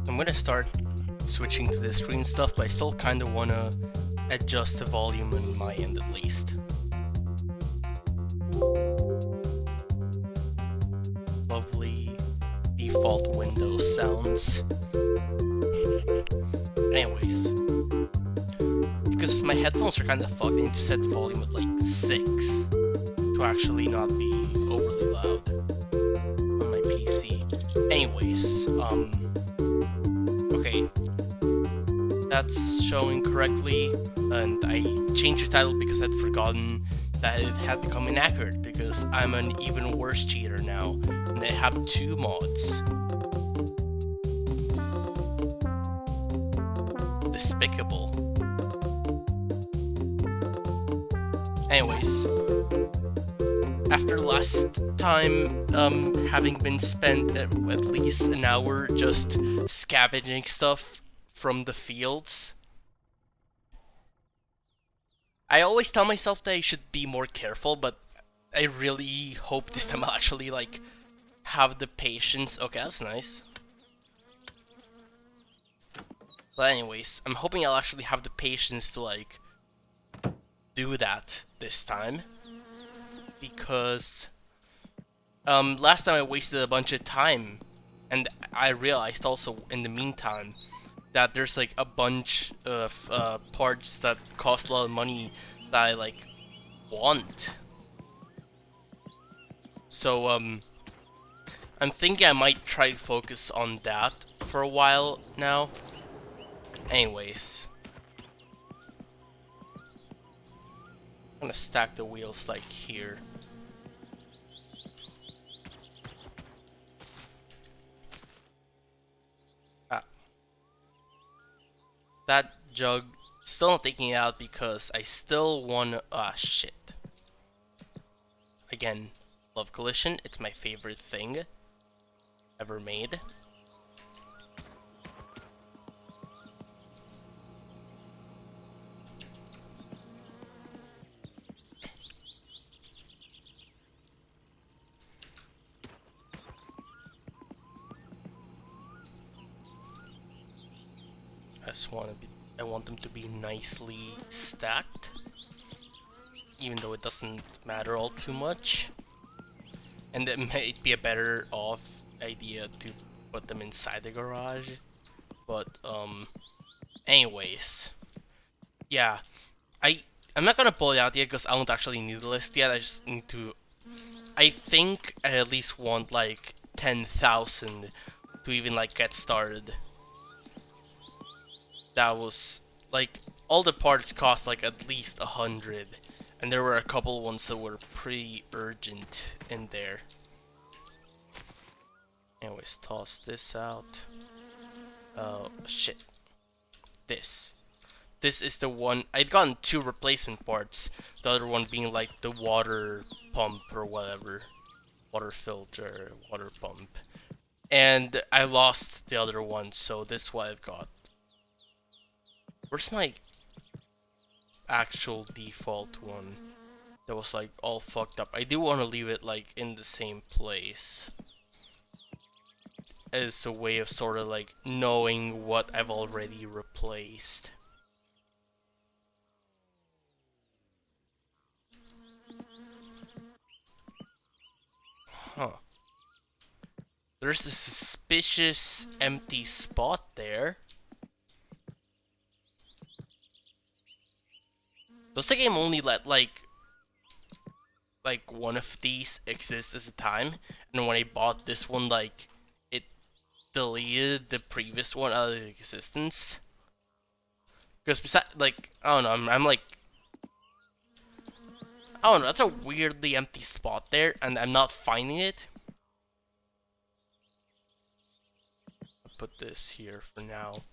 I'm gonna start switching to the screen stuff, but I still kinda wanna adjust the volume on my end at least. Lovely default Windows sounds. Anyways, because my headphones are kinda fucked, I need to set the volume at like 6 to actually not be overly loud on my PC. Anyways, okay, that's showing correctly, and I changed the title because I'd forgotten that it had become inaccurate because I'm an even worse cheater now, and I have 2 mods. Despicable. Anyways, after last time having been spent at least an hour just scavenging stuff from the fields, I always tell myself that I should be more careful, but I really hope this time I'll actually like have the patience. Okay, that's nice. But anyways, I'm hoping I'll actually have the patience to like do that this time, because last time I wasted a bunch of time, and I realized also in the meantime that there's like a bunch of parts that cost a lot of money that I like want. So I'm thinking I might try to focus on that for a while now. Anyways, I'm gonna stack the wheels like here. That jug, still not taking it out because I still want. Ah, shit. Again, love Collision. It's my favorite thing ever made. I want them to be nicely stacked, even though it doesn't matter all too much. And it might be a better off idea to put them inside the garage. But anyways, yeah, I'm not gonna pull it out yet because I don't actually need the list yet. I just need to. I think I at least want like 10,000 to even like get started. That was like all the parts cost like at least 100, and there were a couple ones that were pretty urgent in there. Anyways, toss this out. Shit. This is the one. I'd gotten 2 replacement parts. The other one being like the water pump or whatever, water filter, water pump, and I lost the other one. So this is what I've got. Where's my actual default one that was like all fucked up? I do want to leave it like in the same place as a way of sort of like knowing what I've already replaced. Huh. There's a suspicious empty spot there. Does the game only let like one of these exist at a time? And when I bought this one, like it deleted the previous one out of existence? Because besides, like, I don't know, I'm like, I don't know, that's a weirdly empty spot there, and I'm not finding it. I'll put this here for now.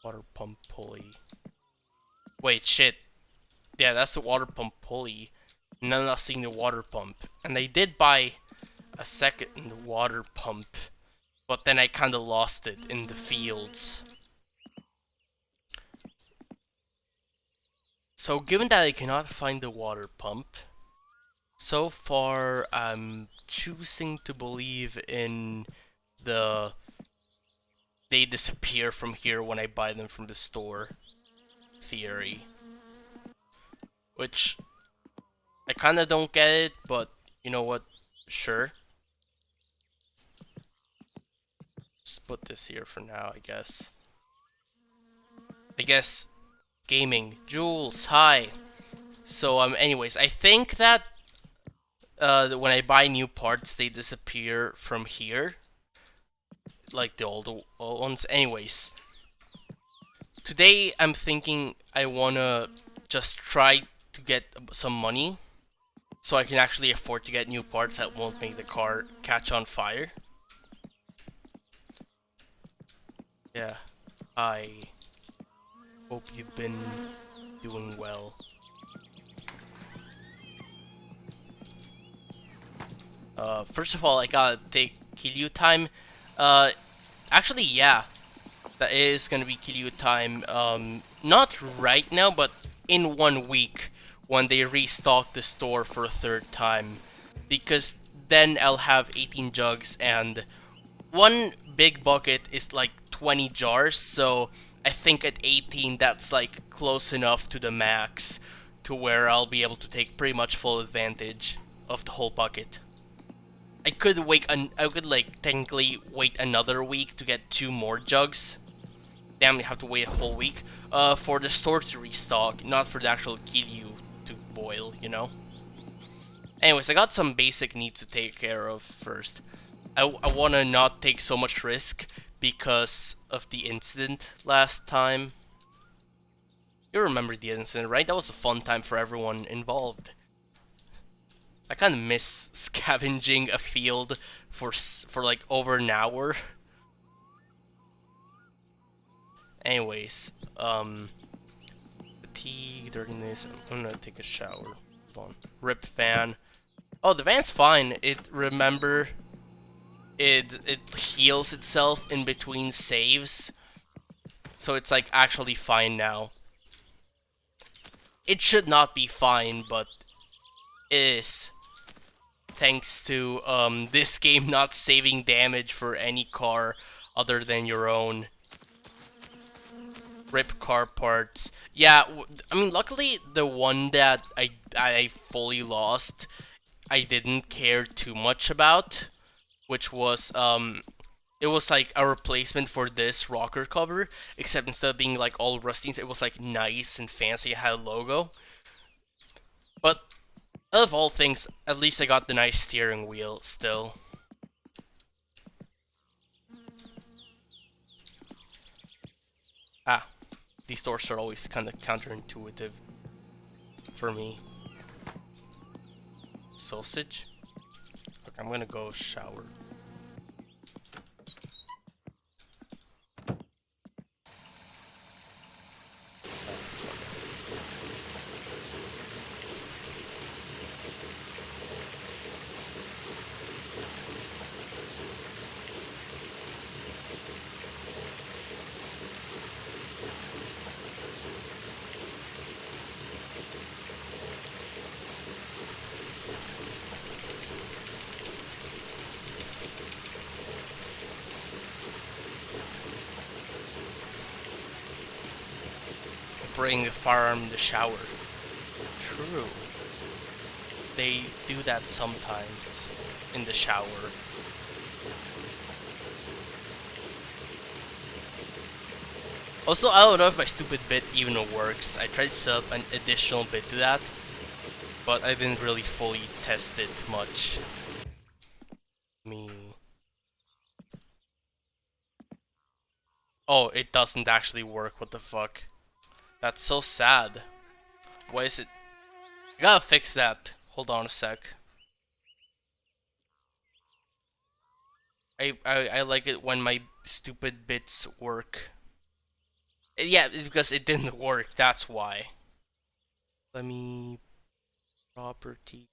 Water pump pulley. Wait, shit. Yeah, that's the water pump pulley. And I'm not seeing the water pump. And I did buy a second water pump, but then I kind of lost it in the fields. So given that I cannot find the water pump, so far I'm choosing to believe in the they disappear from here when I buy them from the store theory. Which I kind of don't get it, but you know what? Sure. Just put this here for now, I guess. Gaming. Jules, hi. So, anyways, I think that when I buy new parts, they disappear from here. Like the old ones. Anyways. Today, I'm thinking I wanna just try to get some money so I can actually afford to get new parts that won't make the car catch on fire. Yeah, I hope you've been doing well. First of all, I gotta take Kiryu time. Actually, yeah, that is gonna be Kiryu time. Not right now, but in 1 week when they restock the store for a 3rd time, because then I'll have 18 jugs and one big bucket is like 20 jars, so I think at 18 that's like close enough to the max to where I'll be able to take pretty much full advantage of the whole bucket. I could like technically wait another week to get 2 more jugs. Damn, you have to wait a whole week for the store to restock, not for the actual Kiryu to boil, you know? Anyways, I got some basic needs to take care of first. I want to not take so much risk because of the incident last time. You remember the incident, right? That was a fun time for everyone involved. I kind of miss scavenging a field for like over an hour. Anyways, fatigue, dirtiness. I'm gonna take a shower. Hold on. Rip fan. Oh, the van's fine. It heals itself in between saves, so it's like actually fine now. it should not be fine, but it is. Thanks to this game not saving damage for any car other than your own. Rip car parts. Yeah, I mean, luckily the one that I fully lost, I didn't care too much about, which was it was like a replacement for this rocker cover, except instead of being like all rusty, it was like nice and fancy. It had a logo. But out of all things, at least I got the nice steering wheel still. Ah, these doors are always kind of counterintuitive for me. Sausage? Okay, I'm gonna go shower. Bring the firearm in the shower. True. They do that sometimes in the shower. Also, I don't know if my stupid bit even works. I tried to set up an additional bit to that, but I didn't really fully test it much. Me. Oh, it doesn't actually work. What the fuck? That's so sad. Why is it? I gotta fix that. Hold on a sec. I like it when my stupid bits work. Yeah, because it didn't work. That's why. Let me properties.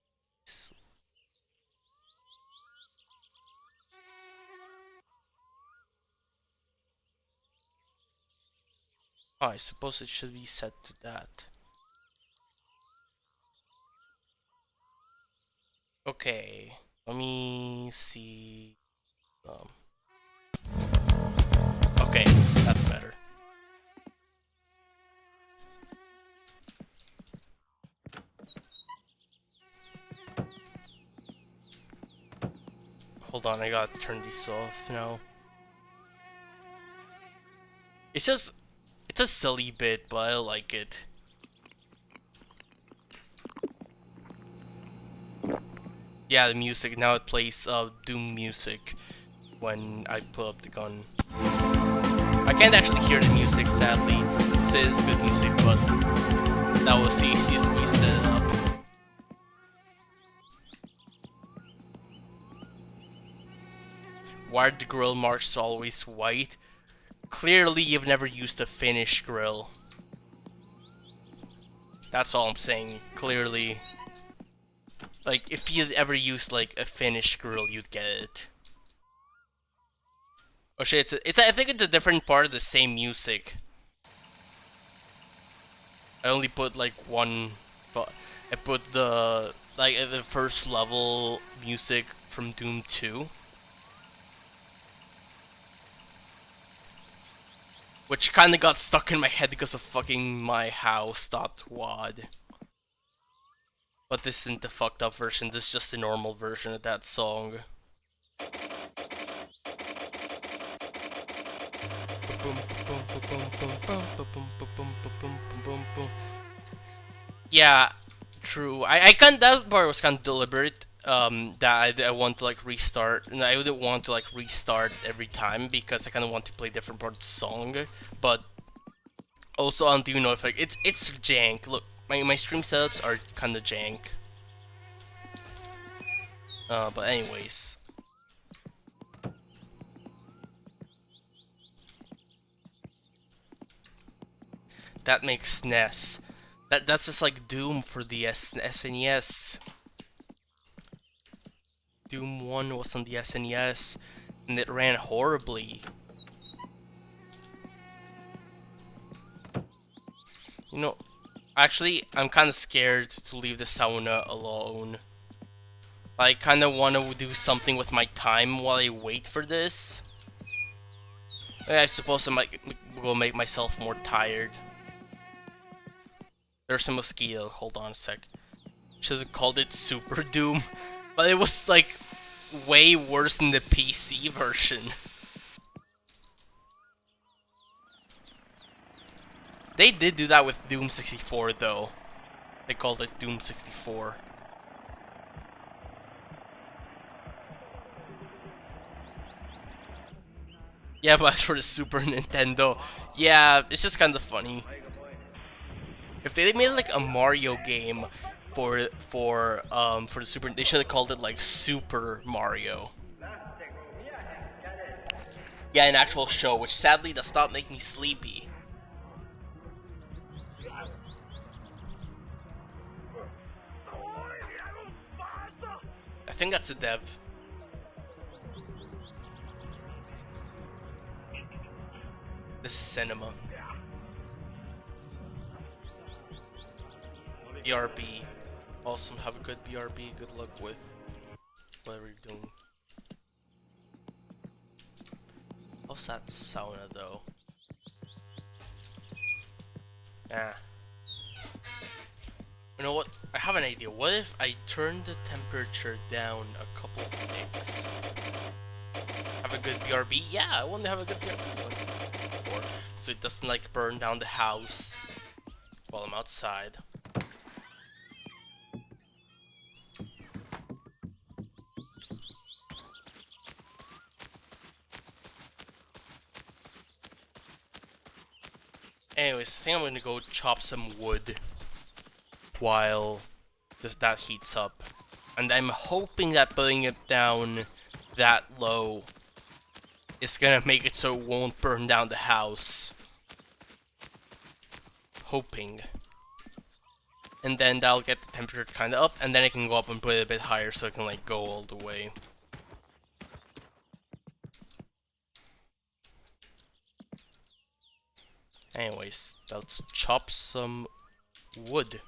Oh, I suppose it should be set to that. Okay, let me see. Okay, that's better. Hold on, I gotta turn these off now. It's a silly bit, but I like it. Yeah, the music, now it plays Doom music when I pull up the gun. I can't actually hear the music, sadly. This is good music, but that was the easiest way to set it up. Why are the grill marks always white? Clearly, you've never used a finished grill. That's all I'm saying. Clearly, like, if you'd ever used like a finished grill, you'd get it. Oh shit! I think it's a different part of the same music. I only put like one. I put the the first level music from Doom 2. Which kinda got stuck in my head because of fucking my house.wad. But this isn't the fucked up version, this is just the normal version of that song. Yeah, true. I can't, that part was kind of deliberate. That I want to like restart, and I wouldn't want to like restart every time because I kind of want to play different parts of the song. But also, I don't even know if like it's jank. Look, my stream setups are kind of jank. But anyways. That makes SNES. That's just like Doom for the SNES. Doom 1 was on the SNES, and it ran horribly. You know, Actually, I'm kind of scared to leave the sauna alone. I kind of want to do something with my time while I wait for this. I suppose I might will make myself more tired. There's a mosquito. Hold on a sec. Should have called it Super Doom, but it was like way worse than the PC version. They did do that with Doom 64 though. They called it Doom 64. Yeah, but as for the Super Nintendo, yeah, it's just kind of funny. If they made like a Mario game for the Super, they should have called it like Super Mario. Yeah, an actual show, which sadly does not make me sleepy. I think that's a dev. This is cinema. BRB. Awesome, have a good BRB. Good luck with whatever you're doing. How's that sauna though? Ah. You know what? I have an idea. What if I turn the temperature down a couple ticks? Have a good BRB? Yeah, I want to have a good BRB. So it doesn't like burn down the house while I'm outside. Anyways, I think I'm gonna go chop some wood while that heats up. And I'm hoping that putting it down that low is gonna make it so it won't burn down the house. Hoping. And then that'll get the temperature kinda up, and then I can go up and put it a bit higher so it can like go all the way. Anyways, let's chop some wood.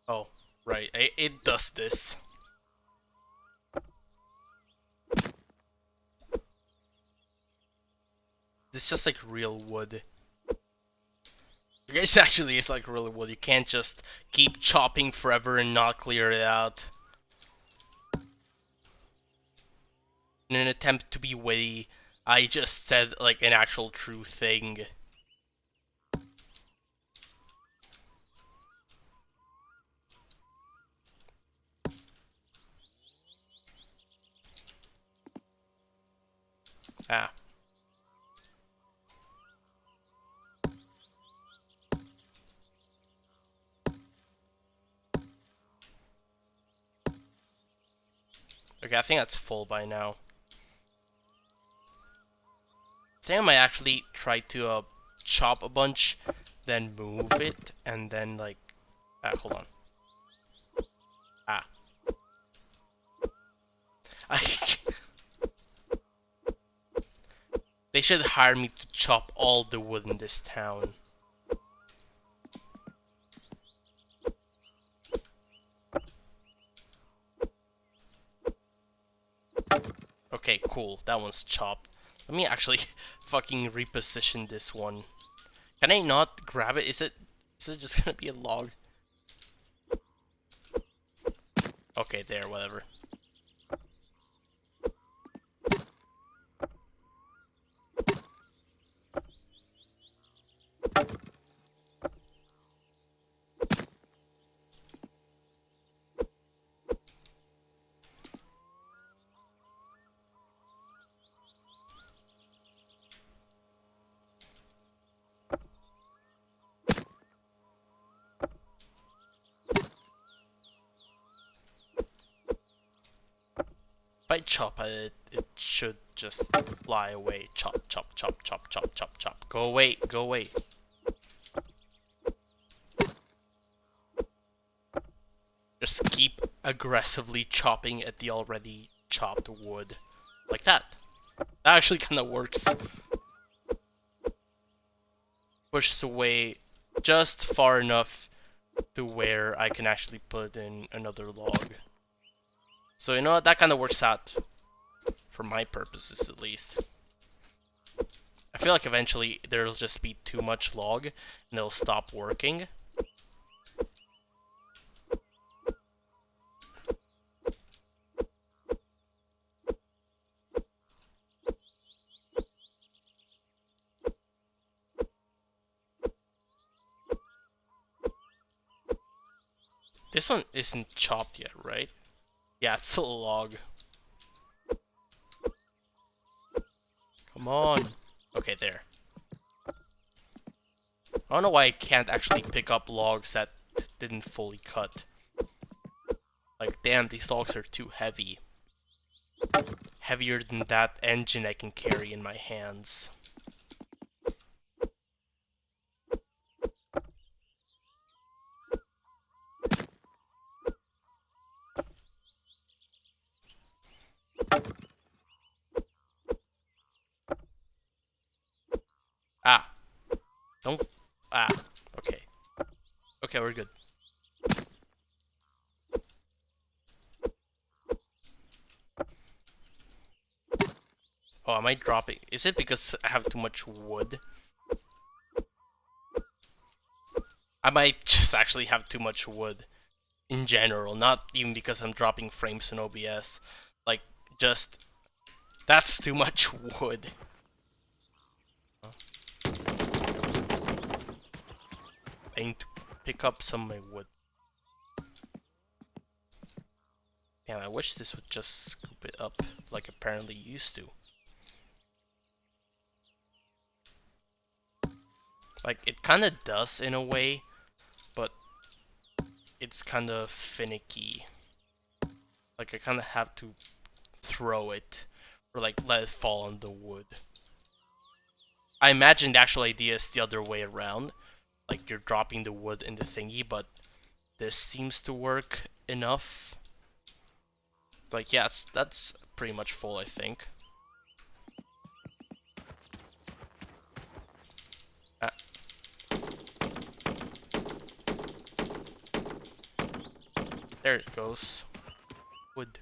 Oh, right, it does this. It's just like real wood. It actually is like real wood. You can't just keep chopping forever and not clear it out. In an attempt to be witty, I just said like an actual true thing. Ah. Okay, I think that's full by now. I think I might actually try to chop a bunch, then move it, and then like... hold on. Ah. They should hire me to chop all the wood in this town. Okay, cool. That one's chopped. Let me actually fucking reposition this one. Can I not grab it? Is it just gonna be a log? Okay, there, whatever. If I chop at it, it should just fly away. Chop, chop, chop, chop, chop, chop, chop. Go away, go away. just keep aggressively chopping at the already chopped wood. Like that. That actually kind of works. Pushes away just far enough to where I can actually put in another log. So you know what, that kind of works out. For my purposes at least. I feel like eventually there'll just be too much log and it'll stop working. This one isn't chopped yet, right? Yeah, it's still a log. Come on. Okay, there. I don't know why I can't actually pick up logs that didn't fully cut. Like, damn, these logs are too heavy. Heavier than that engine I can carry in my hands. Ah. Don't... Ah. Okay. Okay, we're good. Oh, am I dropping? Is it because I have too much wood? I might just actually have too much wood. In general, not even because I'm dropping frames in OBS. Like, just... That's too much wood. I need to pick up some of my wood. Damn, I wish this would just scoop it up like apparently used to. Like, it kinda does in a way, but it's kinda finicky. Like, I kinda have to throw it, or like, let it fall on the wood. I imagine the actual idea is the other way around. Like, you're dropping the wood in the thingy, but this seems to work enough. Like, yeah, that's pretty much full, I think. There it goes. Wood.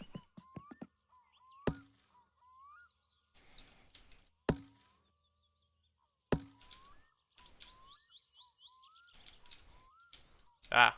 Ah.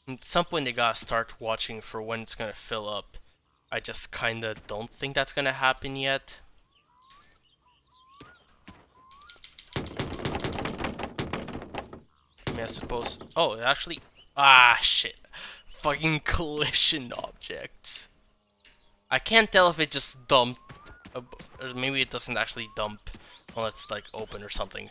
At some point they gotta start watching for when it's gonna fill up. I just kinda don't think that's gonna happen yet. I mean, I suppose... Oh, it actually... Ah, shit. Fucking collision objects. I can't tell if it just dumped... Or maybe it doesn't actually dump unless it's, like, open or something.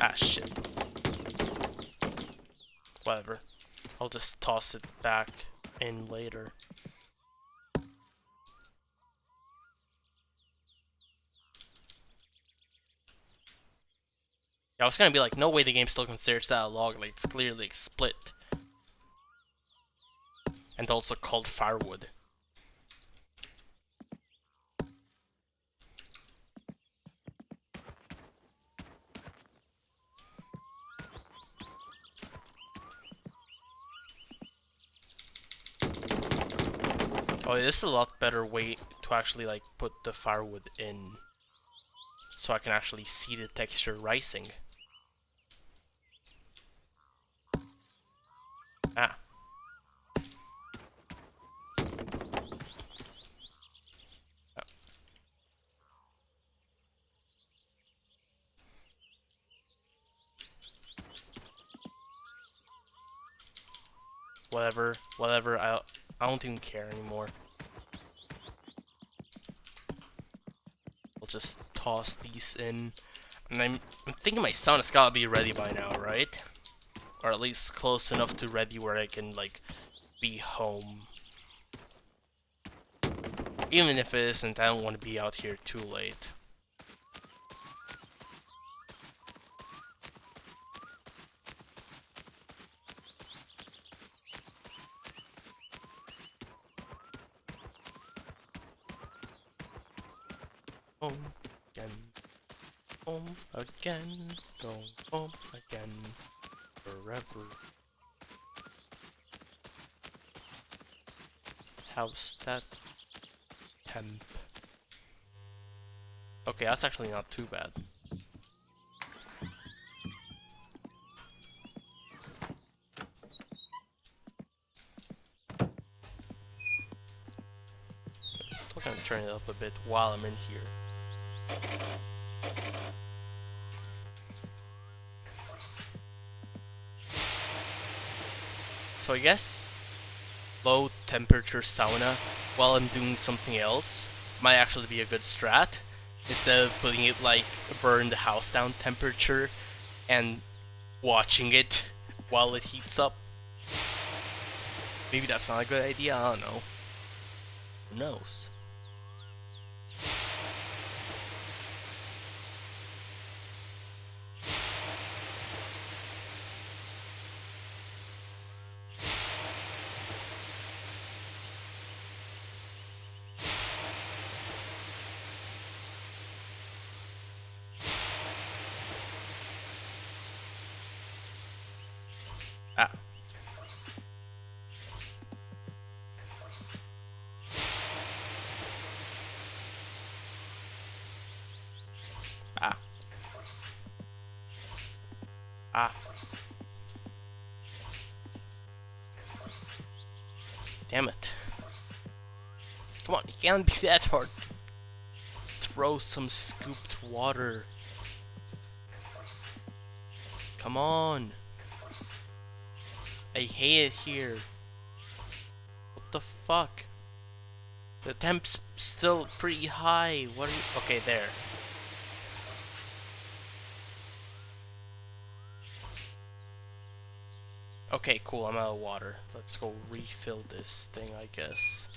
Ah, shit. Whatever. I'll just toss it back in later. Yeah, I was gonna be like, no way the game still considers that a log, like it's clearly split. And also called firewood. Oh, this is a lot better way to actually like put the firewood in, so I can actually see the texture rising. Ah. Whatever, I don't even care anymore. I'll just toss these in. And I'm thinking my son has gotta be ready by now, right? Or at least close enough to ready where I can, like, be home. Even if it isn't, I don't want to be out here too late. Home again. Home again. Going home again. Forever. How's that temp? Okay, that's actually not too bad. I'm gonna turn it up a bit while I'm in here. So I guess low temperature sauna while I'm doing something else might actually be a good strat, instead of putting it like burn the house down temperature and watching it while it heats up. Maybe that's not a good idea, I don't know. Who knows? Ah. Ah. Ah. Damn it. Come on, you can't be that hard. Throw some scooped water. Come on. I hate it here. What the fuck? The temp's still pretty high. What are you? Okay, there. Okay, cool, I'm out of water. Let's go refill this thing, I guess.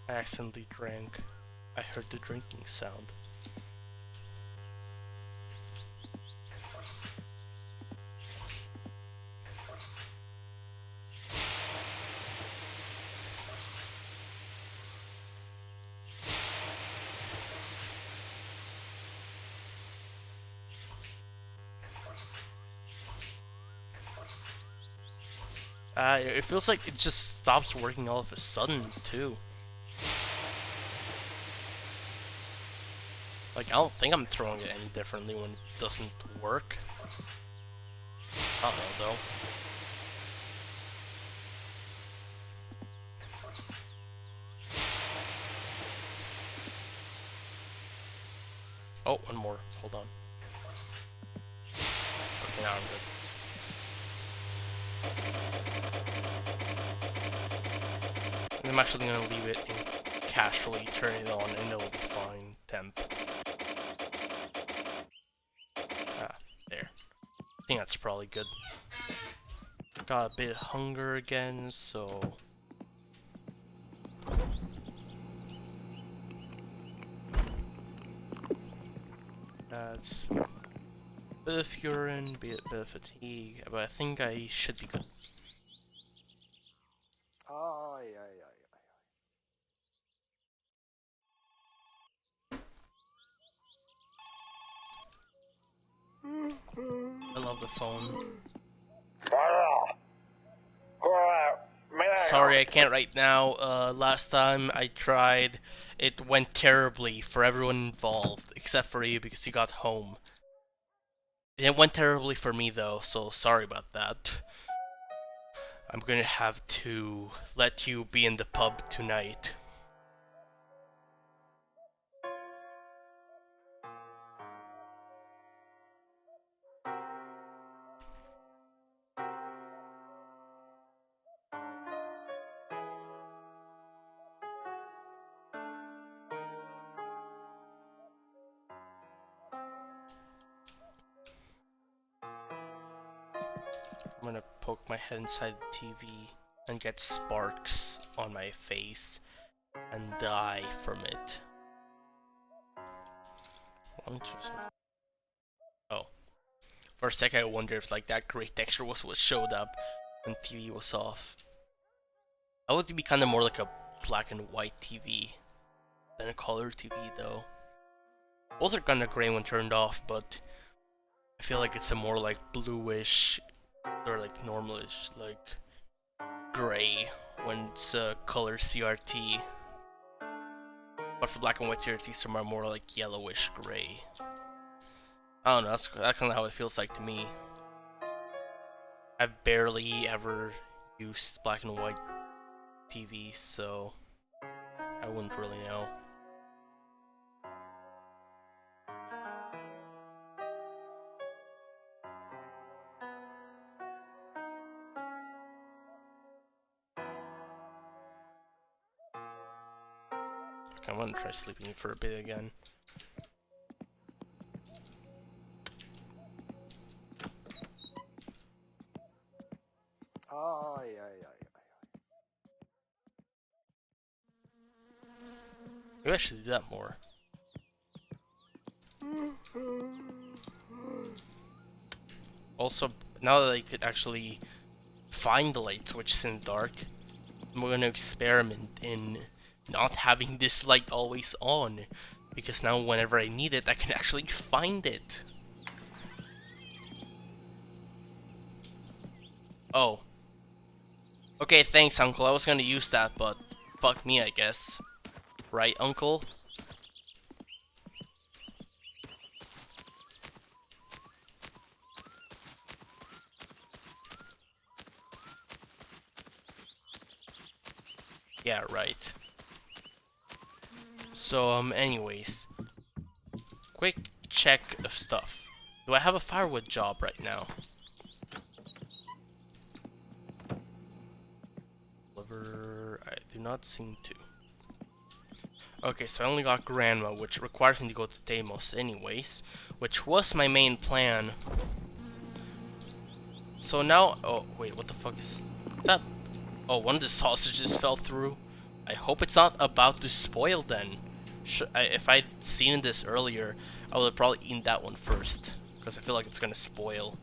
I accidentally drank. I heard the drinking sound. It feels like it just stops working all of a sudden, too. Like, I don't think I'm throwing it any differently when it doesn't work. I don't know, though. Oh, one more. Hold on. Okay, now I'm good. And I'm actually gonna leave it and casually turn it on and it'll be fine. Temp. Ah, there. I think that's probably good. Got a bit of hunger again, so... That's... a bit of urine, bit of fatigue, but I think I should be good. Ay, ay, ay, ay. sorry, I can't right now. Last time I tried, it went terribly for everyone involved, except for you because you got home. It went terribly for me though, so sorry about that. I'm gonna have to let you be in the pub tonight. I'm gonna poke my head inside the TV and get sparks on my face and die from it. Oh. For a second I wonder if like that gray texture was what showed up when TV was off. I would be kinda more like a black and white TV than a color TV though. Both are kinda gray when turned off, but I feel like it's a more like bluish or like normalish like gray when it's color CRT. But for black and white CRT, some are more like yellowish gray. I don't know, that's kind of how it feels like to me. I've barely ever used black and white TV, so I wouldn't really know. Okay, I'm gonna try sleeping for a bit again. Maybe I should do that more. Also, now that I could actually find the light switches in the dark, I'm gonna experiment in not having this light always on, because now whenever I need it, I can actually find it. Oh. Okay, thanks, Uncle. I was gonna use that, but fuck me, I guess. Right, Uncle? Yeah, right. So, anyways. Quick check of stuff. Do I have a firewood job right now? I do not seem to. Okay, so I only got Grandma, which requires me to go to Deimos anyways, which was my main plan. So now, oh wait, what the fuck is that? Oh, one of the sausages fell through. I hope it's not about to spoil then. If I'd seen this earlier, I would have probably eaten that one first, because I feel like it's gonna spoil.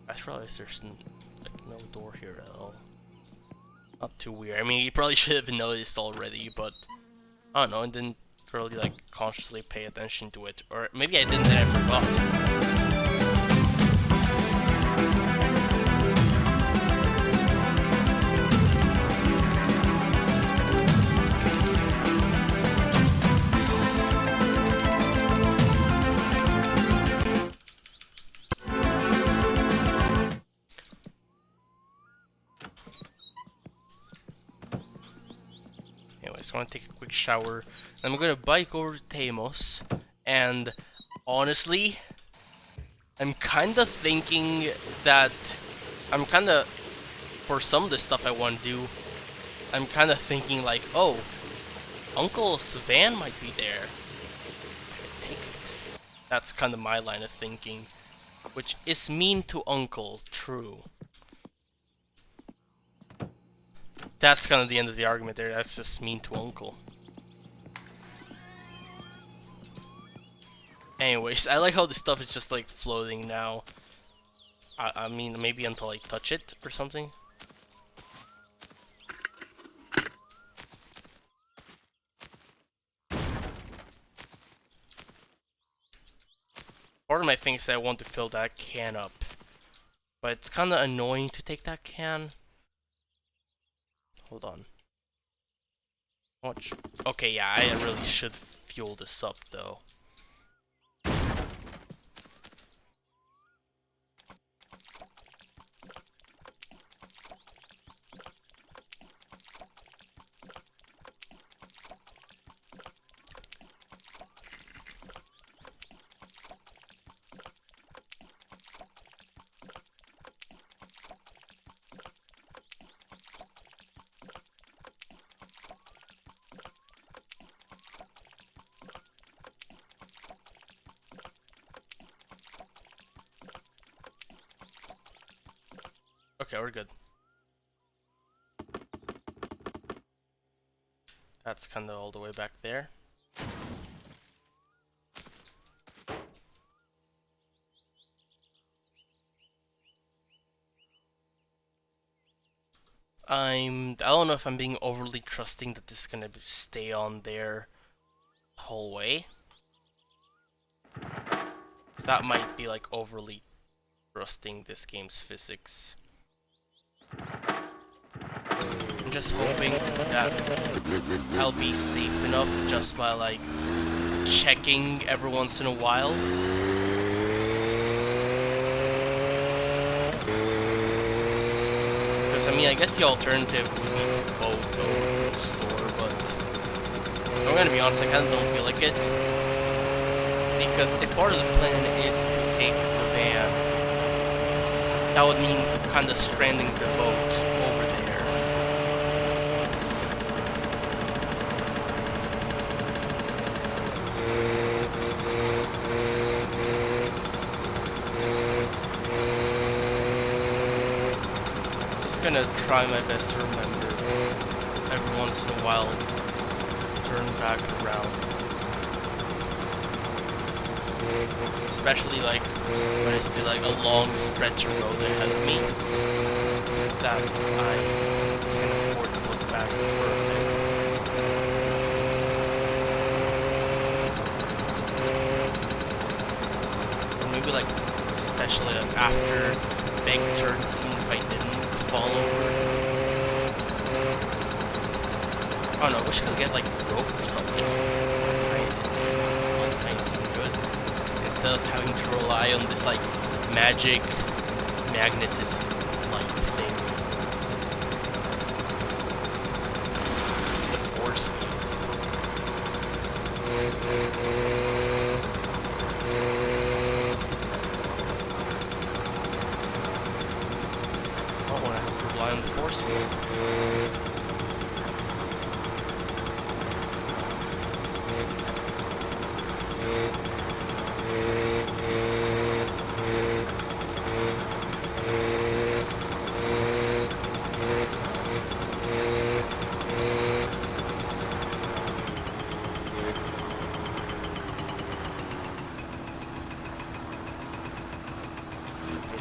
I just realized there's like no door here at all. Not too weird. I mean, you probably should have noticed already, but I don't know, I didn't really like consciously pay attention to it, or maybe I didn't and I forgot. Anyways, I'm gonna take a quick shower, and I'm gonna bike over to Deimos, and honestly, I'm kinda thinking that for some of the stuff I want to do, I'm kinda thinking like, oh, Uncle's van might be there. I could take it. That's kinda my line of thinking, which is mean to Uncle, true. That's kind of the end of the argument there. That's just mean to Uncle. Anyways, I like how this stuff is just like floating now. I mean, maybe until I touch it or something. Part of my thing is that I want to fill that can up. But it's kind of annoying to take that can. hold on. Watch. Okay, yeah, I really should fuel this up though. Okay, we're good. That's kinda all the way back there. I don't know if I'm being overly trusting that this is gonna stay on there the whole way. That might be like overly trusting this game's physics. I'm just hoping that I'll be safe enough just by like checking every once in a while. Because I mean, I guess the alternative would be to both go to the store, but I'm gonna be honest, I kinda don't feel like it. Because if part of the plan is to take the van, that would mean kinda stranding the boat over there. Just gonna try my best to remember every once in a while, turn back around. Especially like when I see like a long stretch of road ahead of me that I can afford to look back for a bit. Or maybe like especially like after big turns, even if I didn't fall over. I don't know, I wish I could get like a rope or something. Nice and good. Instead of having to rely on this like magic magnetism like thing. The force field. I don't want to have to rely on the force field.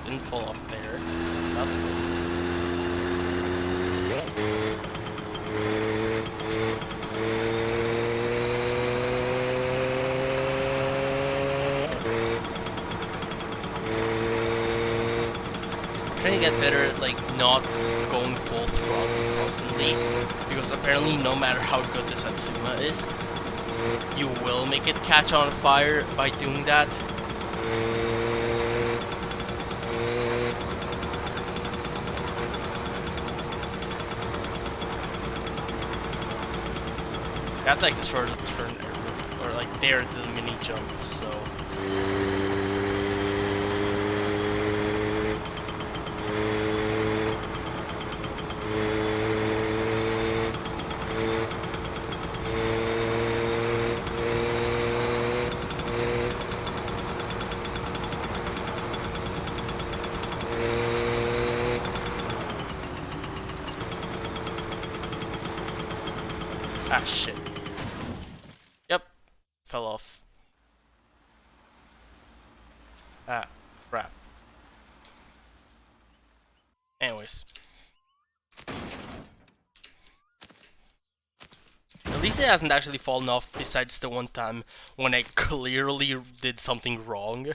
Didn't fall off there. That's good. Trying to get better at like not going full throttle constantly, because apparently no matter how good the Satsuma is, you will make it catch on fire by doing that. That's like the sort of turn, or like there the mini jump, so. Ah, shit. Yep. Fell off. Ah, crap. Anyways. At least it hasn't actually fallen off besides the one time when I clearly did something wrong.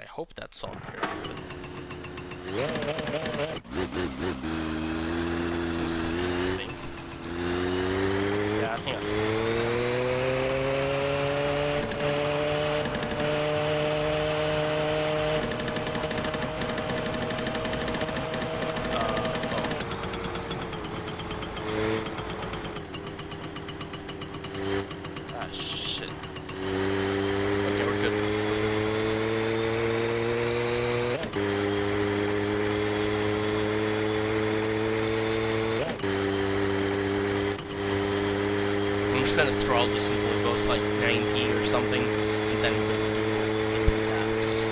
I hope that's on here. Seems to be, I think. Yeah, I think that's good. Ah, shit. Okay, we're good. I'm just gonna throttle this until it goes like 90 or something, and then we'll do the laps.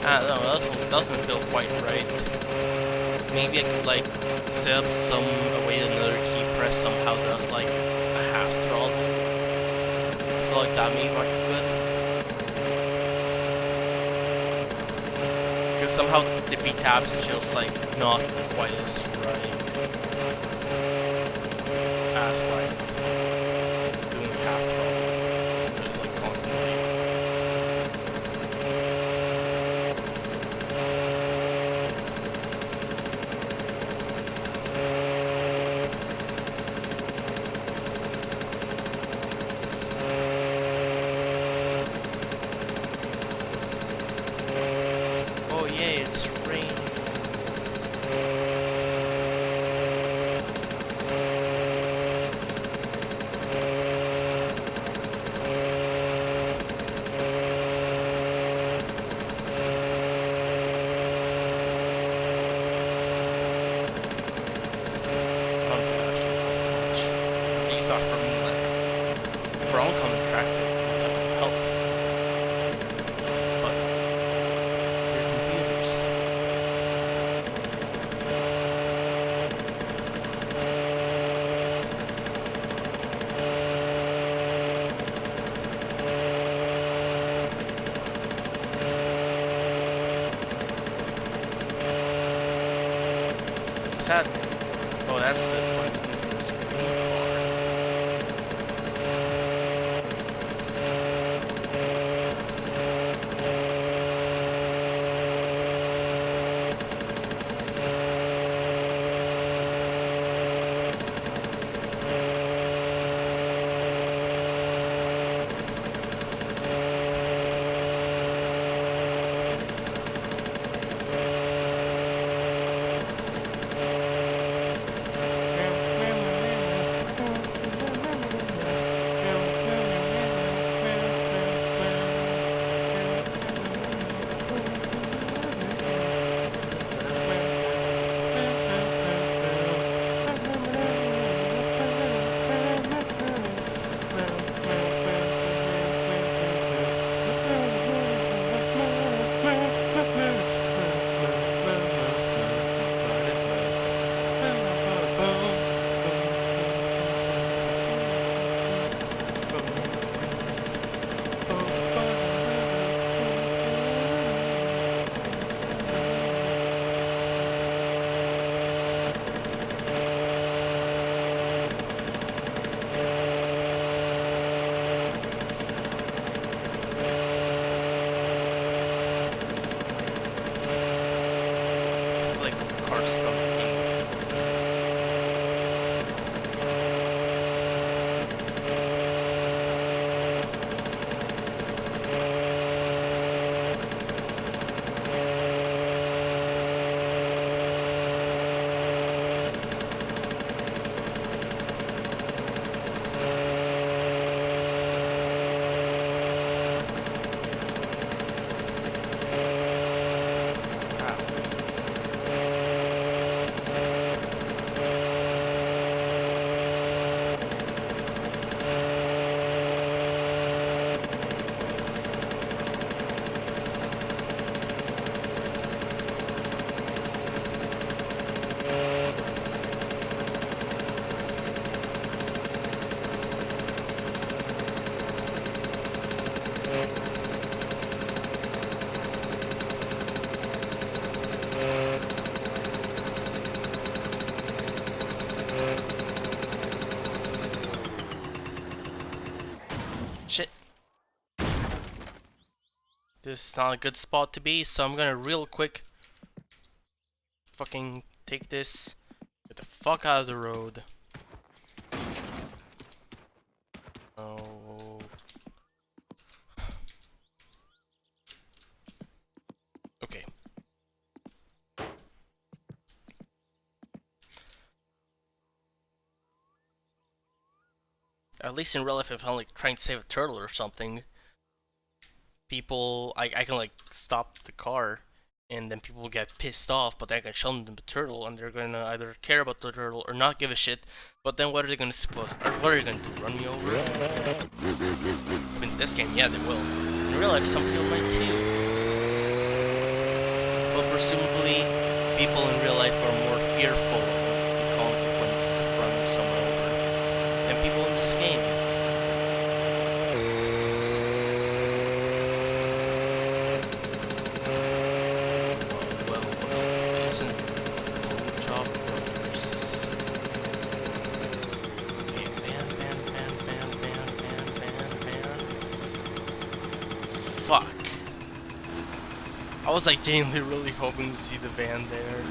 I don't know, that doesn't feel quite right. Maybe I could like set up some way that another key press somehow does like a half throttle. I feel like that maybe might be good. Because somehow the B tabs feels like not quite as right as like doing half throttle, like constantly. Oh yay, it's raining. These are for me, like, for oncoming traffic, that would help. But, your computers. Is that? Oh, that's the fucking screen bar. this is not a good spot to be, so I'm gonna real quick fucking take this, get the fuck out of the road. Oh. Okay. At least in real life, if I'm like trying to save a turtle or something, people, I can like stop the car, and then people will get pissed off, but I can show them the turtle, and they're gonna either care about the turtle or not give a shit. But then what are they gonna suppose? Or what are you gonna do? Run me over? I mean, in this game, yeah, they will. In real life, some people might too. But presumably, people in real life are more fearful of the consequences of running someone over than people in this game. Fuck. I was like genuinely really hoping to see the van there,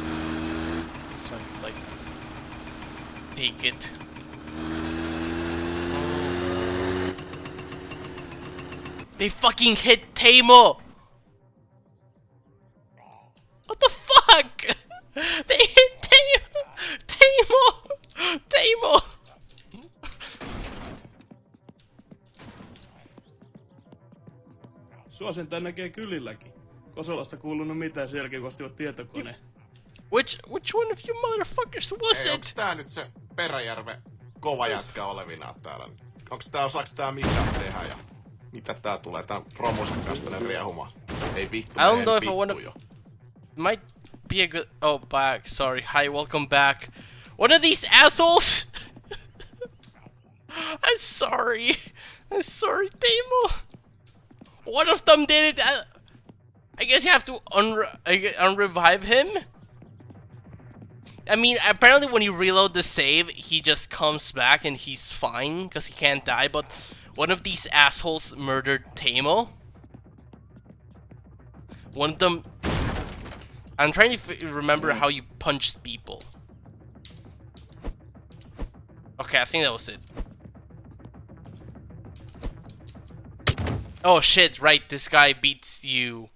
so I could like take it. They fucking hit Tamo! What the fuck? They hit Tamo! Tamo! Sua sentään näkee kylilläkin. Kosolasta kuulunut mitään, sen jälkeen kun ostivat tietokoneen. Which one of you motherfuckers was Ei, it? onks tää nyt se Peräjärven kova jätkä olevinaan täällä? Osaaks tää mitään tehdä ja mitä tää tulee? Tää promosin kanssa tänne riehumaan. Ei vittu, I don't know if I wanna... jo. Might be a good... Oh, back. Sorry. Hi, welcome back. One of these assholes? I'm sorry. I'm sorry, Tamo. One of them did it. I guess you have to unrevive him. I mean, apparently when you reload the save, he just comes back and he's fine because he can't die. But one of these assholes murdered Tamo. One of them... I'm trying to remember how you punched people. Okay, I think that was it. Oh shit, right, this guy beats you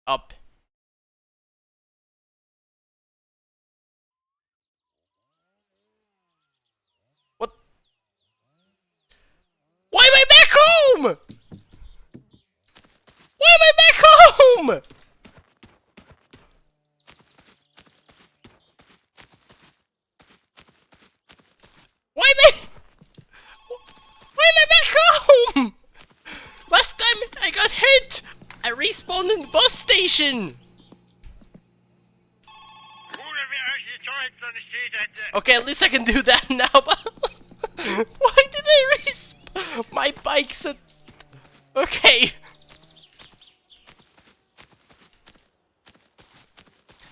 up. What? Why am I back home? Why am I back home? Why am I back home? Last time I got hit, I respawned in the bus station. Okay, at least I can do that now, but why did I respawn? My bike's at... Okay.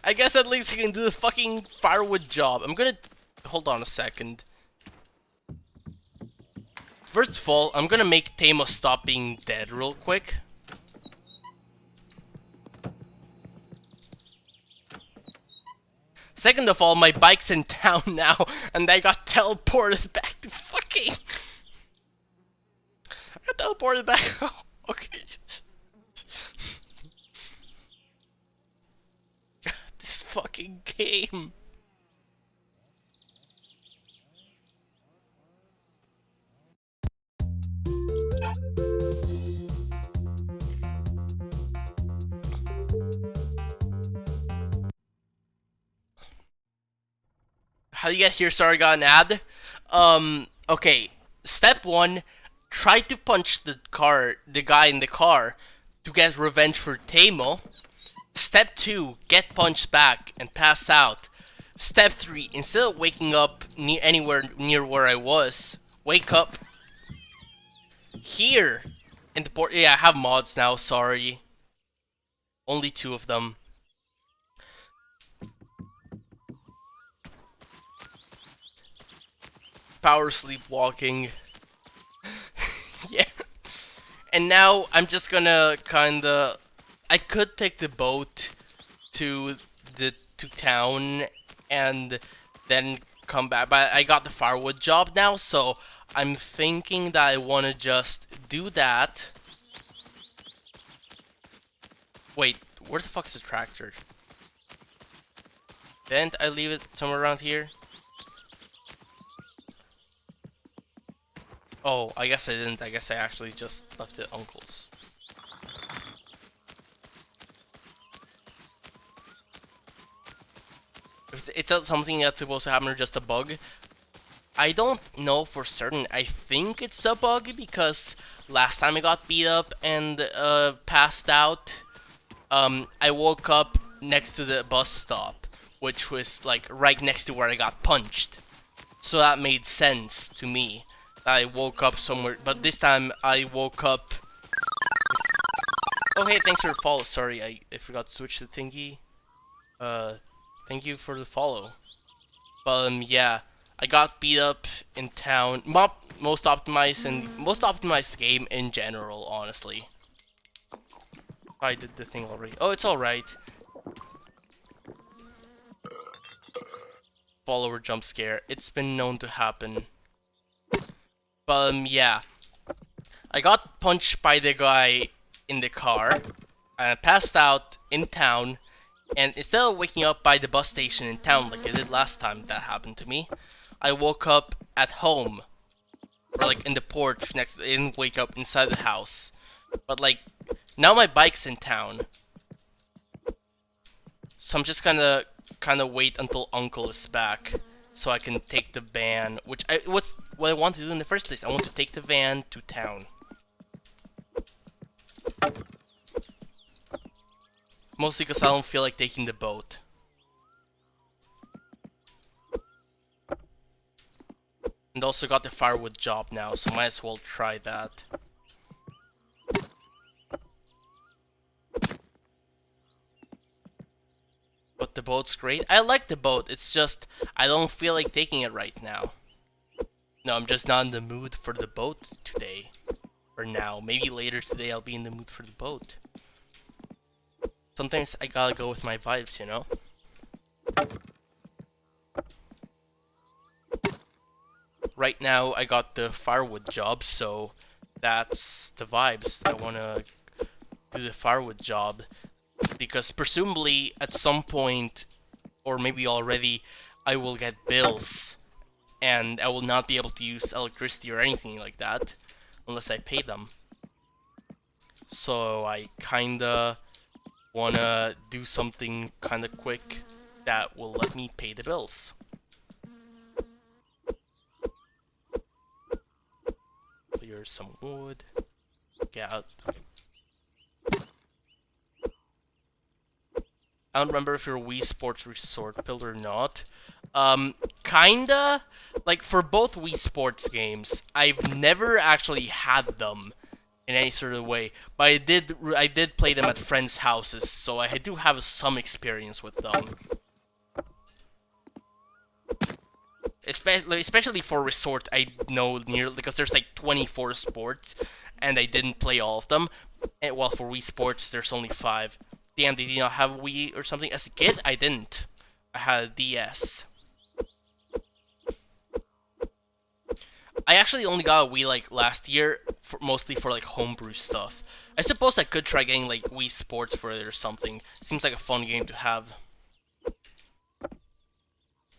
I guess at least I can do the fucking firewood job. I'm gonna... Hold on a second. First of all, I'm gonna make Tamo stop being dead real quick. Second of all, my bike's in town now, and I got teleported back to fucking... I got teleported back home. Okay. This fucking game. How do you get here? Sorry, I got an ad. Okay. Step 1, try to punch the guy in the car to get revenge for Tamo. Step 2, get punched back and pass out. Step 3, instead of waking up anywhere near where I was, wake up here in the port. Yeah, I have mods now, sorry. Only 2 of them. Power sleepwalking. Yeah. And now I'm just gonna kinda I could take the boat to to town and then come back, but I got the firewood job now, so I'm thinking that I want to just do that. Wait, where the fuck is the tractor? Didn't I leave it somewhere around here? Oh, I guess I didn't. I guess I actually just left it at Uncle's. If it's not something that's supposed to happen or just a bug, I don't know for certain. I think it's a bug because last time I got beat up and passed out, I woke up next to the bus stop, which was like right next to where I got punched. So that made sense to me. I woke up somewhere, but this time I woke up. Oh hey, thanks for the follow. Sorry, I forgot to switch the thingy. Thank you for the follow. But yeah, I got beat up in town. Most optimized game in general, honestly. I did the thing already. Oh, it's alright. Follower jump scare. It's been known to happen. But yeah. I got punched by the guy in the car. And I passed out in town. And instead of waking up by the bus station in town like I did last time that happened to me, I woke up at home. Or like in the porch next. I didn't wake up inside the house. But like, now my bike's in town. So I'm just gonna wait until Uncle is back so I can take the van, what I want to do in the first place. I want to take the van to town. Mostly because I don't feel like taking the boat. And also got the firewood job now, so might as well try that. But the boat's great. I like the boat, it's just I don't feel like taking it right now. No, I'm just not in the mood for the boat today. Or now. Maybe later today I'll be in the mood for the boat. Sometimes I gotta go with my vibes, you know? Right now I got the firewood job, so that's the vibes. I wanna do the firewood job. Because presumably at some point, or maybe already, I will get bills. And I will not be able to use electricity or anything like that. Unless I pay them. So I kinda wanna do something kinda quick that will let me pay the bills. Here's some wood. Get out. Okay. I don't remember if you're a Wii Sports Resort build or not. Kinda. Like, for both Wii Sports games, I've never actually had them in any sort of way. But I did play them at friends' houses, so I do have some experience with them. Especially for Resort, I know nearly, because there's like 24 sports, and I didn't play all of them. And while for Wii Sports, there's only 5. Damn, did you not have a Wii or something? As a kid, I didn't. I had a DS. I actually only got a Wii like last year, mostly for like homebrew stuff. I suppose I could try getting like Wii Sports for it or something. Seems like a fun game to have.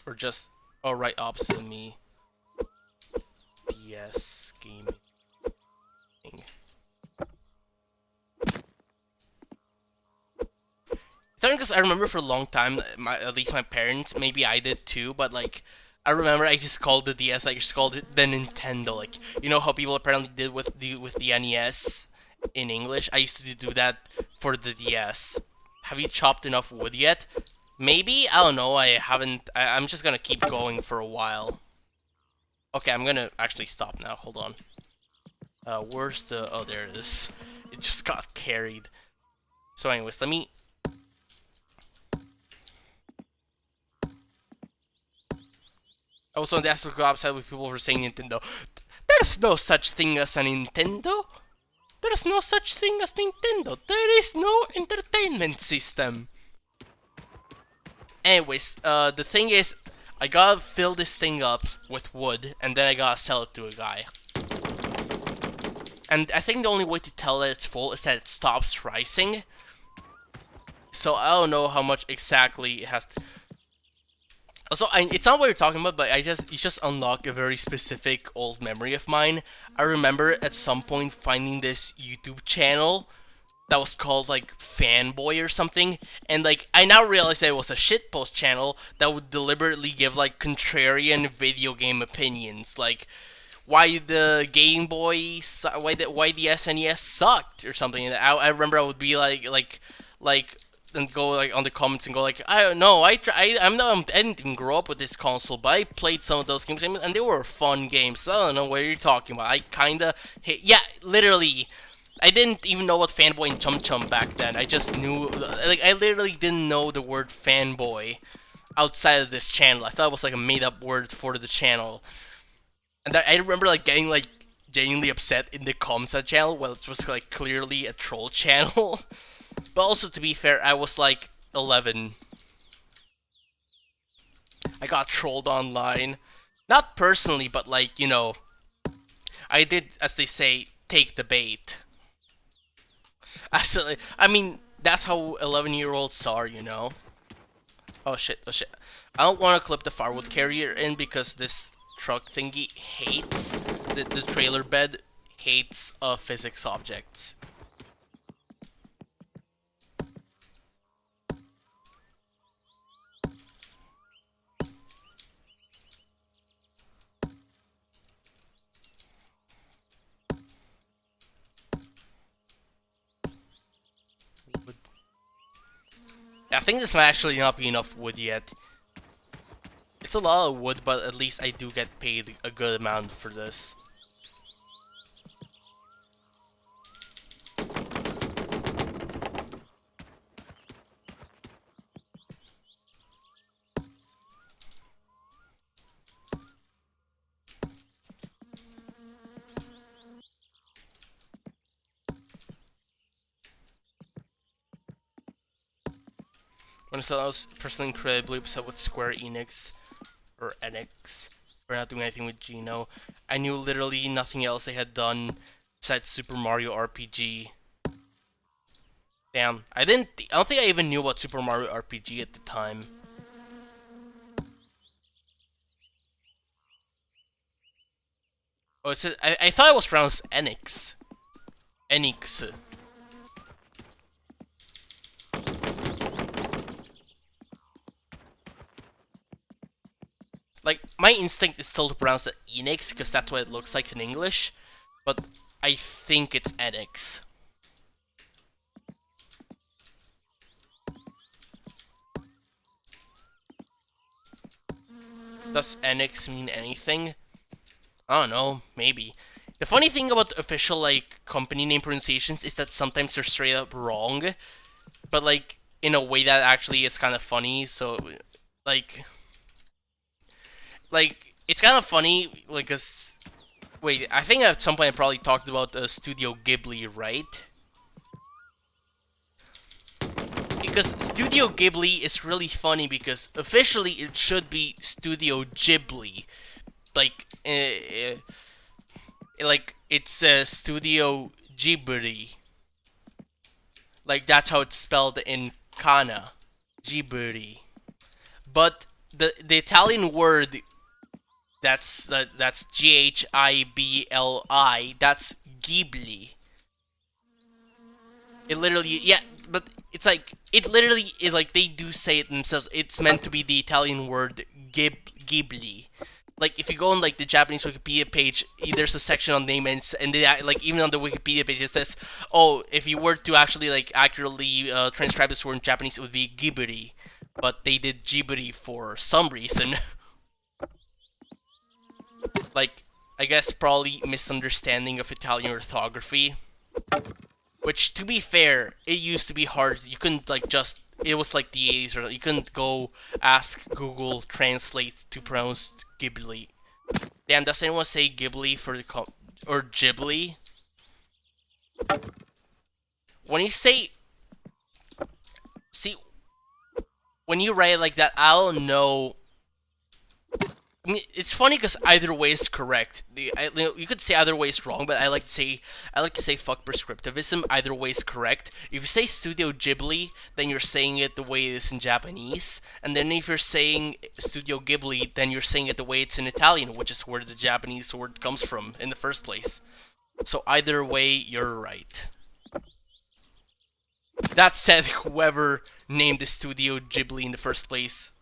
Or just, oh, right opposite of me. DS gaming. It's only because I remember for a long time, at least my parents, maybe I did too, but like, I remember I just called the DS, I just called it the Nintendo, like, you know how people apparently did with the NES in English? I used to do that for the DS. Have you chopped enough wood yet? Maybe? I don't know, I haven't, I'm just gonna keep going for a while. Okay, I'm gonna actually stop now, hold on. Where's the, oh, there it is. It just got carried. So anyways, let me... I was on the ask to go outside with people for saying Nintendo. There's no such thing as a Nintendo. There's no such thing as Nintendo. There is no entertainment system. Anyways, the thing is, I gotta fill this thing up with wood, and then I gotta sell it to a guy. And I think the only way to tell that it's full is that it stops rising. So I don't know how much exactly it has to... Also, it's not what you're talking about, but you just unlock a very specific old memory of mine. I remember at some point finding this YouTube channel that was called like Fanboy or something, and like I now realize that it was a shitpost channel that would deliberately give like contrarian video game opinions, like why the Game Boy, why the SNES sucked or something. I remember I would be like and go like on the comments and go like, I don't know, I didn't even grow up with this console, but I played some of those games and they were fun games. So I don't know what you're talking about. I kinda hate, yeah, literally. I didn't even know what fanboy and chum chum back then. I just knew, like, I literally didn't know the word fanboy outside of this channel. I thought it was like a made up word for the channel. And I remember like getting like genuinely upset in the comments on the channel. Well, it was like clearly a troll channel. But also, to be fair, I was like 11. I got trolled online. Not personally, but like, you know, I did, as they say, take the bait. Actually, I mean, that's how 11-year-olds are, you know? Oh shit, oh shit. I don't want to clip the firewood carrier in because this truck thingy hates, the trailer bed hates physics objects. I think this might actually not be enough wood yet. It's a lot of wood, but at least I do get paid a good amount for this. When I was personally incredibly upset with Square Enix, or Enix, for not doing anything with Geno. I knew literally nothing else they had done besides Super Mario RPG. Damn, I don't think I even knew about Super Mario RPG at the time. Oh, I thought it was pronounced Enix. Enix. Like, my instinct is still to pronounce it Enix, because that's what it looks like in English, but I think it's Enix. Does Enix mean anything? I don't know, maybe. The funny thing about official, like, company name pronunciations is that sometimes they're straight up wrong, but, like, in a way that actually is kind of funny, so, like, it's kind of funny, like, cause, wait, I think at some point I probably talked about Studio Ghibli, right? Because Studio Ghibli is really funny because officially it should be Studio Ghibli. Like, it's Studio Ghibli. Like, that's how it's spelled in Kana. Ghibli. But the Italian word that's Ghibli, that's Ghibli. It literally, yeah, but it's like, it literally is like, they do say it themselves. It's meant to be the Italian word Ghibli. Like, if you go on, like, the Japanese Wikipedia page, there's a section on name, and they, like, even on the Wikipedia page, it says, oh, if you were to actually, like, accurately transcribe this word in Japanese, it would be Ghibli. But they did Ghibli for some reason. Like, I guess probably misunderstanding of Italian orthography. Which, to be fair, it used to be hard. You couldn't, like, just... It was like the 80s, or you couldn't go ask Google Translate to pronounce Ghibli. Damn, does anyone say Ghibli for the or Ghibli? When you say, see, when you write it like that, I don't know. I mean, it's funny because either way is correct. You could say either way is wrong, but I like to say fuck prescriptivism. Either way is correct. If you say Studio Ghibli, then you're saying it the way it is in Japanese, and then if you're saying Studio Ghibli, then you're saying it the way it's in Italian, which is where the Japanese word comes from in the first place. So either way, you're right. That said, whoever named the Studio Ghibli in the first place.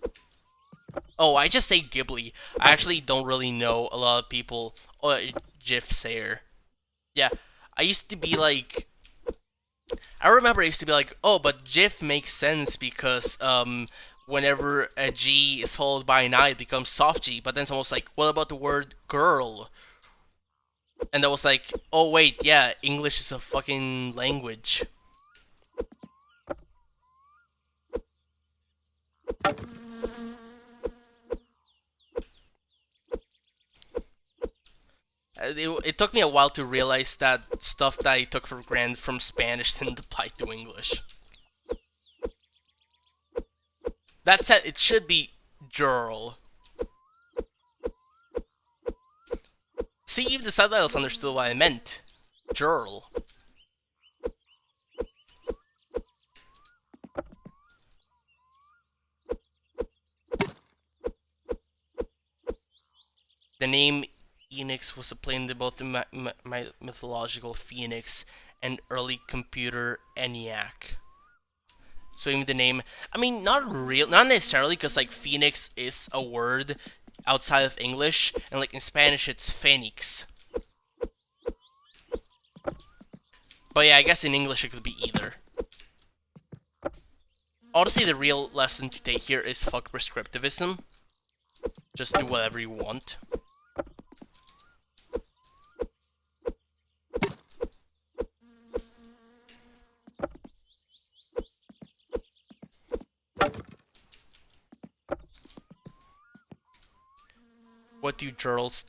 Oh, I just say Ghibli. I actually don't really know a lot of people. Oh, GIF sayer. Yeah, I used to be like. I remember I used to be like, oh, but GIF makes sense because whenever a G is followed by an I, it becomes soft G. But then someone was like, what about the word girl? And I was like, oh wait, yeah, English is a fucking language. It took me a while to realize that stuff that I took for granted from Spanish didn't apply to English. That said, it should be girl. See, even the subtitles understood what I meant. Girl. The name Enix was a plane to both the mythological Phoenix and early computer ENIAC. So even the name, I mean, not necessarily, because like Phoenix is a word outside of English, and like in Spanish it's Phoenix. But yeah, I guess in English it could be either. Honestly, the real lesson to take here is fuck prescriptivism. Just do whatever you want. What do girls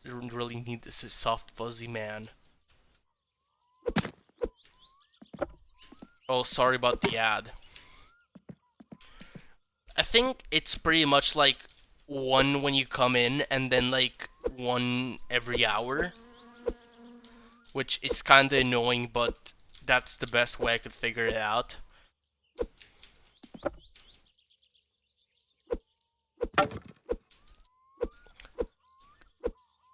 really need is a soft fuzzy man. Oh, sorry about the ad. I think it's pretty much like one when you come in and then like one every hour. Which is kinda annoying, but that's the best way I could figure it out.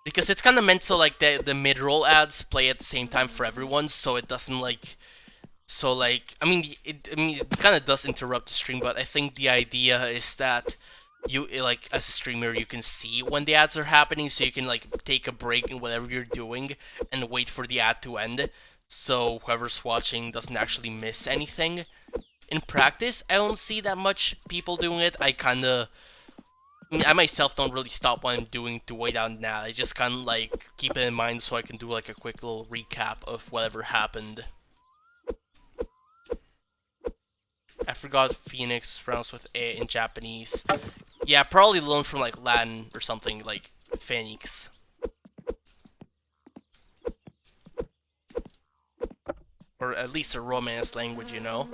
Because it's kind of meant so like the mid-roll ads play at the same time for everyone, so it doesn't like, so like, I mean it kind of does interrupt the stream, but I think the idea is that you, like, as a streamer, you can see when the ads are happening, so you can like take a break in whatever you're doing and wait for the ad to end, so whoever's watching doesn't actually miss anything. In practice, I don't see that much people doing it. I myself don't really stop what I'm doing to wait out now. I just kind of like keep it in mind so I can do like a quick little recap of whatever happened. I forgot Phoenix pronounced with A in Japanese. Yeah, probably learned from like Latin or something, like Phoenix. Or at least a Romance language, you know?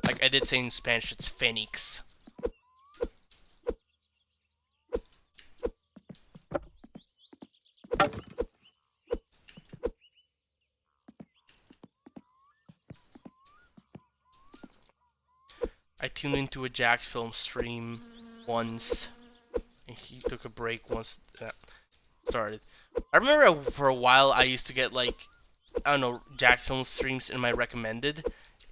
Like I did say in Spanish, it's Phoenix. I tuned into a Jax film stream once, and he took a break once that started. I remember for a while I used to get like, I don't know, Jax film streams in my recommended,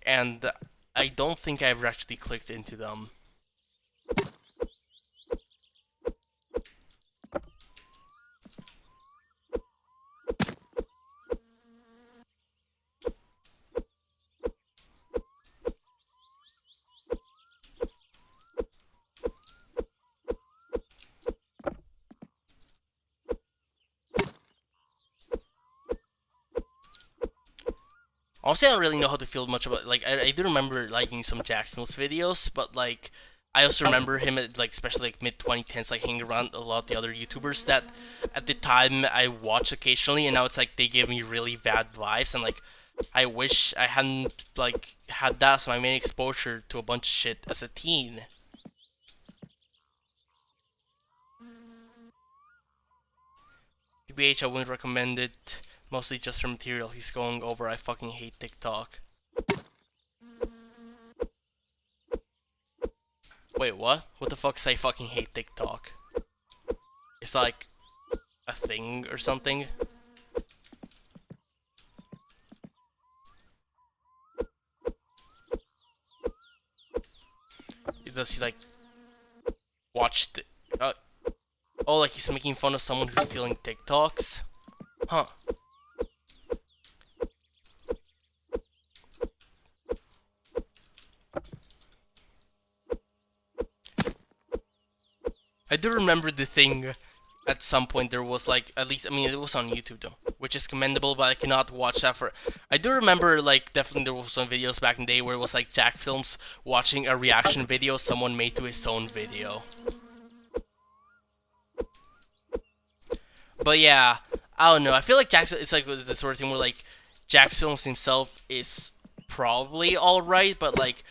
and I don't think I ever actually clicked into them. Honestly, I don't really know how to feel much about, like, I do remember liking some Jackson's videos, but, like, I also remember him at, like, especially like mid 2010s, like hanging around a lot of the other YouTubers that at the time I watched occasionally, and now it's like they give me really bad vibes, and like I wish I hadn't like had that as my main exposure to a bunch of shit as a teen. TBH, I wouldn't recommend it, mostly just for material he's going over. I fucking hate TikTok. Wait, what? What the fuck say fucking hate TikTok? It's like a thing or something? Does he like watch the oh, like he's making fun of someone who's stealing TikToks? Huh. I do remember the thing at some point there was like, at least, I mean, it was on YouTube though, which is commendable, but I cannot watch that for. I do remember like definitely there was some videos back in the day where it was like Jack Films watching a reaction video someone made to his own video. But yeah, I don't know. I feel like Jack's, it's like the sort of thing where like Jack's Films himself is probably alright, but like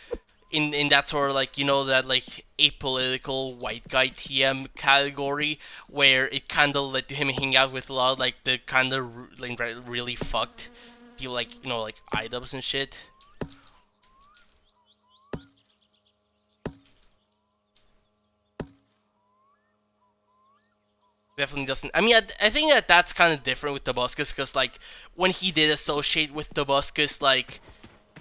in that sort of like, you know, that like apolitical white guy TM category where it kind of let him hang out with a lot of like the kind of like really fucked people, like, you know, like iDubbbz and shit. Definitely doesn't. I mean, I think that that's kind of different with Tobuscus, because like when he did associate with Tobuscus, like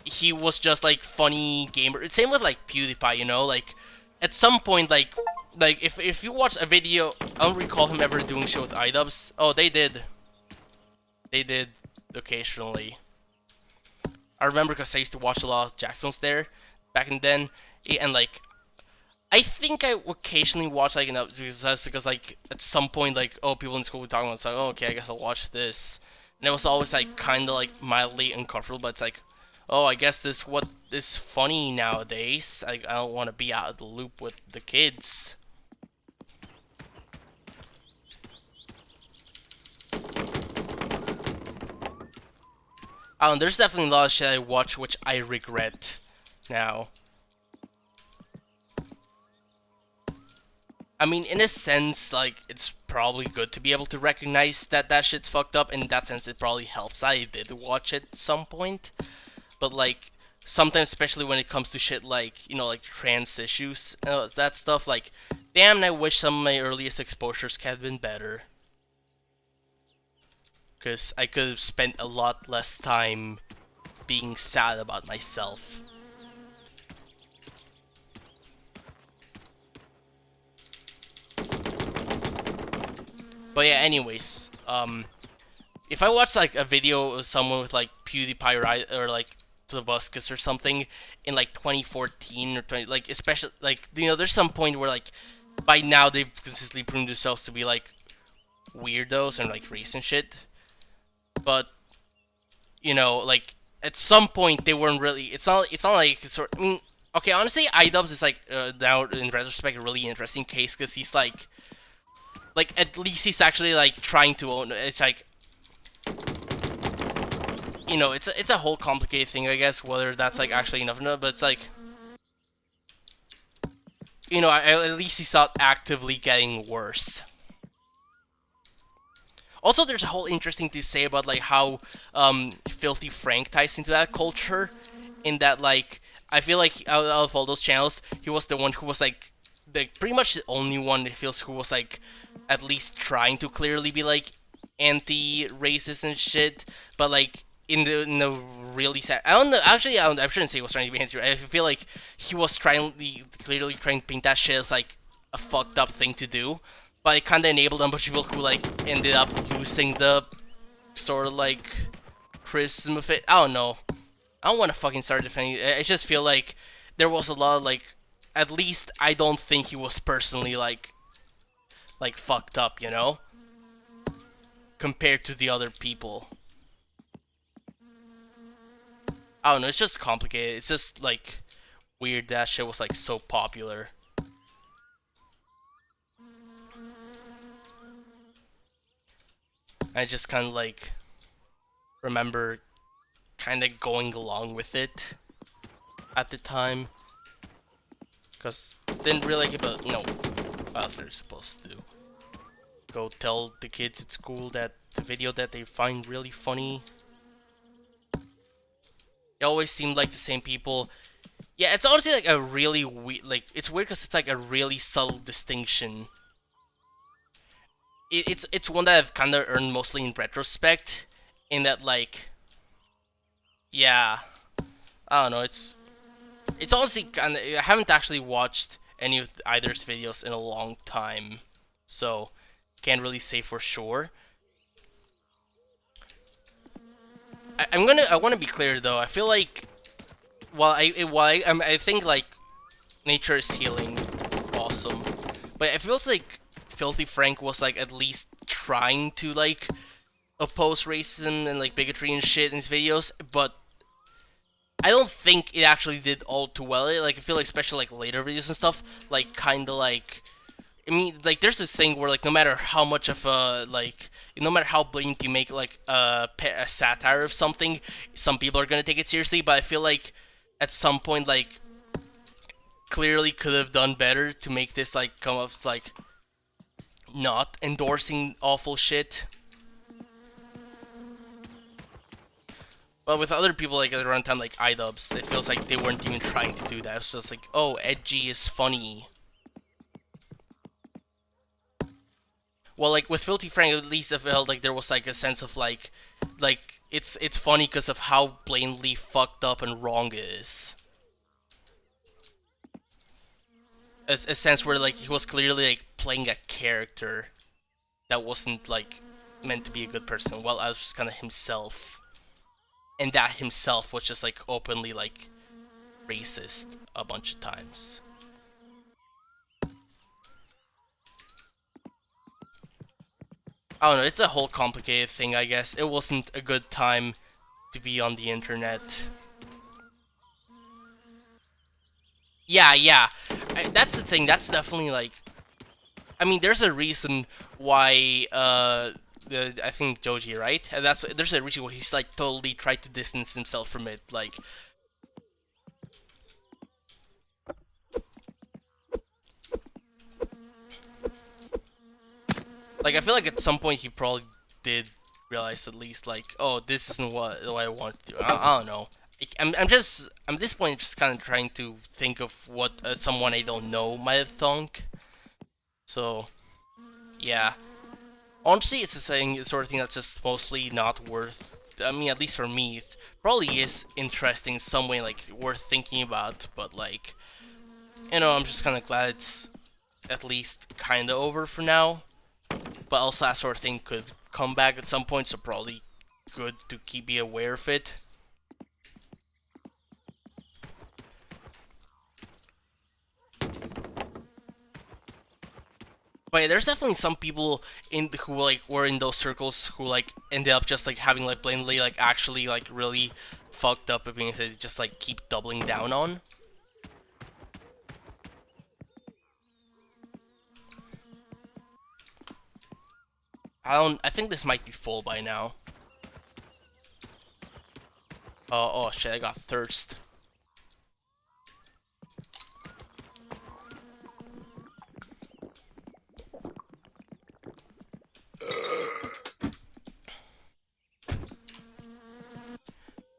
he was just like funny gamer. Same with like PewDiePie, you know, like at some point, like if you watch a video, I don't recall him ever doing shit with iDubbbz. Oh, they did occasionally. I remember because I used to watch a lot of Jacksons there back in then, and like I think I occasionally watch like enough because like at some point, like, oh, people in school were talking about it, so like, oh, okay, I guess I'll watch this, and it was always like kind of like mildly uncomfortable, but it's like, oh, I guess this what is funny nowadays. I don't want to be out of the loop with the kids. There's definitely a lot of shit I watch which I regret now. I mean, in a sense, like, it's probably good to be able to recognize that that shit's fucked up. In that sense, it probably helps. I did watch it at some point. But, like, sometimes, especially when it comes to shit like, you know, like trans issues, that stuff, like, damn, I wish some of my earliest exposures had been better. Because I could have spent a lot less time being sad about myself. But yeah, anyways, if I watch like a video of someone with like PewDiePie or like Tobuscus or something in like 2014 or 20, like, especially like, you know, there's some point where like by now they've consistently proven themselves to be like weirdos and like recent shit, but you know, like at some point they weren't really. It's not like sort. I mean, okay, honestly, iDubbbz is like now in retrospect a really interesting case because he's like at least he's actually like trying to own. It's like, you know, it's a whole complicated thing, I guess, whether that's like actually enough or not, but it's like, you know, at least he's not actively getting worse. Also, there's a whole interesting to say about like how Filthy Frank ties into that culture, in that like I feel like out of all those channels, he was the one who was like pretty much the only one it feels who was like at least trying to clearly be like anti-racist and shit, but like in the really sad. I don't know. Actually, I shouldn't say he was trying to be anti. I feel like he was clearly trying to paint that shit as like a fucked up thing to do, but it kind of enabled a bunch of people who like ended up using the sort of like criticism of it. I don't know. I don't want to fucking start defending. I just feel like there was a lot of like. At least I don't think he was personally like fucked up, you know, compared to the other people. I don't know. It's just complicated. It's just like weird that shit was like so popular. I just kind of like remember kind of going along with it at the time, because didn't really give a what else they're supposed to do. Go tell the kids at school that the video that they find really funny. It always seemed like the same people. Yeah, it's honestly like a really weird, like, it's weird because it's like a really subtle distinction. It's one that I've kind of earned mostly in retrospect, in that, like, yeah, I don't know, it's honestly kind of, I haven't actually watched any of either's videos in a long time, so can't really say for sure. I want to be clear though. I feel like I think like nature is healing, awesome, but it feels like Filthy Frank was like at least trying to like oppose racism and like bigotry and shit in his videos, but I don't think it actually did all too well. Like I feel like especially like later videos and stuff, like kind of like, I mean, like, there's this thing where, like, no matter how much of a, like, no matter how blatant you make, like, a satire of something, some people are gonna take it seriously, but I feel like, at some point, like, clearly could have done better to make this, like, come off as, like, not endorsing awful shit. But with other people, like, around time, like, iDubbbz, it feels like they weren't even trying to do that. It's just like, oh, edgy is funny. Well, like, with Filthy Frank, at least I felt like there was, like, a sense of, like it's funny because of how blatantly fucked up and wrong it is. A sense where, like, he was clearly, like, playing a character that wasn't, like, meant to be a good person. Well, I was just kind of himself. And that himself was just, like, openly, like, racist a bunch of times. I don't know, it's a whole complicated thing, I guess. It wasn't a good time to be on the internet. Yeah. That's the thing, that's definitely, like... I mean, there's a reason why, I think Joji, right? And there's a reason why he's, like, totally tried to distance himself from it, like... Like, I feel like at some point he probably did realize at least, like, oh, this isn't what I want to do. I don't know. I'm at this point just kind of trying to think of what someone I don't know might have thunk. So, yeah. Honestly, it's the sort of thing that's just mostly not worth. I mean, at least for me, it probably is interesting in some way, like, worth thinking about. But, like, you know, I'm just kind of glad it's at least kind of over for now. But also that sort of thing could come back at some point, so probably good to be aware of it. But yeah, there's definitely some people who like were in those circles who like ended up just like having like blatantly like actually like really fucked up opinions that they just like keep doubling down on. I think this might be full by now. Oh shit, I got thirst.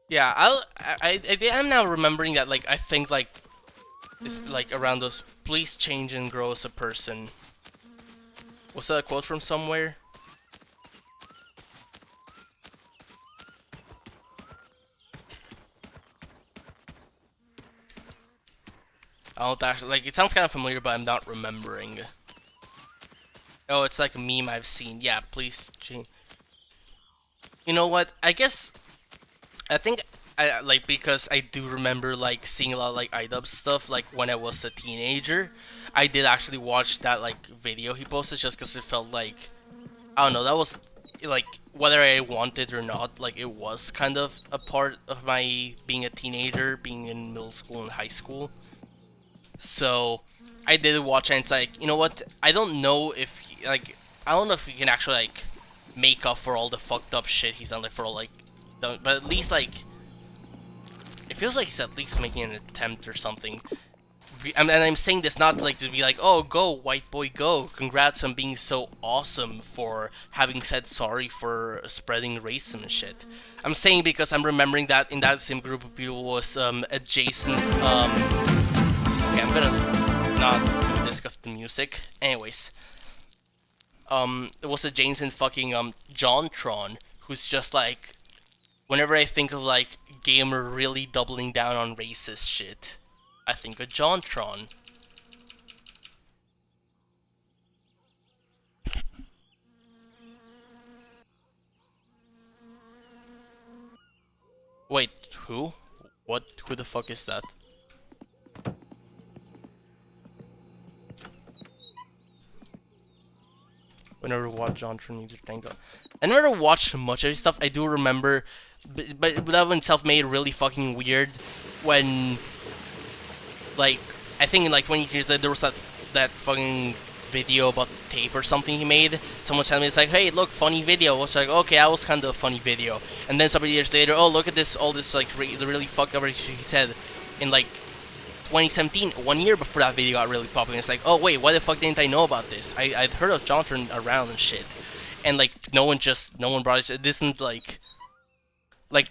Yeah, I'm now remembering that, like, I think, like, it's, like, around those, please change and grow as a person. Was that a quote from somewhere? I don't actually, like, it sounds kind of familiar, but I'm not remembering. Oh, it's like a meme I've seen. Yeah, please change. You know what? I think like, because I do remember like seeing a lot of like iDubbbz stuff like when I was a teenager. I did actually watch that like video he posted just because it felt like, I don't know, that was like, whether I wanted or not, like it was kind of a part of my being a teenager, being in middle school and high school. So I did watch it and it's like, you know what? I don't know if like, I don't know if you can actually like make up for all the fucked up shit he's done, like for all like, but at least like, it feels like he's at least making an attempt or something. And I'm saying this not like to be like, oh, go white boy, go! Congrats on being so awesome for having said sorry for spreading racism and shit. I'm saying because I'm remembering that in that same group of people was adjacent. Okay, I'm gonna not do this because of the music. Anyways, it was adjacent fucking JonTron, who's just like, whenever I think of like gamer really doubling down on racist shit, I think of JonTron. Wait, who? What? Who the fuck is that? I never watched JonTron either, thank God. I never watched much of his stuff. I do remember, but that one itself made it really fucking weird when, like, I think in like 20 years there was that fucking video about tape or something he made. Someone sent me, it's like, hey, look, funny video. It's like, okay, that was kind of a funny video. And then some years later, oh, look at this, all this like really fucked up shit he said in like 2017, 1 year before that video got really popular. It's like, oh wait, why the fuck didn't I know about this? I'd heard of JonTron around and shit, and like no one brought it. This isn't like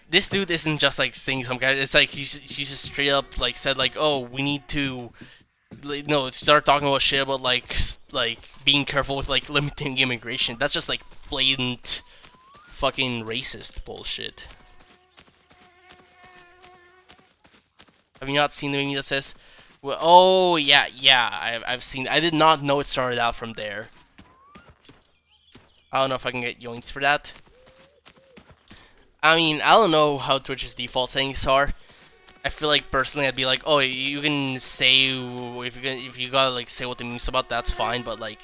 this dude isn't just like saying some guy. It's like he's just straight up like said like, oh, we need to start talking about shit about like being careful with like limiting immigration. That's just like blatant fucking racist bullshit. Have you not seen the meme that says, well, oh yeah, I've seen. I did not know it started out from there. I don't know if I can get yoinks for that. I mean, I don't know how Twitch's default settings are. I feel like personally I'd be like, oh, you can say if you gotta like say what the meme's about, that's fine. But like,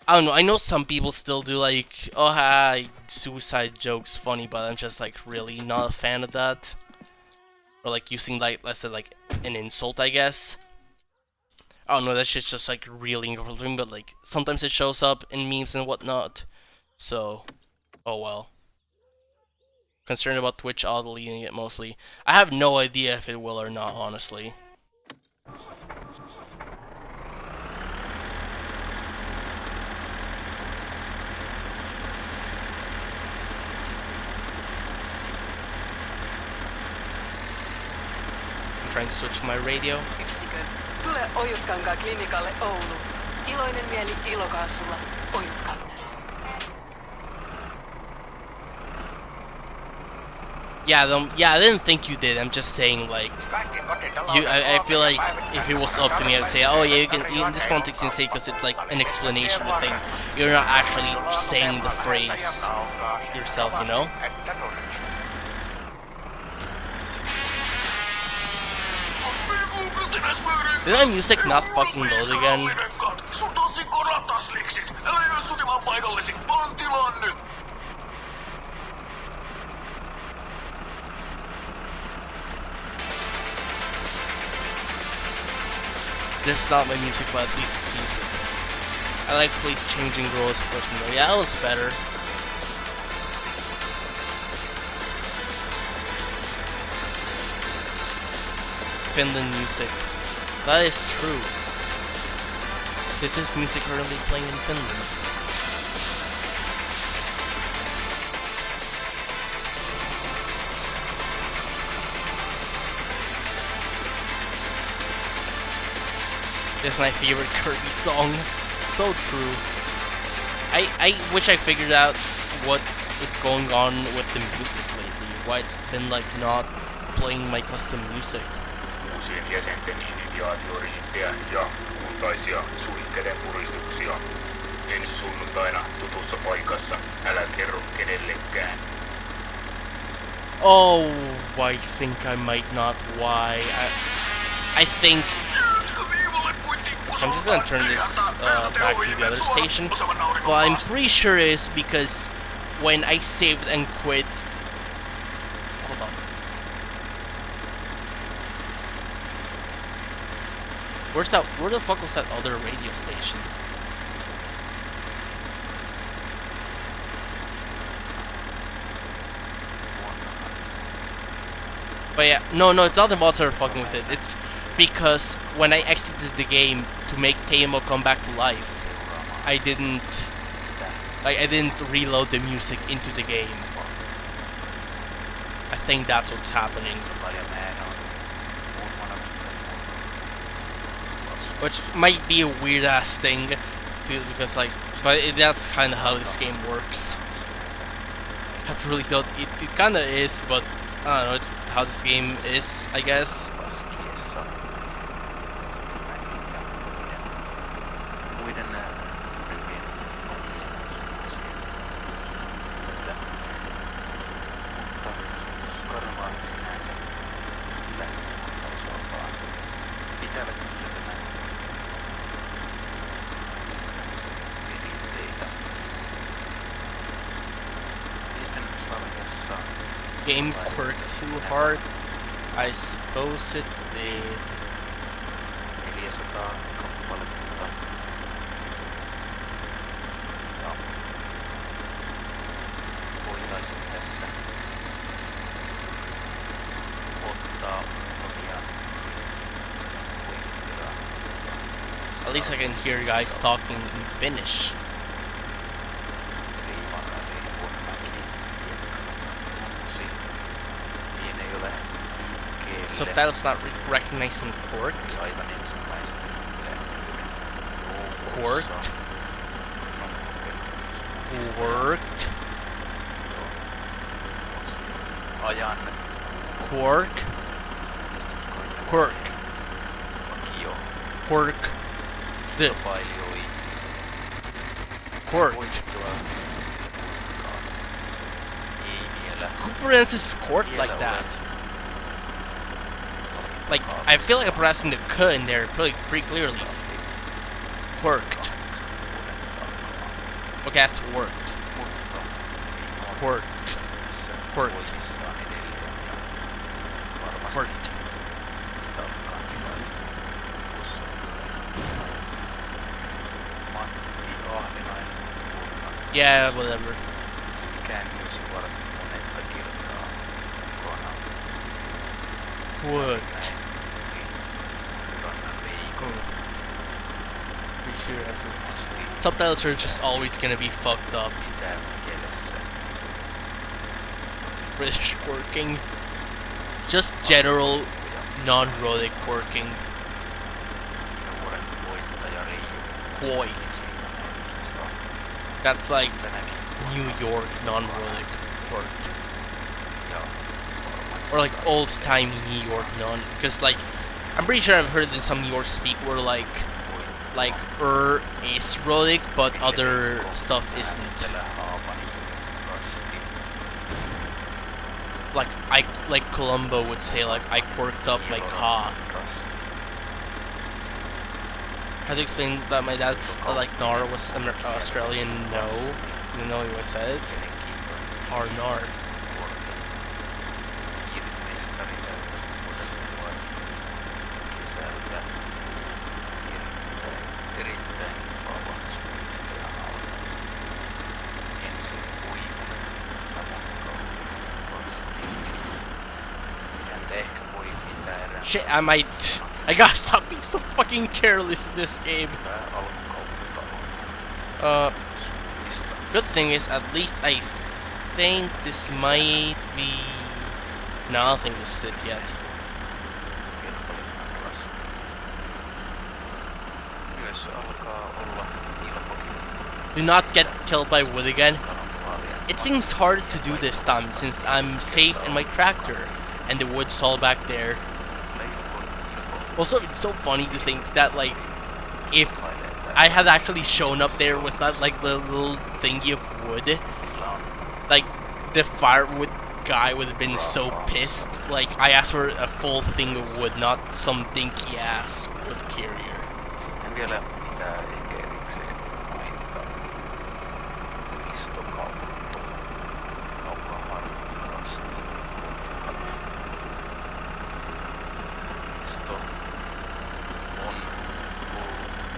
I don't know. I know some people still do like, oh, hi, suicide jokes funny, but I'm just like really not a fan of that. Or like using like, let's say like an insult, I guess. I don't know, that shit's just like really inconvenient, but like sometimes it shows up in memes and whatnot. So, oh well. Concerned about Twitch auto-deleting it mostly. I have no idea if it will or not, honestly. Trying to switch my radio. Yksikö, tule Ojutkankaan klinikalle Oulu. Iloinen mieli ilokaasulla Ojutkangassa. Yeah, I didn't think you did. I'm just saying, like, I feel like if it was up to me, I would say, oh yeah, you can. In this context, you can say because it's like an explanation of the thing. You're not actually saying the phrase yourself, you know. Did that music not fucking load again? This is not my music, but at least it's music. I like Place Changing Girls person though. Yeah, that was better. Finland music. That is true. This is music currently playing in Finland. This is my favorite Kirby song. So true. I wish I figured out what is going on with the music lately. Why it's been like not playing my custom music. Uusien jäsenten initiaatioriittejä ja kultaisia suihkeden puristuksia. Ensi sunnuntaina tutussa paikassa. Älä kerro kenellekään. Oh, I think I might not. Why? I think I'm just gonna turn this back to the other station. But I'm pretty sure it's because when I saved and quit. Hold on. Where the fuck was that other radio station? But yeah, no, it's not the mods that are fucking with it. It's because when I exited the game to make Teemo come back to life, I didn't reload the music into the game. I think that's what's happening. Which might be a weird ass thing, too, because like, but that's kind of how this game works. I really don't. It kind of is, but I don't know. It's how this game is, I guess. Game quirked too hard? I suppose it did. 400 kappaletta. Ja. Voitaisin tässä ottaa muutamia pointteja. At least I can hear you guys talking in Finnish. Subtitles not recognizing quirked. Quirked. Quirked. Ajan. Quirk. Quirk. Quirk. The quirked. Who pronounces quirk like that? Like, I feel like I'm pronouncing the K in there pretty clearly. Quirked. Okay, that's worked. Quirked. Quirked. Quirked. Yeah, whatever. Quirked. Appreciate your efforts. Subtitles are just always gonna be fucked up. British quirking. Just general non-rhotic quirking. Quoit. That's like New York non-rhotic quirked. Or like old-timey New York non, because like I'm pretty sure I've heard in some New York speak where like is rhotic but other stuff isn't. Like Columbo would say like I quirked up my car. How to explain that my dad that like Nar was Australian? No, you know what I said. Or Nar. Shit, I gotta stop being so fucking careless in this game. Good thing is, at least I think this might be... No, I don't think this is it yet. Do not get killed by wood again. It seems hard to do this time, since I'm safe in my tractor, and the wood's all back there. Also, it's so funny to think that, like, if I had actually shown up there with that, like, the little thingy of wood, like, the firewood guy would have been so pissed. Like, I asked for a full thing of wood, not some dinky-ass wood carrier.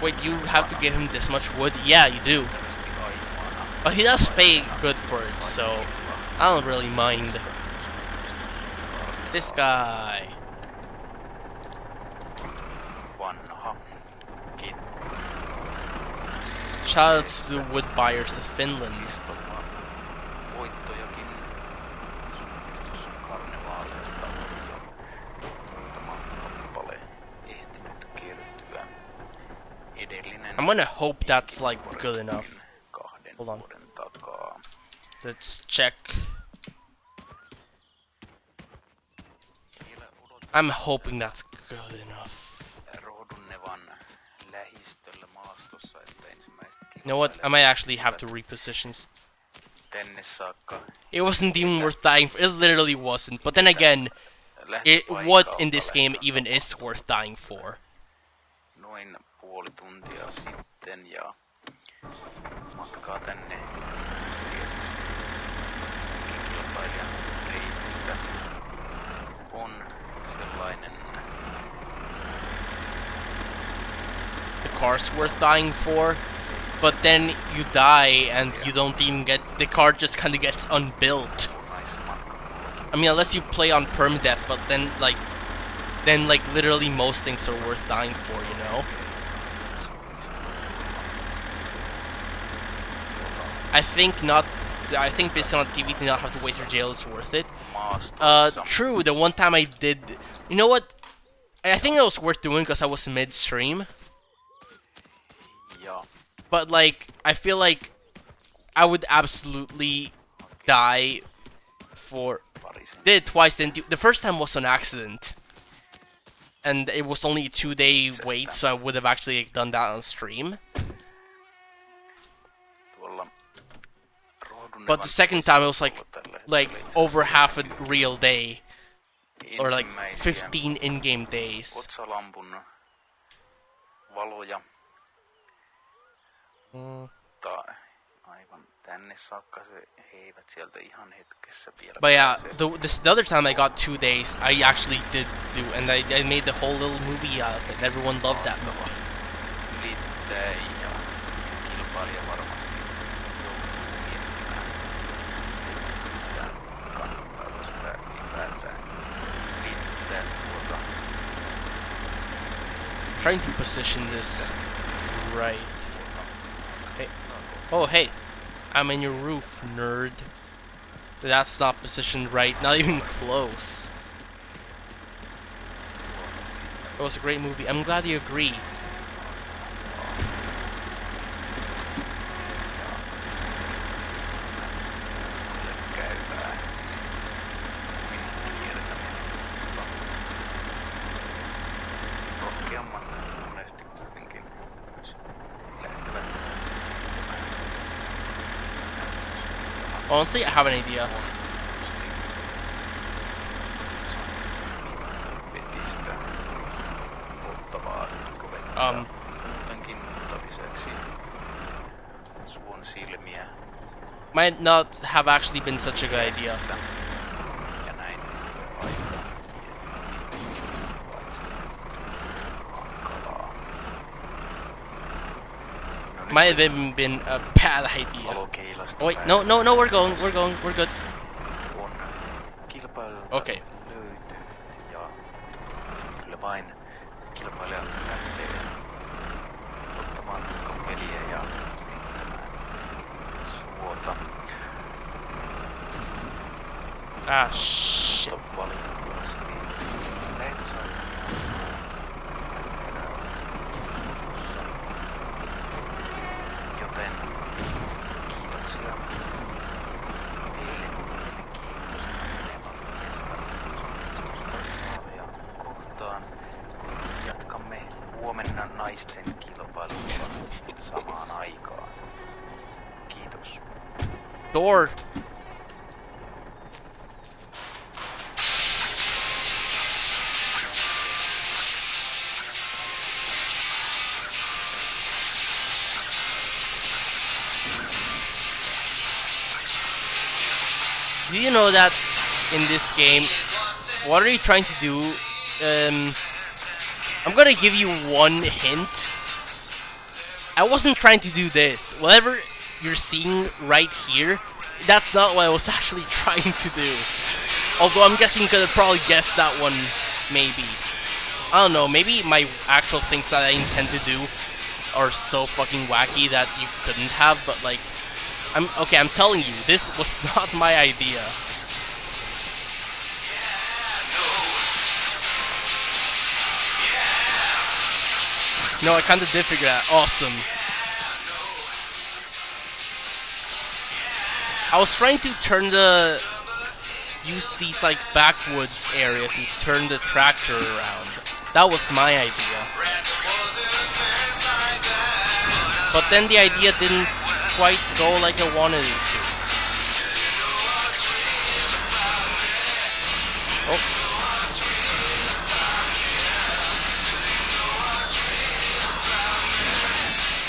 Wait, you have to give him this much wood? Yeah, you do. But he does pay good for it, so I don't really mind. This guy. Vanha. Shoutouts to the wood buyers of Finland. Kistolla voittojakin. Suunnistuskarnevaaleilta on jo muutama kappale ehtinyt kertyä. Edellinen I'm gonna hope that's like good enough. 2 Hold on. vuoden takaa. Let's check. I'm hoping that's good enough. Rohdunnevan lähistöllä maastossa, että ensimmäiset You know what? I might actually have to repositions. tänne saakka It wasn't even worth dying for. It literally wasn't. But then again, what in this game even is worth dying for? noin puoli tuntia sitten ja matkaa tänne tietysti kilpailijan reitistä on sellainen The car's worth dying for. But then you die and you don't even get the car. Just kind of gets unbuilt. I mean, unless you play on permadeath, but then like literally most things are worth dying for, you know. I think not. I think based on TV to not have to wait for jail is worth it. True. The one time I did, you know what? I think it was worth doing because I was midstream. ja But like, I feel like I would absolutely die for. parisen Did it twice. Then the first time was an accident, and it was only a 2-day wait, so I would have actually done that on stream. tuolla But the second time it was like over half a real day, or like 15 in-game days. otsalampun valoja. Mutta aivan tänne saakka he eivät sieltä ihan hetkessä vielä But yeah, pääse. the other time I got 2 days, I actually did do, and I made the whole little movie out of it, and everyone loved that movie. Ylittää ja kilpailija varmasti joutuu miettimään, mitä kannattaa tuossa ylipäätään liittää tuota. Trying to position this right. Hey. Oh, hey. I'm in your roof, nerd. That's not positioned right. Not even close. It was a great movie. I'm glad you agree. Käyvää kiertäminen, mutta rohkeammat monesti kuitenkin myös lähtevät Honestly, I have an idea. vetistä polttavaa ruvettaa Um. muutenkin, mutta lisäksi suon silmiä Might not have actually been such a good idea. ja näin aika hankalaa. Might have even been a bad idea. Valokeilasta Oh wait, no, we're good. on kilpailulta Okay. löytynyt ja kyllä vain kilpailija lähtee ottamaan peliä ja yrittämään suota. Ah, shit. Mutta valitettavasti lähetysaikaan joten kiitoksia ja kohtaan. Jatkamme huomenna naisten kilpailulla samaan aikaan. Kiitos. Door. Do you know that in this game, what are you trying to do? I'm gonna give you one hint. I wasn't trying to do this. Whatever you're seeing right here, that's not what I was actually trying to do. Although I'm guessing you could have probably guessed that one, maybe. I don't know, maybe my actual things that I intend to do are so fucking wacky that you couldn't have, but like, I'm telling you, this was not my idea. No, I kinda did figure that. Awesome. I was trying to use these like backwoods area to turn the tractor around. That was my idea. But then the idea didn't quite go like I wanted it to. Oh.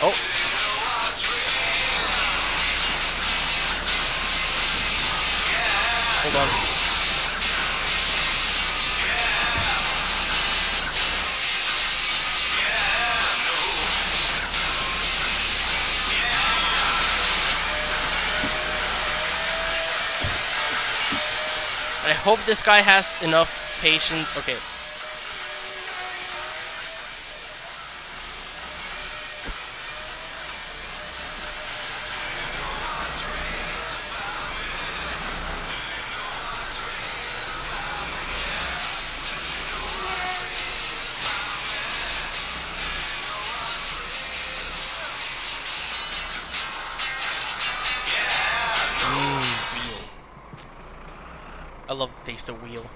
Oh. Hold on. I hope this guy has enough patience. Okay. Wheel. I love the taste of wheel.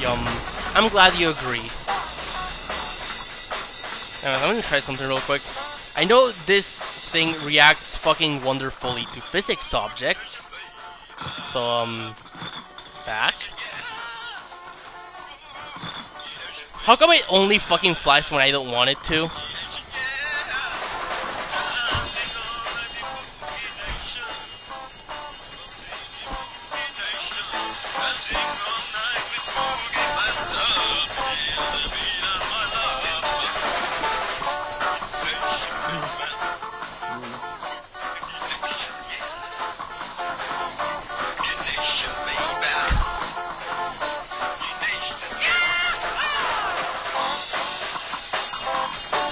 Yum. I'm glad you agree. Anyways, I'm gonna try something real quick. I know this thing reacts fucking wonderfully to physics objects. So, back. How come it only fucking flies when I don't want it to?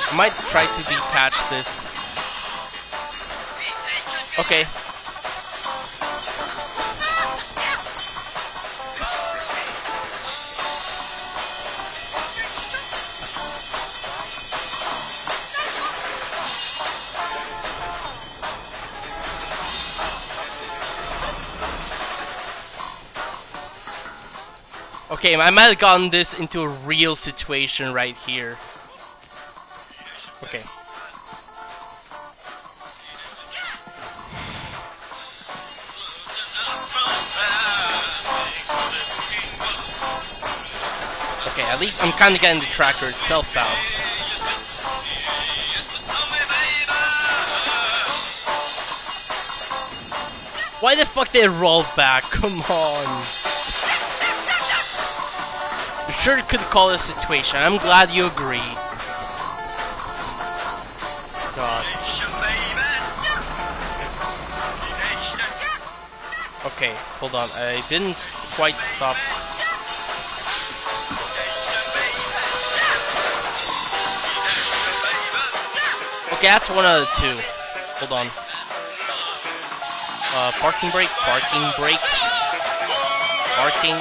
I might try to detach this. Okay. Okay, I might have gotten this into a real situation right here. Okay. Okay, at least I'm kinda getting the tracker itself out. Why the fuck did it roll back? Come on. You sure could call it a situation. I'm glad you agree. God. Okay, hold on. I didn't quite stop. Okay, that's one out of two. Hold on. Parking brake, parking brake, parking.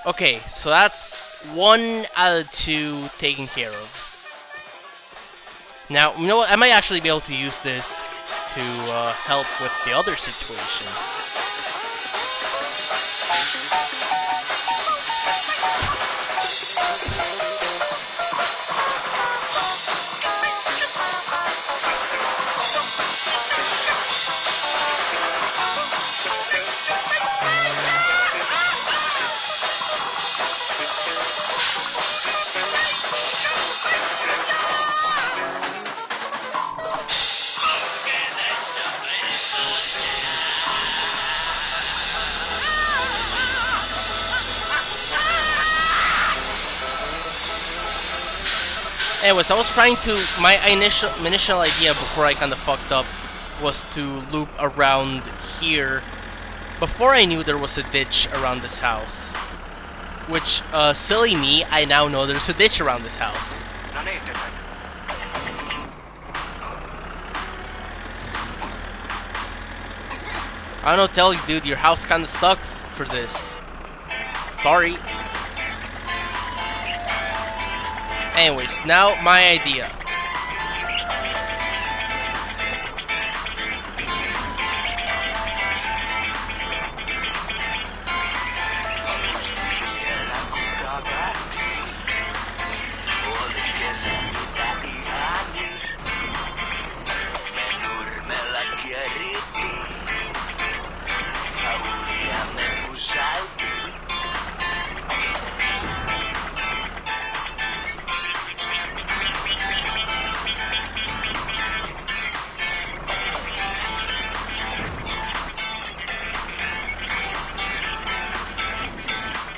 Okay, so that's 1 out of 2 taken care of. Now, you know what? I might actually be able to use this to help with the other situation. Anyways, I was trying to. My initial idea before I kind of fucked up was to loop around here before I knew there was a ditch around this house. Which, silly me, I now know there's a ditch around this house. No niin, tytöt. I don't know, tell you, dude, your house kinda sucks for this. Sorry. Anyways, now my idea.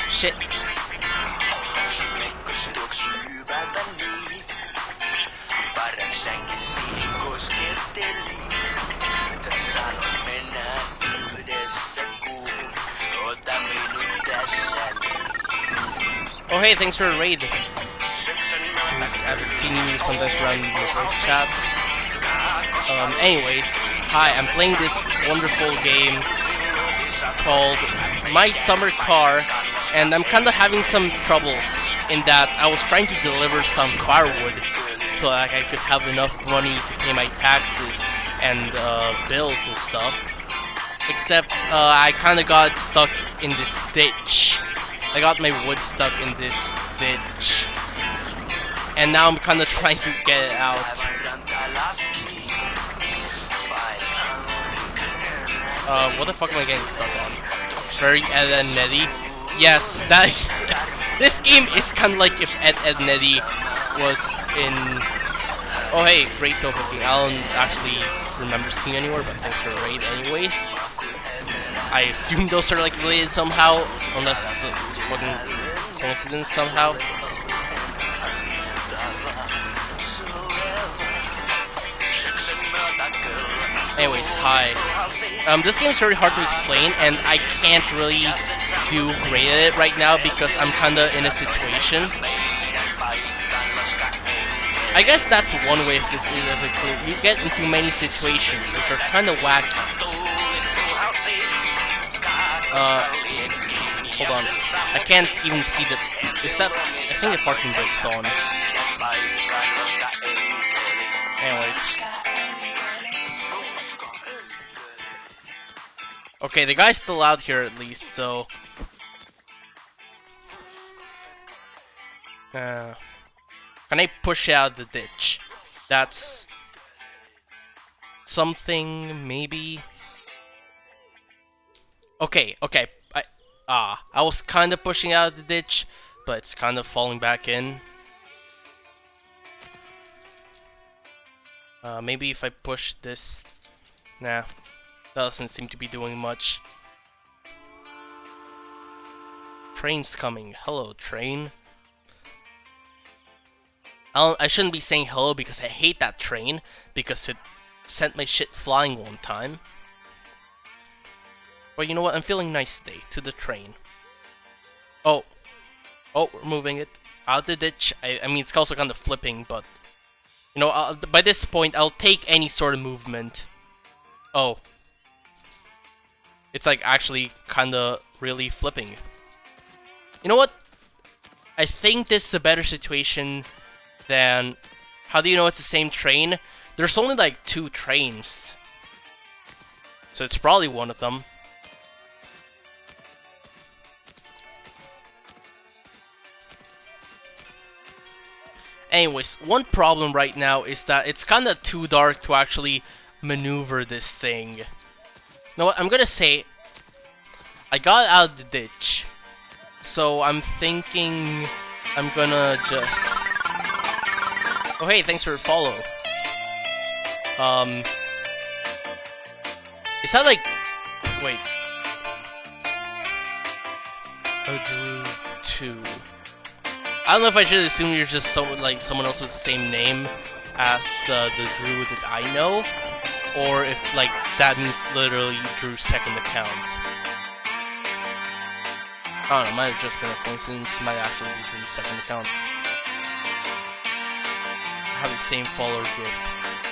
Shit. Oh hey, thanks for the raid. I've seen you sometimes around the voice chat. Anyways, hi, I'm playing this wonderful game called My Summer Car, and I'm kinda having some troubles in that I was trying to deliver some firewood so that I could have enough money to pay my taxes and bills and stuff. Except I kinda got stuck in this ditch. I got my wood stuck in this ditch. And now I'm kinda trying to get it out. What the fuck am I getting stuck on? Very Ed and Netty. Yes, that is... This game is kinda like if Ed and Netty was in... Oh hey, great so cooking. I don't actually remember seeing anywhere, but thanks for the raid anyways. I assume those are like related somehow, unless it's a fucking coincidence somehow. Anyways, hi. This game's very hard to explain, and I can't really do great at it right now because I'm kinda in a situation. I guess that's one way of this. You get into many situations which are kinda wacky. Hold on. I can't even see the... Is that... I think the parking brake's on. Anyways. Okay, the guy's still out here at least, so... Can I push out the ditch? That's... something, maybe... Okay. I was kind of pushing out of the ditch, but it's kind of falling back in. Maybe if I push this... Nah, that doesn't seem to be doing much. Train's coming. Hello, train. I shouldn't be saying hello because I hate that train, because it sent my shit flying one time. But you know what? I'm feeling nice today. To the train. Oh, we're moving it out the ditch. I mean, it's also kind of flipping, but you know, by this point, I'll take any sort of movement. Oh, it's like actually kind of really flipping. You know what? I think this is a better situation than. How do you know it's the same train? There's only like 2 trains, so it's probably one of them. Anyways, one problem right now is that it's kinda too dark to actually maneuver this thing. You know what, I'm gonna say... I got out of the ditch. So I'm thinking... I'm gonna just... Oh hey, thanks for the follow. Is that like... Wait. I drew 2. I don't know if I should assume you're just someone else with the same name as the Drew that I know, or if like that means literally Drew's second account. I don't know, might have just been a coincidence, might actually be Drew's second account. I have the same follower group.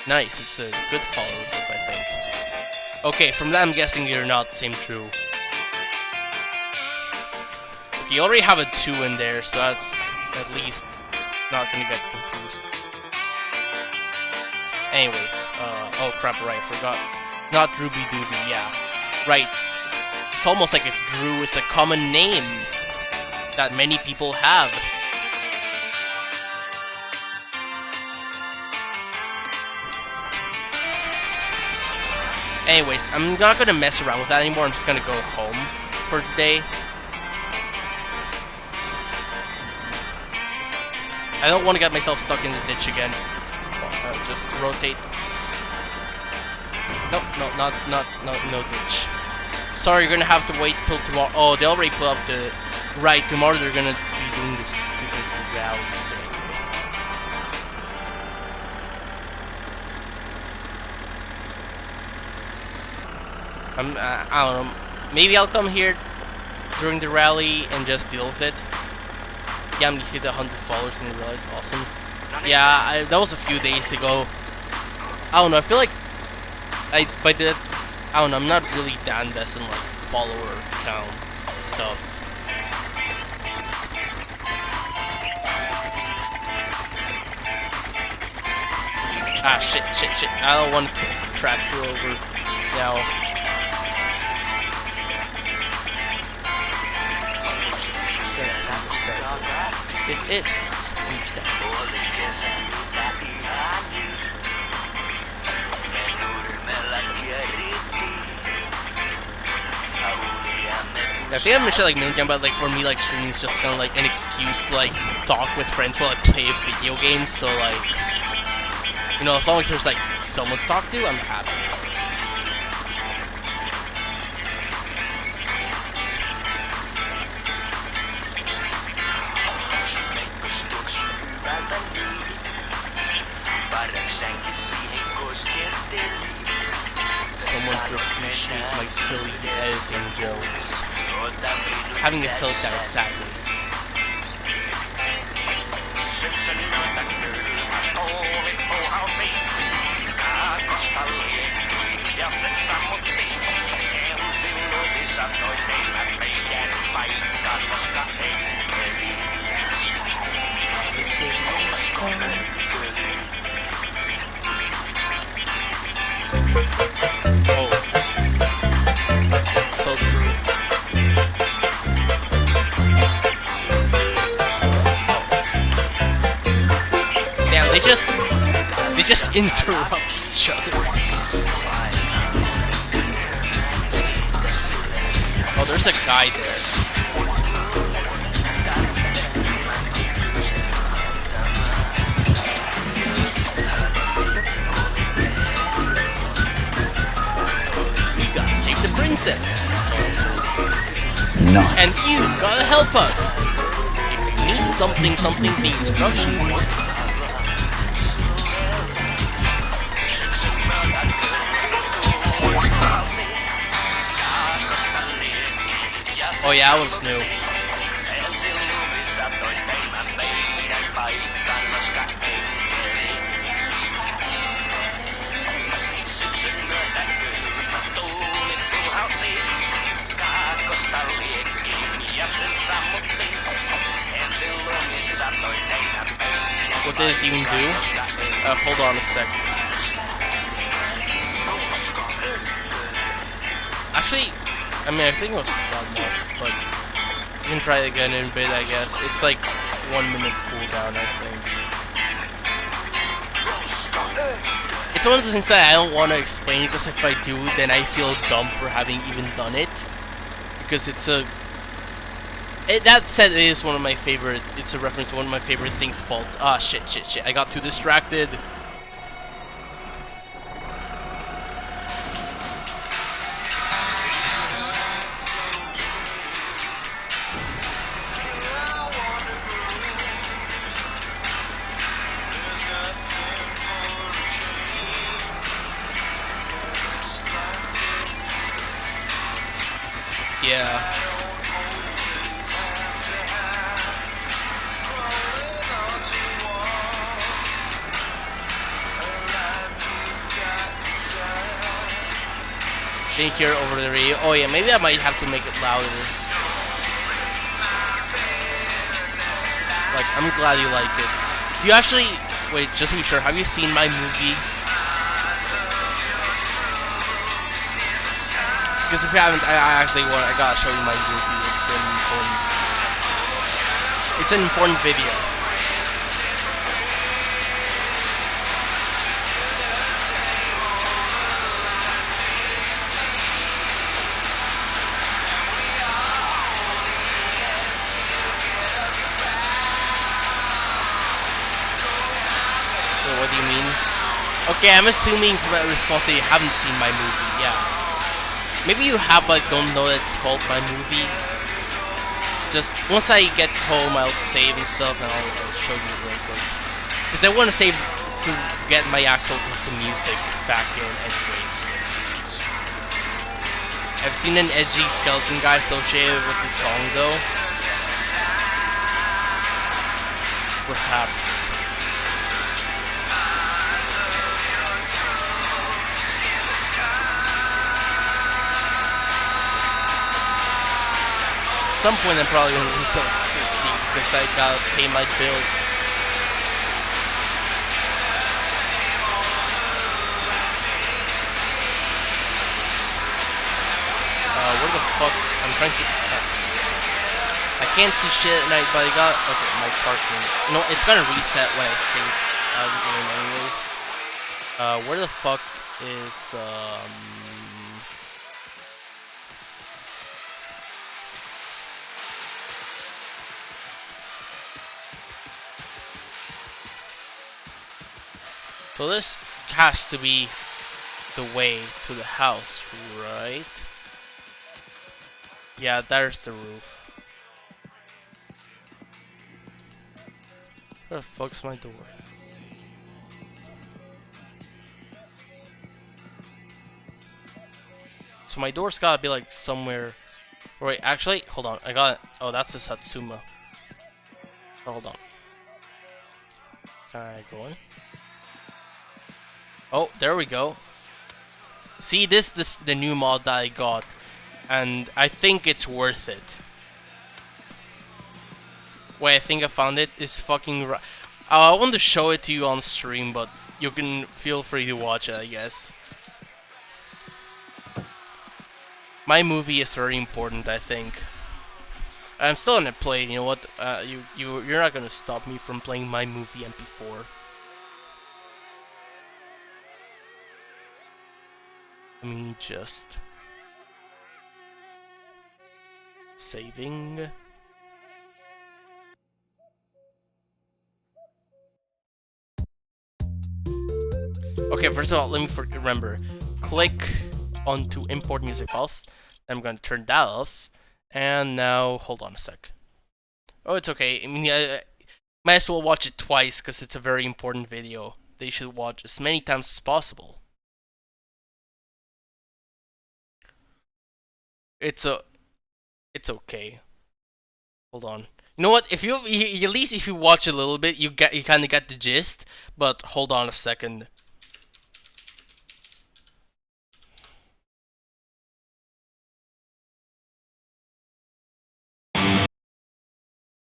Nice, it's a good follower group, I think. Okay, from that I'm guessing you're not the same Drew. Okay, you already have a 2 in there, so that's at least not gonna get confused. Anyways, oh crap, right, I forgot. Not Drooby Dooby, yeah. Right. It's almost like if Drew is a common name that many people have. Anyways, I'm not gonna mess around with that anymore, I'm just gonna go home for today. I don't want to get myself stuck in the ditch again. Just rotate. Nope, no ditch. Sorry, you're gonna have to wait till tomorrow. Oh, they already put up the... Right, tomorrow they're gonna be doing this stupid rally thing. I don't know. Maybe I'll come here during the rally and just deal with it. Yeah, I'm gonna hit 100 followers and realize awesome. Yeah, that was a few days ago. I don't know, I feel like I don't know, I'm not really that invested in like follower count stuff. Ah, shit. I don't want to tip the tractor over now. That's understandable. It is understandable. I think I mentioned like million times, but like for me, like streaming is just kind of like an excuse to like talk with friends while I play video games. So like, you know, as long as there's like someone to talk to, I'm happy. Someone to appreciate my silly editing jokes. Having a silly down sadly. Oh. So true. Damn, they just interrupt each other. Oh, there's a guy there. Save the princess. Nice. And you gotta help us. If you need something, the instruction book. Oh yeah, that one's new. What did it even do? Hold on a sec. Actually, I mean, I think it was not enough, but you can try it again in a bit, I guess. It's like 1 minute cooldown, I think. It's one of the things that I don't want to explain, because if I do, then I feel dumb for having even done it. Because it's a... that said, it is one of my favorite... It's a reference to one of my favorite things of all... Ah, shit. I got too distracted. Yeah. Didn't hear over the radio. Oh yeah, maybe I might have to make it louder. Like, I'm glad you liked it. You actually, wait, just to be sure, have you seen my movie? Because if you haven't, I gotta show you my movie. It's an important video. What do you mean? Okay, I'm assuming from that response that you haven't seen my movie, yeah. Maybe you have, but don't know that it's called my movie. Just, once I get home, I'll save and stuff, and I'll show you real quick. Because I want to save to get my actual custom music back in anyways. I've seen an edgy skeleton guy associated with the song, though. Perhaps. At some point I'm probably gonna lose electricity because I gotta pay my bills. Where the fuck? I'm trying to. I can't see shit at night, but I got. Okay, my parking. You know, it's gonna reset when I save the game, anyways. Where the fuck is So this has to be the way to the house, right? Yeah, there's the roof. Where the fuck's my door? So my door's gotta be like somewhere. Wait, actually, hold on. I got it. Oh, that's the Satsuma. Oh, hold on. Can I go in? Oh, there we go. See, this the new mod that I got, and I think it's worth it. Wait, I think I found it. Is fucking right. I want to show it to you on stream, but you can feel free to watch it, I guess. My movie is very important, I think. I'm still gonna play. You know what? You're not gonna stop me from playing my movie MP4. Let me just saving. Okay, first of all, let me remember. Click onto import music files. I'm gonna turn that off. And now, hold on a sec. Oh, it's okay. I mean, I might as well watch it twice because it's a very important video. They should watch as many times as possible. It's okay. Hold on. You know what? If you at least if you watch a little bit, you kind of get the gist. But hold on a second.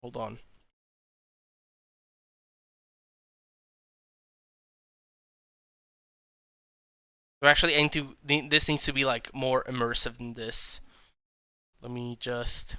Hold on. Actually, this needs to be like more immersive than this. Let me just.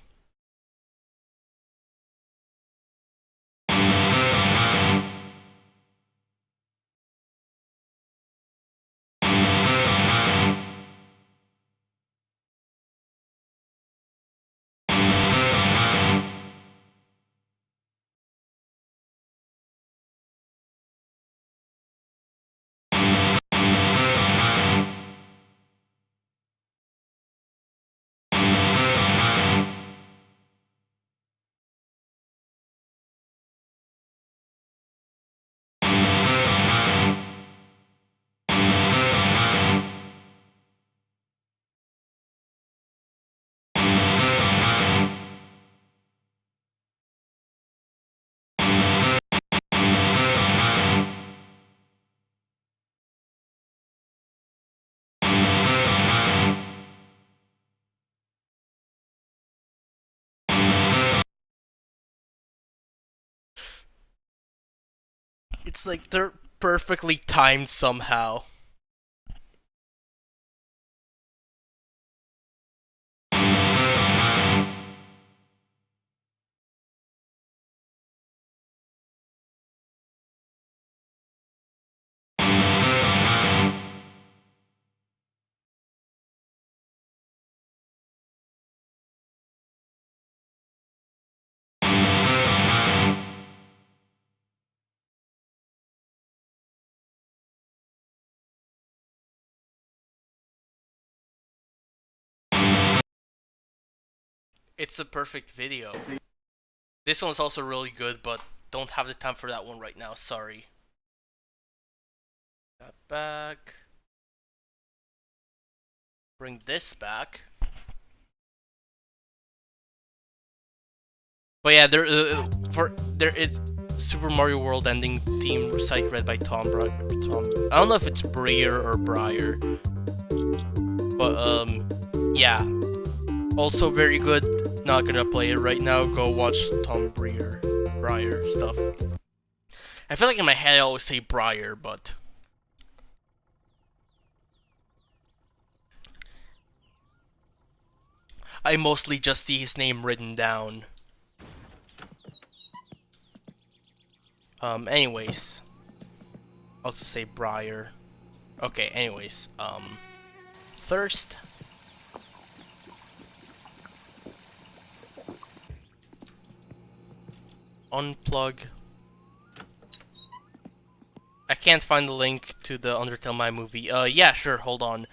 It's like they're perfectly timed somehow. It's a perfect video. This one's also really good, but don't have the time for that one right now, sorry. That back. Bring this back. But yeah, it's Super Mario World ending theme recite read by Tom. I don't know if it's Breyer or Breyer. But yeah. Also very good. Not gonna play it right now. Go watch Tom Breyer stuff. I feel like in my head I always say Breyer, but I mostly just see his name written down. Anyways. I'll just say Breyer. Okay, anyways, Thirst. Unplug. I can't find the link to the Undertale My movie. Yeah, sure, hold on.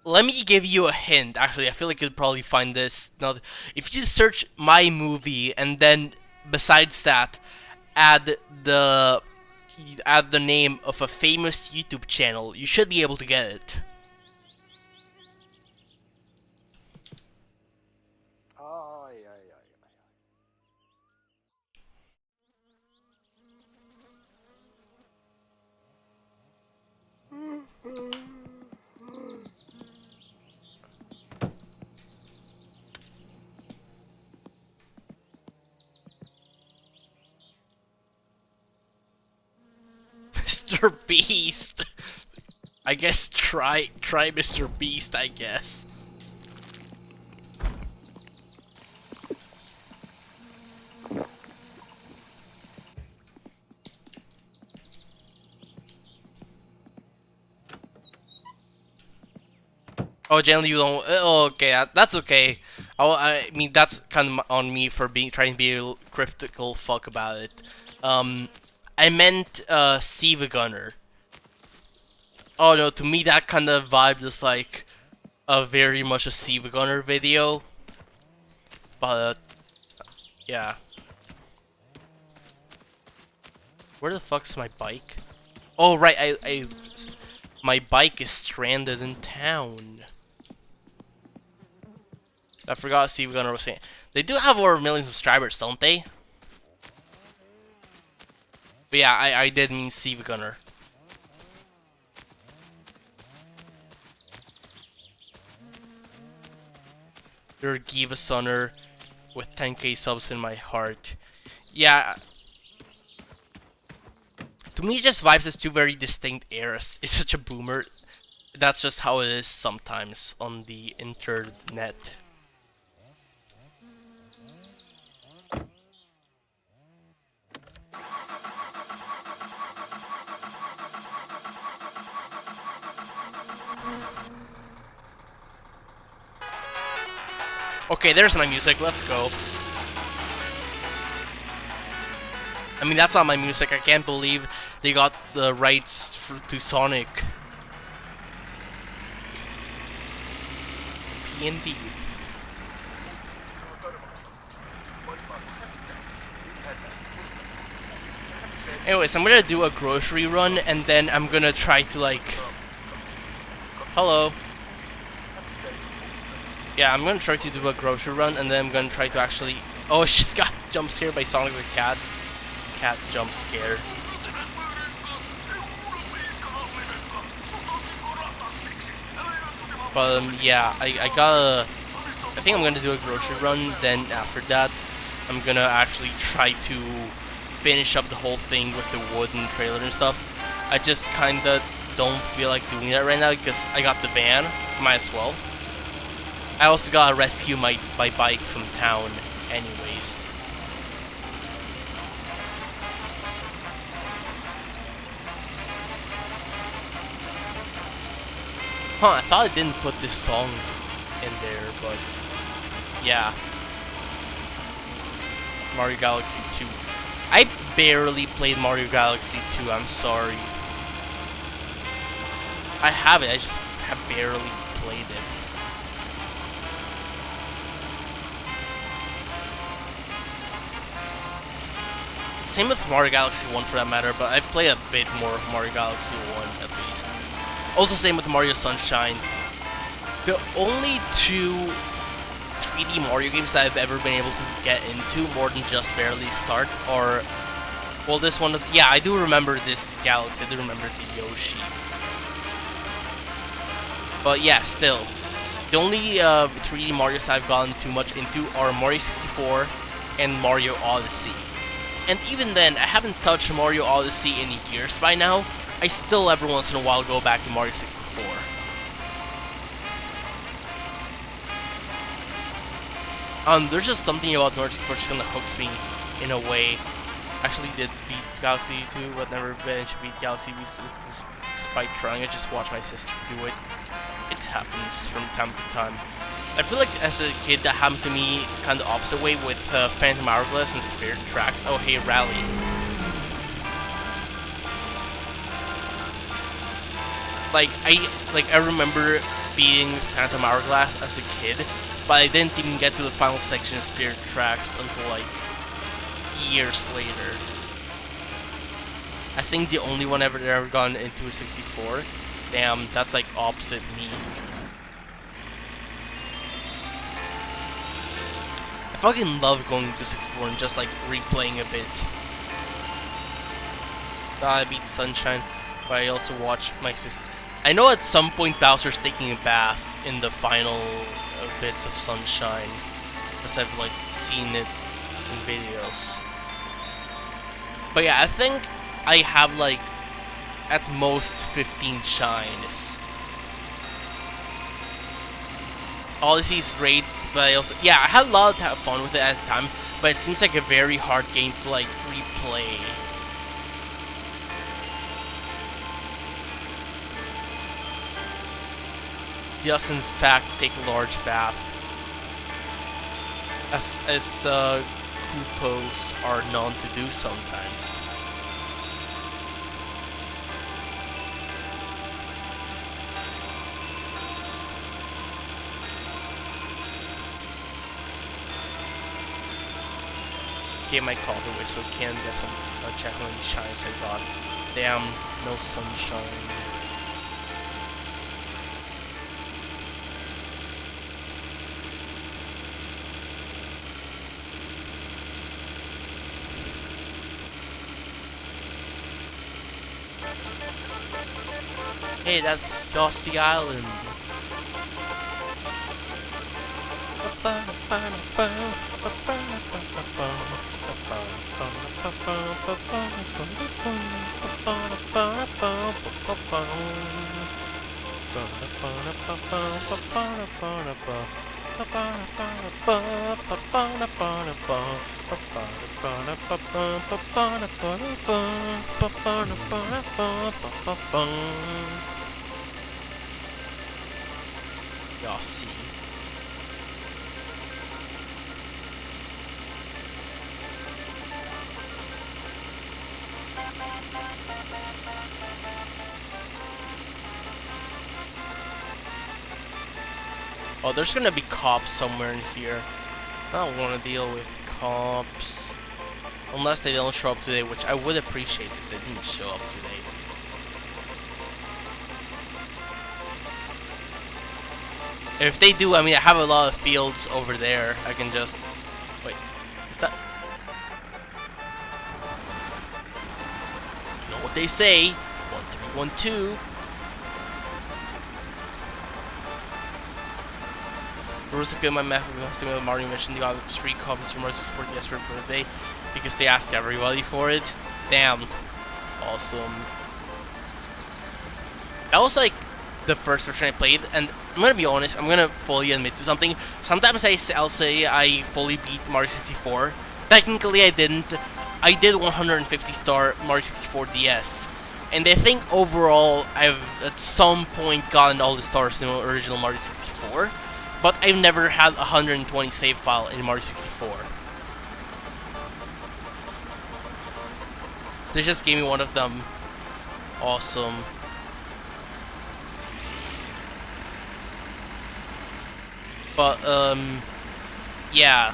Let me give you a hint. Actually, I feel like you'll probably find this. Not if you just search My movie and then besides that, add the name of a famous YouTube channel, you should be able to get it. Mr. Beast. I guess try Mr. Beast, I guess. Oh, generally you don't. Oh, okay, that's okay. I mean, that's kind of on me for trying to be a little cryptical fuck about it. I meant Siva Gunner. Oh no, to me that kind of vibe is like a very much a Siva Gunner video. But yeah. Where the fuck's my bike? Oh right, my bike is stranded in town. I forgot Siva Gunner was saying. They do have over 1 million subscribers, don't they? But yeah, I did mean Siva Gunner. You're Giva Sunner with 10k subs in my heart. Yeah. To me, it just vibes as two very distinct eras. It's such a boomer. That's just how it is sometimes on the internet. Okay, there's my music, let's go. I mean, that's not my music, I can't believe they got the rights to Sonic. Indeed. Anyways, I'm gonna do a grocery run, and then I'm gonna try to, like... Hello. Yeah, I'm gonna try to do a grocery run, and then I'm gonna try to actually... Oh, she's got jump scared by Sonic the Cat. Cat jump scare. But yeah, I gotta... I think I'm gonna do a grocery run, then after that, I'm gonna actually try to finish up the whole thing with the wooden trailer and stuff. I just kinda don't feel like doing that right now because I got the van. Might as well. I also gotta rescue my bike from town anyways. Huh, I thought I didn't put this song in there, but yeah. Mario Galaxy 2. I barely played Mario Galaxy 2, I'm sorry. I have it, I just have barely played it. Same with Mario Galaxy 1 for that matter, but I've played a bit more Mario Galaxy 1 at least. Also same with Mario Sunshine. The only two 3D Mario games that I've ever been able to get into more than just barely start are... Well, this one... Yeah, I do remember this Galaxy. I do remember the Yoshi. But yeah, still. The only 3D Marios I've gotten too much into are Mario 64 and Mario Odyssey. And even then, I haven't touched Mario Odyssey in years by now. I still every once in a while go back to Mario 64. There's just something about Mario 64 just kinda hooks me in a way. Actually did beat Galaxy 2, but never managed to beat Galaxy V despite trying. I just watched my sister do it. It happens from time to time. I feel like as a kid that happened to me kind of opposite way with Phantom Hourglass and Spirit Tracks. Oh hey, Rally. I remember beating Phantom Hourglass as a kid, but I didn't even get to the final section of Spirit Tracks until like years later. I think the only one I've ever gone into is 64. Damn, that's like opposite me. I fucking love going into 64 and just like replaying a bit. I beat Sunshine, but I also watched my sister. I know at some point Bowser's taking a bath in the final bits of Sunshine, because I've like seen it in videos. But yeah, I think I have like at most 15 shines. Odyssey's great, but I also I had a lot of fun with it at the time, but it seems like a very hard game to like replay. He does in fact take a large bath, as Koopos are known to do sometimes. Get my call away so I can get some check how many shines I got. Damn, no sunshine. Hey, that's Yoshi Island. Yoshi. Oh, there's gonna be cops somewhere in here. I don't want to deal with cops. Unless they don't show up today, which I would appreciate if they didn't show up today. If they do, I mean, I have a lot of fields over there. I can just... Wait, is that... You know what they say? 1312. Rosika and my method of hosting with Mario mentioned they got 3 copies from Mario 64 DS for birthday because they asked everybody for it. Damn. Awesome. That was like the first version I played, and I'm gonna be honest, I'm gonna fully admit to something. Sometimes I'll say I fully beat Mario 64. Technically I didn't. I did 150 star Mario 64 DS. And I think overall I've at some point gotten all the stars in the original Mario 64. But I've never had 120 save file in Mario 64. They just gave me one of them. Awesome. But, yeah.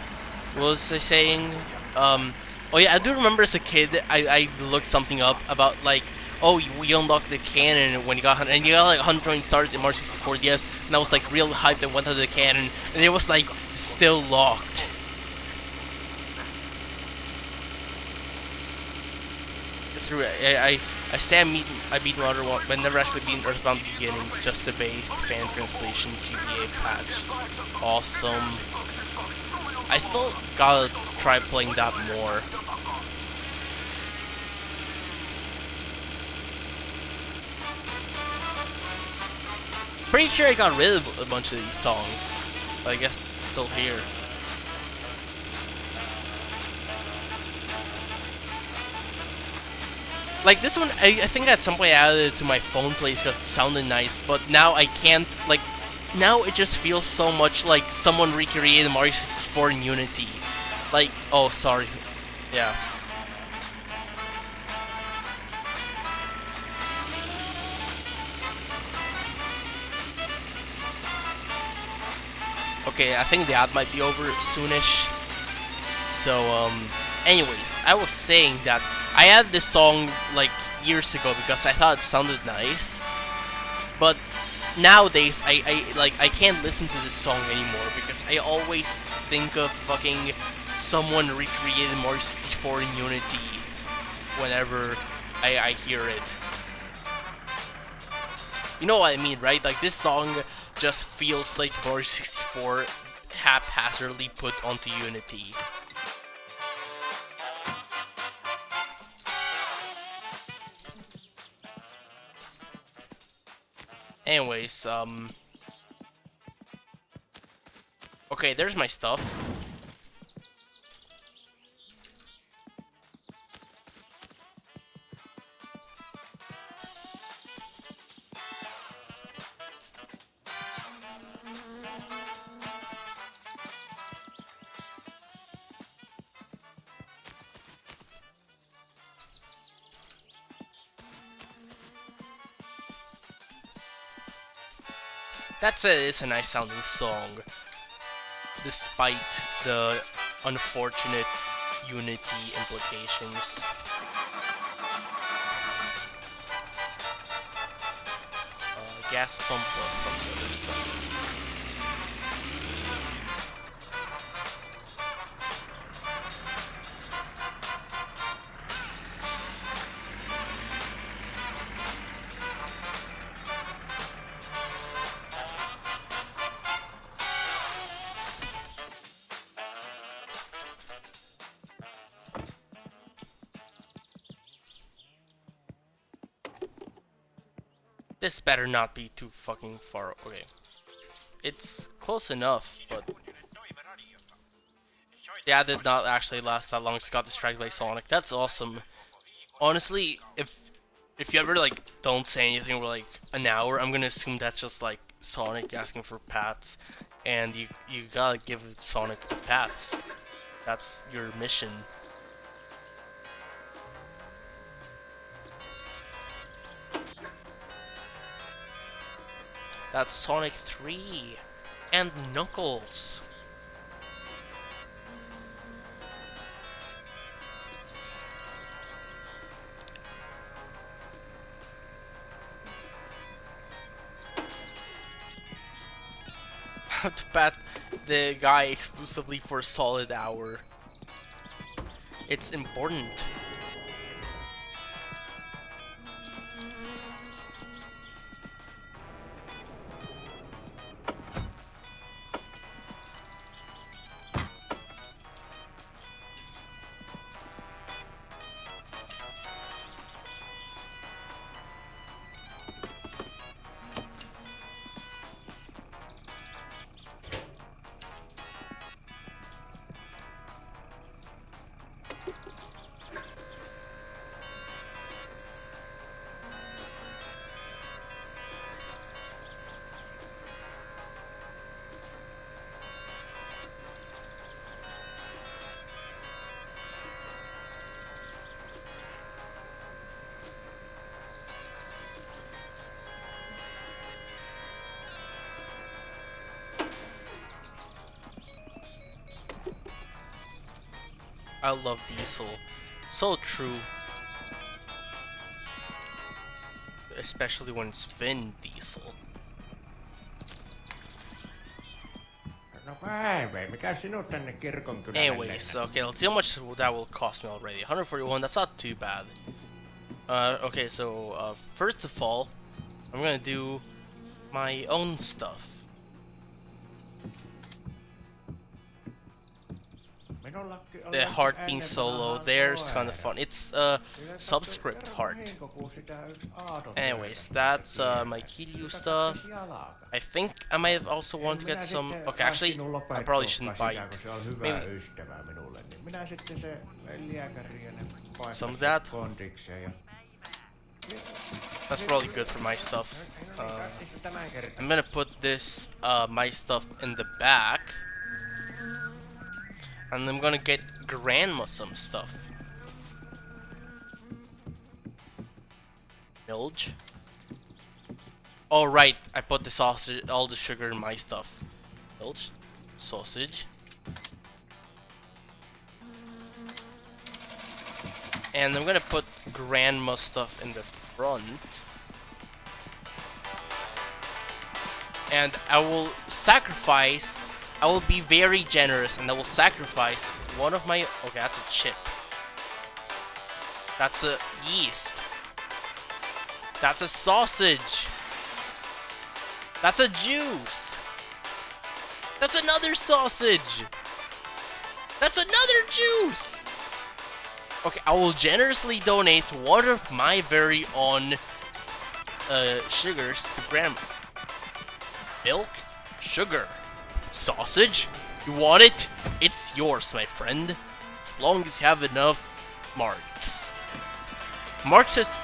What was I saying? Oh yeah, I do remember as a kid, I looked something up about, like, oh, we unlocked the cannon when you got, and you got like 120 stars in Mario 64 DS, and I was like real hyped and went to the cannon, and it was like still locked. Through I say I beat Water One, but never actually beat Earthbound Beginnings, just the based fan translation GBA patch. Awesome. I still gotta try playing that more. Pretty sure I got rid of a bunch of these songs, but I guess it's still here. Like this one, I think at some point I added it to my phone plays because it sounded nice, but now I can't, like, now it just feels so much like someone recreated Mario 64 in Unity. Like, oh, sorry. Yeah. Okay, I think the ad might be over soonish. So, anyways, I was saying that I had this song like years ago because I thought it sounded nice. But nowadays, I can't listen to this song anymore because I always think of fucking someone recreated Mario 64 in Unity whenever I hear it. You know what I mean, right? Like this song just feels like Mario 64 haphazardly put onto Unity. Anyways, okay, there's my stuff. It's a nice sounding song, despite the unfortunate Unity implications. Gas pump plus some other stuff. This better not be too fucking far. Okay. It's close enough, but yeah, it did not actually last that long. Just got distracted by Sonic. That's awesome. Honestly, if you ever like don't say anything for like an hour, I'm gonna assume that's just like Sonic asking for pats, and you gotta give Sonic the pats. That's your mission. That's Sonic 3 and Knuckles. Have to pat the guy exclusively for a solid hour. It's important. I love Diesel. So true. Especially when it's Vin Diesel. No päivä, mikä sinut tänne kirkon kylälle? Anyways, okay, let's see how much that will cost me already. 141, that's not too bad. Okay, so first of all, I'm gonna do my own stuff. The heart being solo there is kind of fun. It's subscript heart. Anyways, that's my Kiryu stuff. I think I might have also want to get some. Okay, actually, I probably shouldn't buy it. Maybe some of that. That's probably good for my stuff. I'm gonna put this my stuff in the back. And I'm gonna get Grandma some stuff. Bilge. Oh right, I put the sausage, all the sugar in my stuff. Bilge, sausage. And I'm gonna put Grandma stuff in the front. And I will sacrifice. I will be very generous and I will sacrifice one of my... Okay, that's a chip. That's a yeast. That's a sausage. That's a juice. That's another sausage. That's another juice. Okay, I will generously donate one of my very own sugars to Grandma. Milk, sugar. Sausage? You want it? It's yours, my friend. As long as you have enough marks. Marks is...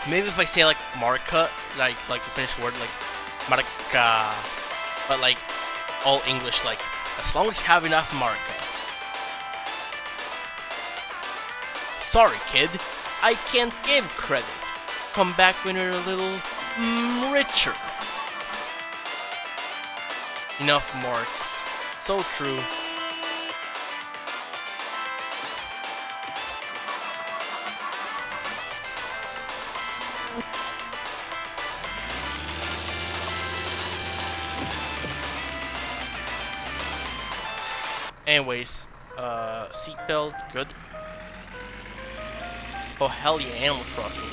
Maybe if I say like marca, like the Finnish word, like marka. But like all English, like as long as you have enough marka. Sorry, kid. I can't give credit. Come back when you're a little richer. Enough marks. So true. Anyways, seatbelt, good. Oh hell yeah, Animal Crossing.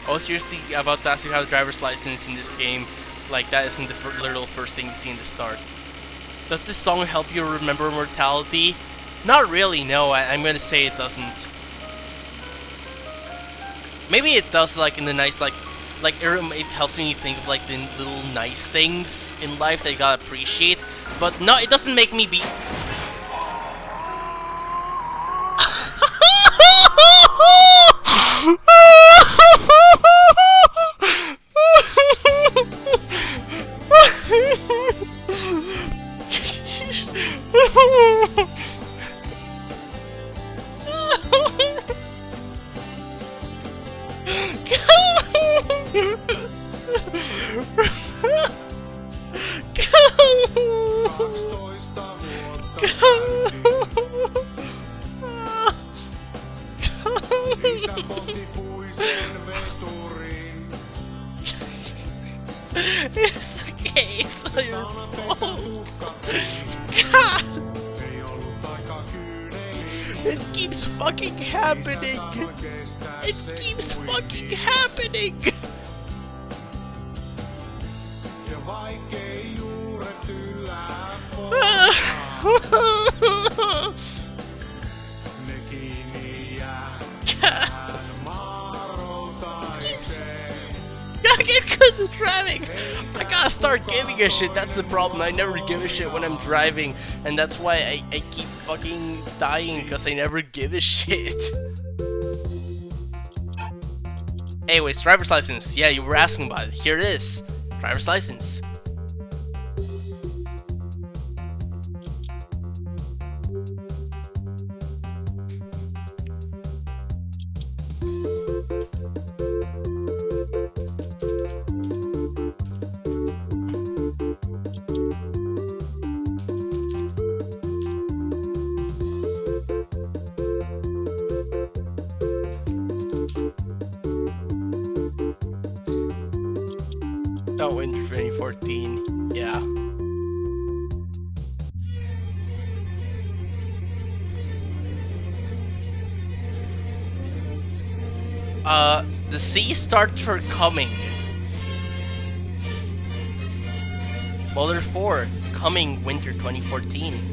I was seriously about to ask you how the driver's license in this game, like that isn't the literal first thing you see in the start. Does this song help you remember mortality? Not really, no, I'm gonna say it doesn't. Maybe it does, like in the nice, like it helps me think of like the little nice things in life that you gotta appreciate, but no, it doesn't make me be... It's okay, it's not your fault. God! It keeps fucking happening! It keeps fucking happening! Gotta get good at driving! I gotta start giving a shit, that's the problem. I never give a shit when I'm driving, and that's why I keep fucking dying, because I never give a shit. Anyways, driver's license. Yeah, you were asking about it. Here it is. Driver's license. Oh, winter 2014. Yeah. The sea starts for coming. Boulder 4, coming winter 2014.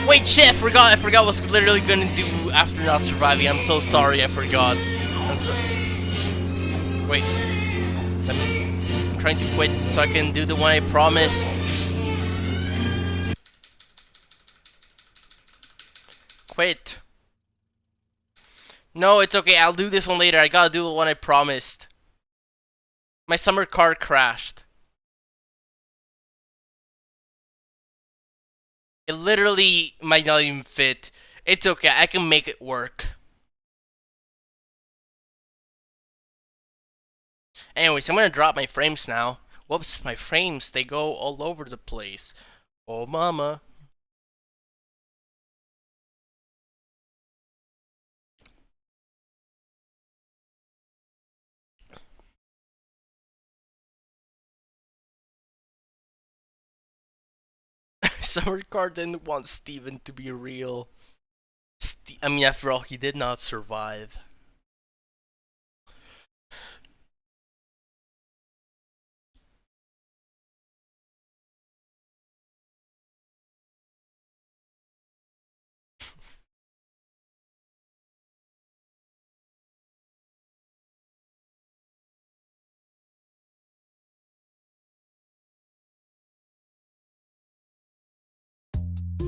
Wait, shit, I forgot what I was literally gonna do after not surviving. I'm so sorry, I forgot. I'm so... Wait. I'm trying to quit so I can do the one I promised. Quit. No, it's okay, I'll do this one later. I gotta do the one I promised. My summer car crashed. It literally might not even fit. It's okay, I can make it work. Anyways, I'm gonna drop my frames now. Whoops, my frames, they go all over the place. Oh mama. Summer Car didn't want Steven to be real. I mean, after all, he did not survive.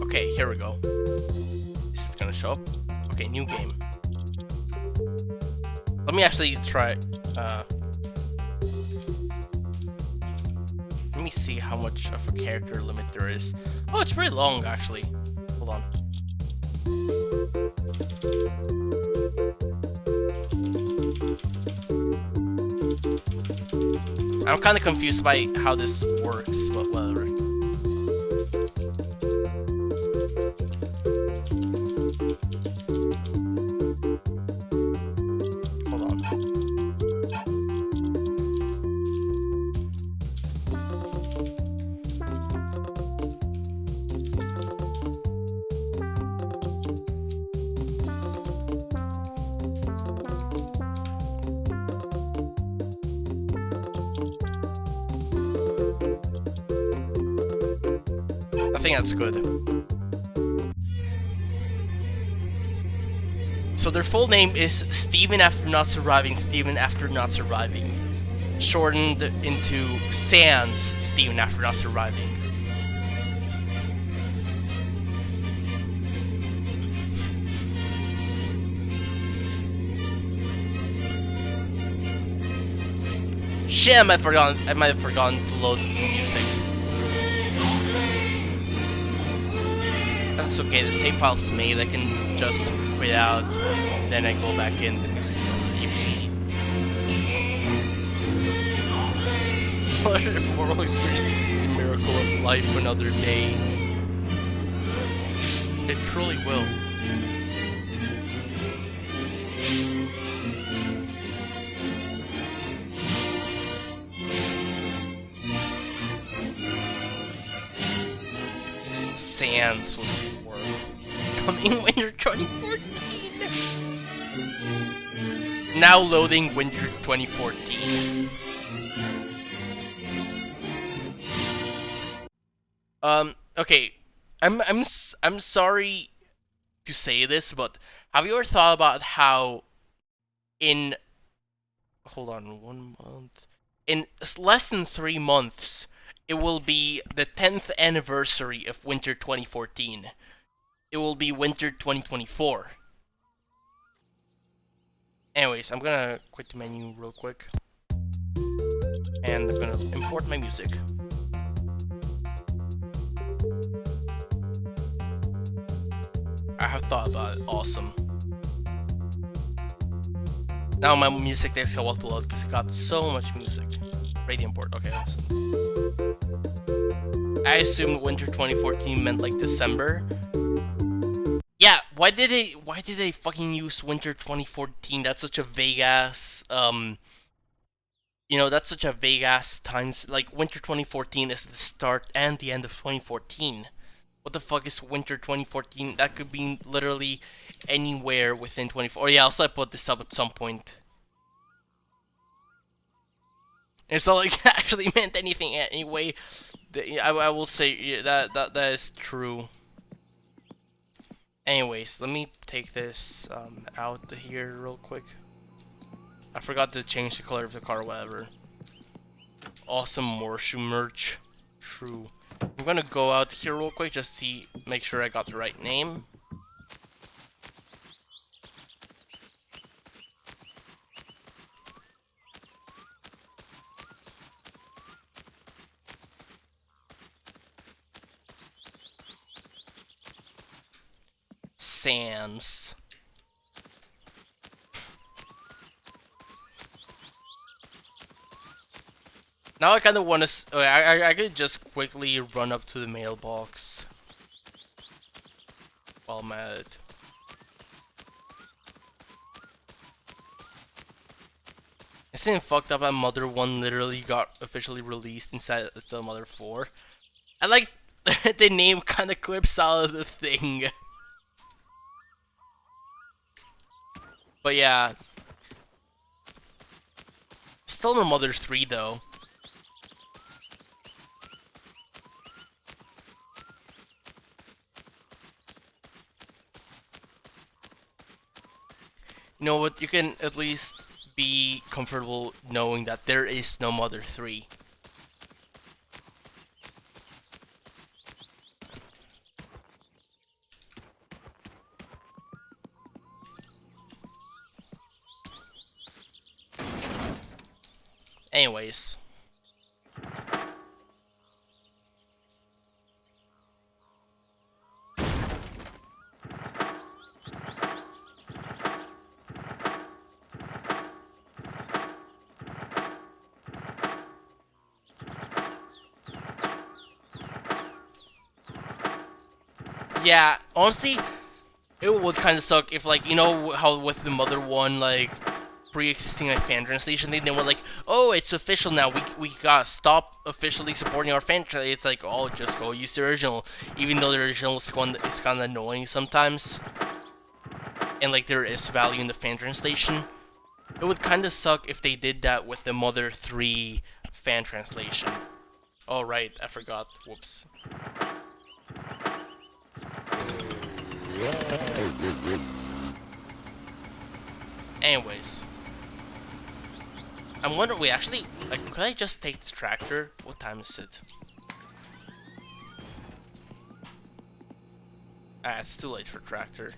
Okay, here we go. Is it gonna show up? Okay, new game. Let me actually try. Let me see how much of a character limit there is. Oh, it's very long actually. Hold on. I'm kind of confused by how this works, but whatever. I think that's good. So their full name is Steven After Not Surviving, Steven After Not Surviving. Shortened into Sans Steven After Not Surviving. Shit, I might have forgotten to load the music. That's okay, the save file's made, I can just quit out, then I go back in, the music's already played. Let it will experience the miracle of life another day. It truly will. Sans was born. Coming winter 2014. Now loading winter 2014. Okay. I'm sorry to say this, but have you ever thought about how in hold on, 1 month. In less than 3 months, it will be the 10th anniversary of Winter 2014. It will be Winter 2024. Anyways, I'm gonna quit the menu real quick. And I'm gonna import my music. I have thought about it. Awesome. Now my music takes a while to load because it got so much music. Radio import. Okay. Awesome. I assumed Winter 2014 meant like December. Yeah, why did they fucking use Winter 2014? That's such a vague ass that's such a vague ass time. Like, Winter 2014 is the start and the end of 2014. What the fuck is Winter 2014? That could be literally anywhere within 24. Oh yeah, also I put this up at some point. It's not like it actually meant anything anyway. I will say yeah, that is true. Anyways, let me take this out here real quick. I forgot to change the color of the car, whatever. Awesome Morshu merch. True. I'm gonna go out here real quick just to make sure I got the right name. Sans. Now I kind of want to. I could just quickly run up to the mailbox while I'm at it. Isn't it fucked up that Mother 1 literally got officially released instead of the Mother 4? I like the name kind of clips out of the thing. But yeah. Still no Mother 3 though. You know what, you can at least be comfortable knowing that there is no Mother 3. Anyways. Yeah, honestly, it would kind of suck if, like, you know how with the Mother 1, like, pre-existing like fan translation, they were like, oh, it's official now, we gotta stop officially supporting our fan translation. It's like, oh, just go use the original, even though the original is kind of annoying sometimes, and like there is value in the fan translation. It would kind of suck if they did that with the Mother 3 fan translation. Oh right, I forgot. Whoops. Anyways. I'm wondering, wait, actually, like, could I just take the tractor? What time is it? Ah, it's too late for tractor.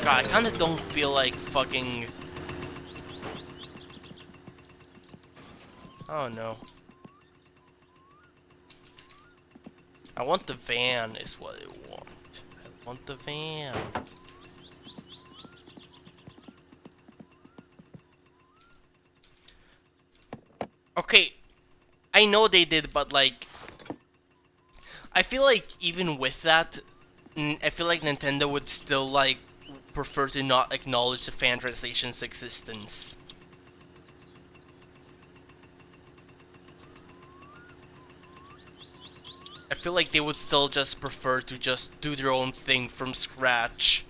God, I kinda don't feel like fucking... Oh no. I want the van is what I want. I want the van. Okay, I know they did, but like, I feel like even with that, I feel like Nintendo would still like prefer to not acknowledge the fan translation's existence. I feel like they would still just prefer to just do their own thing from scratch.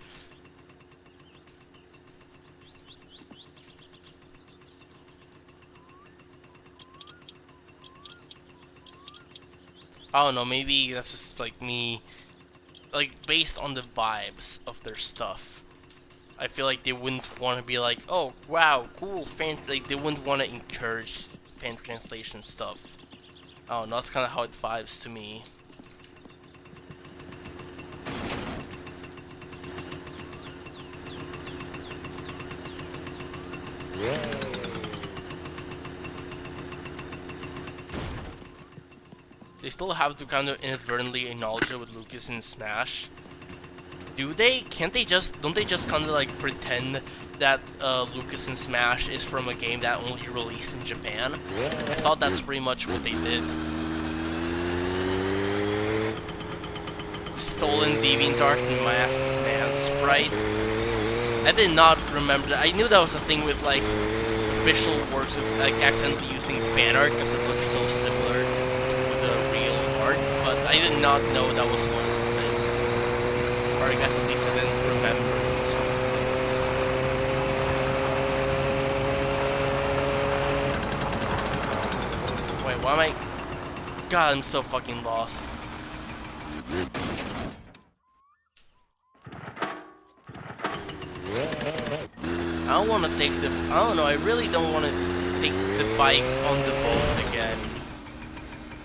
I don't know, maybe that's just like me, like based on the vibes of their stuff. I feel like they wouldn't want to be like, oh wow, cool fan, like they wouldn't want to encourage fan translation stuff. I don't know, that's kind of how it vibes to me. They still have to kind of inadvertently acknowledge it with Lucas in Smash. Do they? Can't they just? Don't they just kind of like pretend that Lucas in Smash is from a game that only released in Japan? I thought that's pretty much what they did. Stolen DeviantArt and Masked Man sprite. I did not remember that. I knew that was a thing with like official works of like accidentally using fan art because it looks so similar to the real art, but I did not know that was one of the things. Or I guess at least I didn't remember those sort of things. Wait, why am I? God, I'm so fucking lost. I don't want to take the. I don't know. I really don't want to take the bike on the boat again.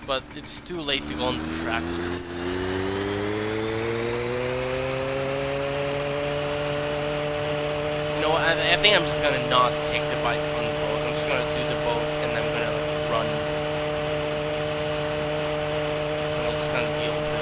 But it's too late to go on the tractor. You know, I think I'm just gonna not take the bike on the boat. I'm just gonna do the boat and I'm gonna like, run. And I'll just kind of deal with it.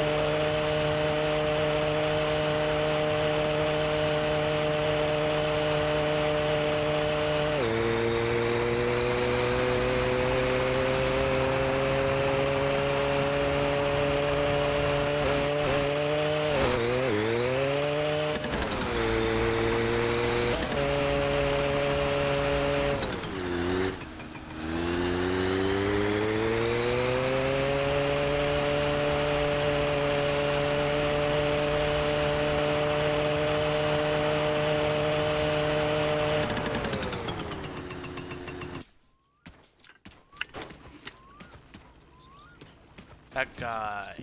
That guy.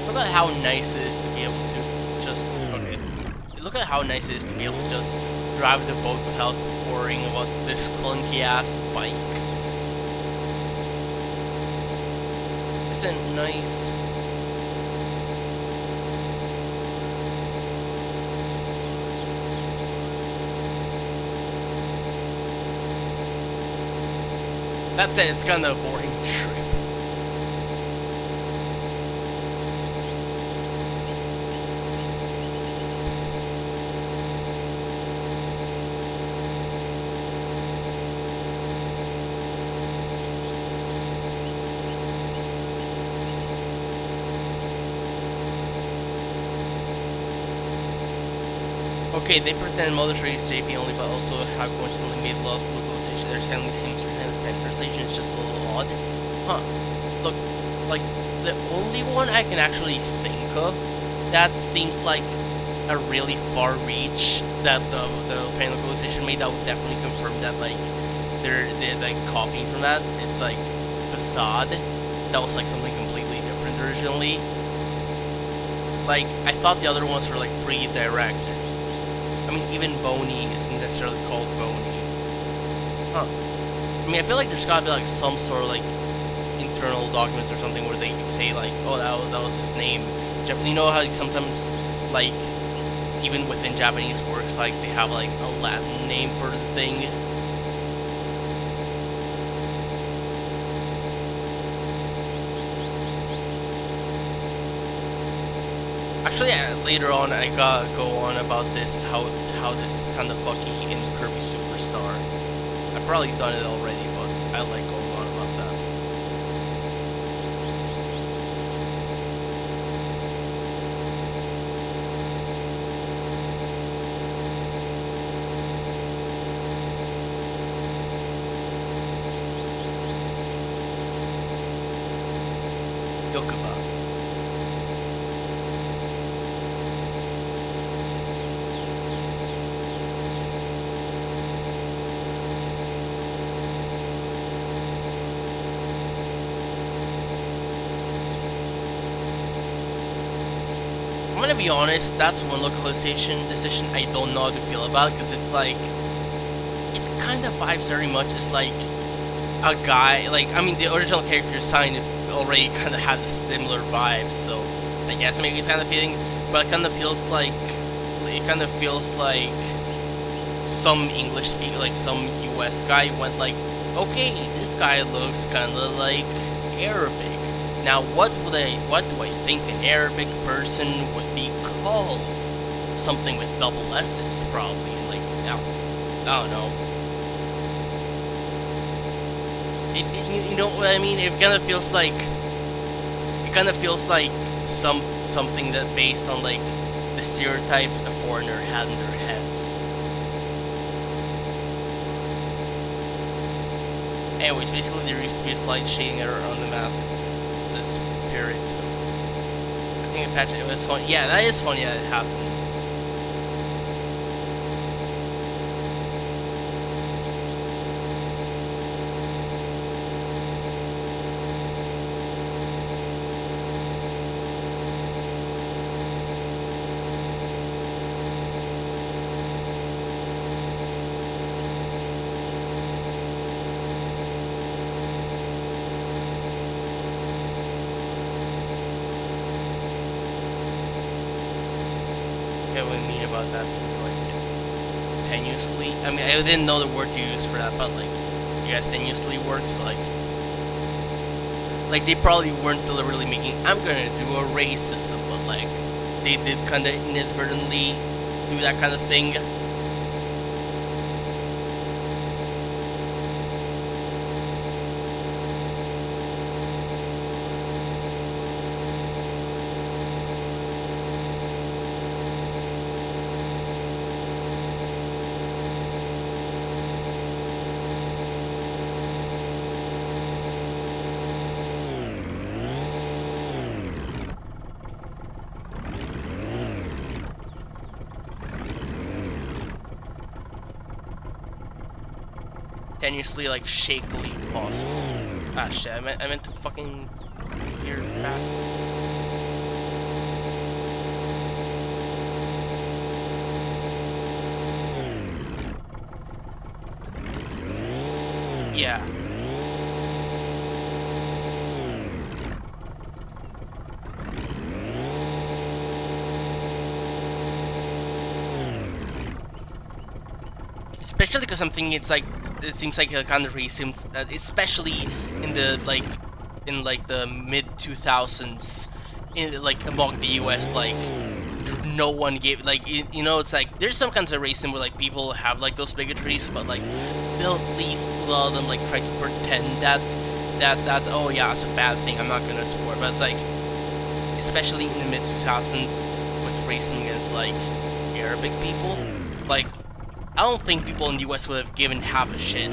Look at how nice it is to be able to just. Okay. Look at how nice it is to be able to just drive the boat without worrying about this clunky ass bike. Isn't nice? That said, it's kind of a boring trip. Okay, they pretend Mother Trace JP only, but also have coincidentally made a lot of localization. Their handling seems fan translation is just a little odd. Huh. Look, like, the only one I can actually think of that seems like a really far reach that the fan localization made, that would definitely confirm that, like, they're like copying from that. It's like Facade. That was like something completely different originally. Like, I thought the other ones were like pretty direct. I mean, even Boney isn't necessarily called Boney. Huh. I mean, I feel like there's gotta be like some sort of like internal documents or something where they can say like, oh, that was his name. You know how sometimes, like, even within Japanese works, like, they have like a Latin name for the thing. Actually, later on, I gotta go on about this, how this is kind of fucky in Kirby Superstar. I've probably done it already, but I like going on about that. Yokuba. gotta be honest, that's one localization decision I don't know how to feel about, because it's like, it kind of vibes very much as like a guy, like, I mean, the original character design already kind of had a similar vibe, so I guess maybe it's kind of feeling, but it kind of feels like, some English speaker, like some US guy went like, okay, this guy looks kind of like Arabic. Now, what do I think an Arabic person would be called? Something with double S's, probably. Like, I don't know. You know what I mean? It kind of feels like something that based on like the stereotype a foreigner had in their heads. Anyways, basically there used to be a slight shading error on the mask. The spirit of... I think a patch, it was fun. Yeah, that is funny that it happened. What I mean about that being like tenuously. I mean, I didn't know the word to use for that, but like, I guess tenuously works. Like they probably weren't deliberately making, I'm gonna do a racism, but like they did kind of inadvertently do that kind of thing. Tenuously, like, shakily possible. Ah, shit, I meant to fucking gear back. Yeah. Especially because I'm thinking it's like, it seems like a kind of racism, especially in the the mid 2000s, in like among the US, like no one gave, like, you know, it's like there's some kinds of racism where like people have like those bigotries, but like they'll at least a lot of them like try to pretend that's, oh yeah, it's a bad thing, I'm not gonna support. But it's like, especially in the mid 2000s with racism against like Arabic people, like, I don't think people in the US would have given half a shit.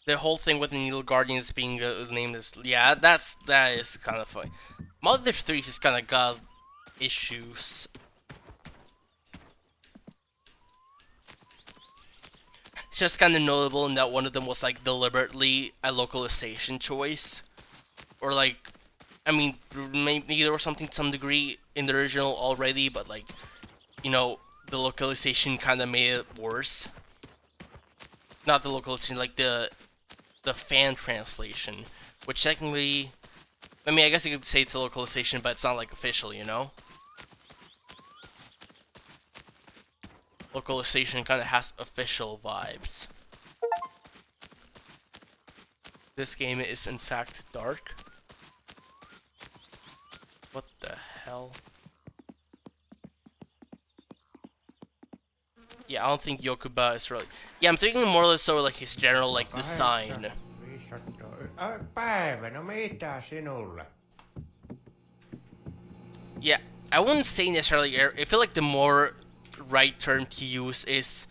The whole thing with the Needle Guardians being named as, yeah, that is kind of funny. Mother 3 has kind of got issues. It's just kind of notable in that one of them was like deliberately a localization choice, or like, I mean, maybe there was something to some degree in the original already, but like, you know, the localization kind of made it worse. Not the localization, like the fan translation, which technically, I mean, I guess you could say it's a localization, but it's not like official, you know? Localization kind of has official vibes. This game is in fact dark. What the hell? Yeah, I don't think Yokuba is really... Yeah, I'm thinking more or less so like his general like design. Päivä, no mitä sinulle? Yeah, I wouldn't say necessarily... I feel like the more right term to use is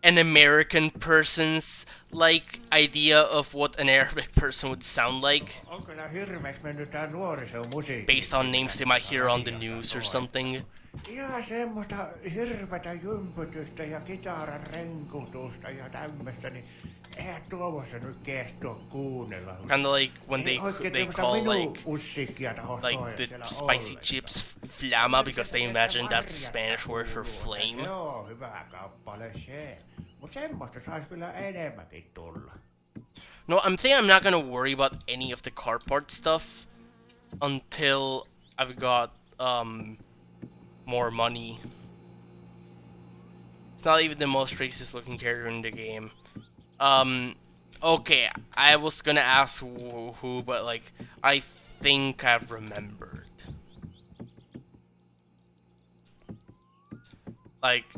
an American person's like idea of what an Arabic person would sound like. On kyllä hirveäksi mennyt tää nuorisomusiikki. Based on names they might hear on the news or something. Ihan semmoista hirvetä jympytystä ja kitaran renkutusta ja tämmöstä, niin eihän tuossa nyt kestoa kuunnella. Kind of like when Ei oikein they semmoista call minun musiikkia taho like the siellä spicy ollenkaan. chips flama because they imagine that's Spanish word for flame. Joo, hyvä kappale se. Mut semmoista sais kyllä enemmänkin tulla. No, I'm saying I'm not gonna worry about any of the car part stuff until I've got more money. It's not even the most racist looking character in the game. Okay, I was gonna ask who, but like I think I remembered. Like,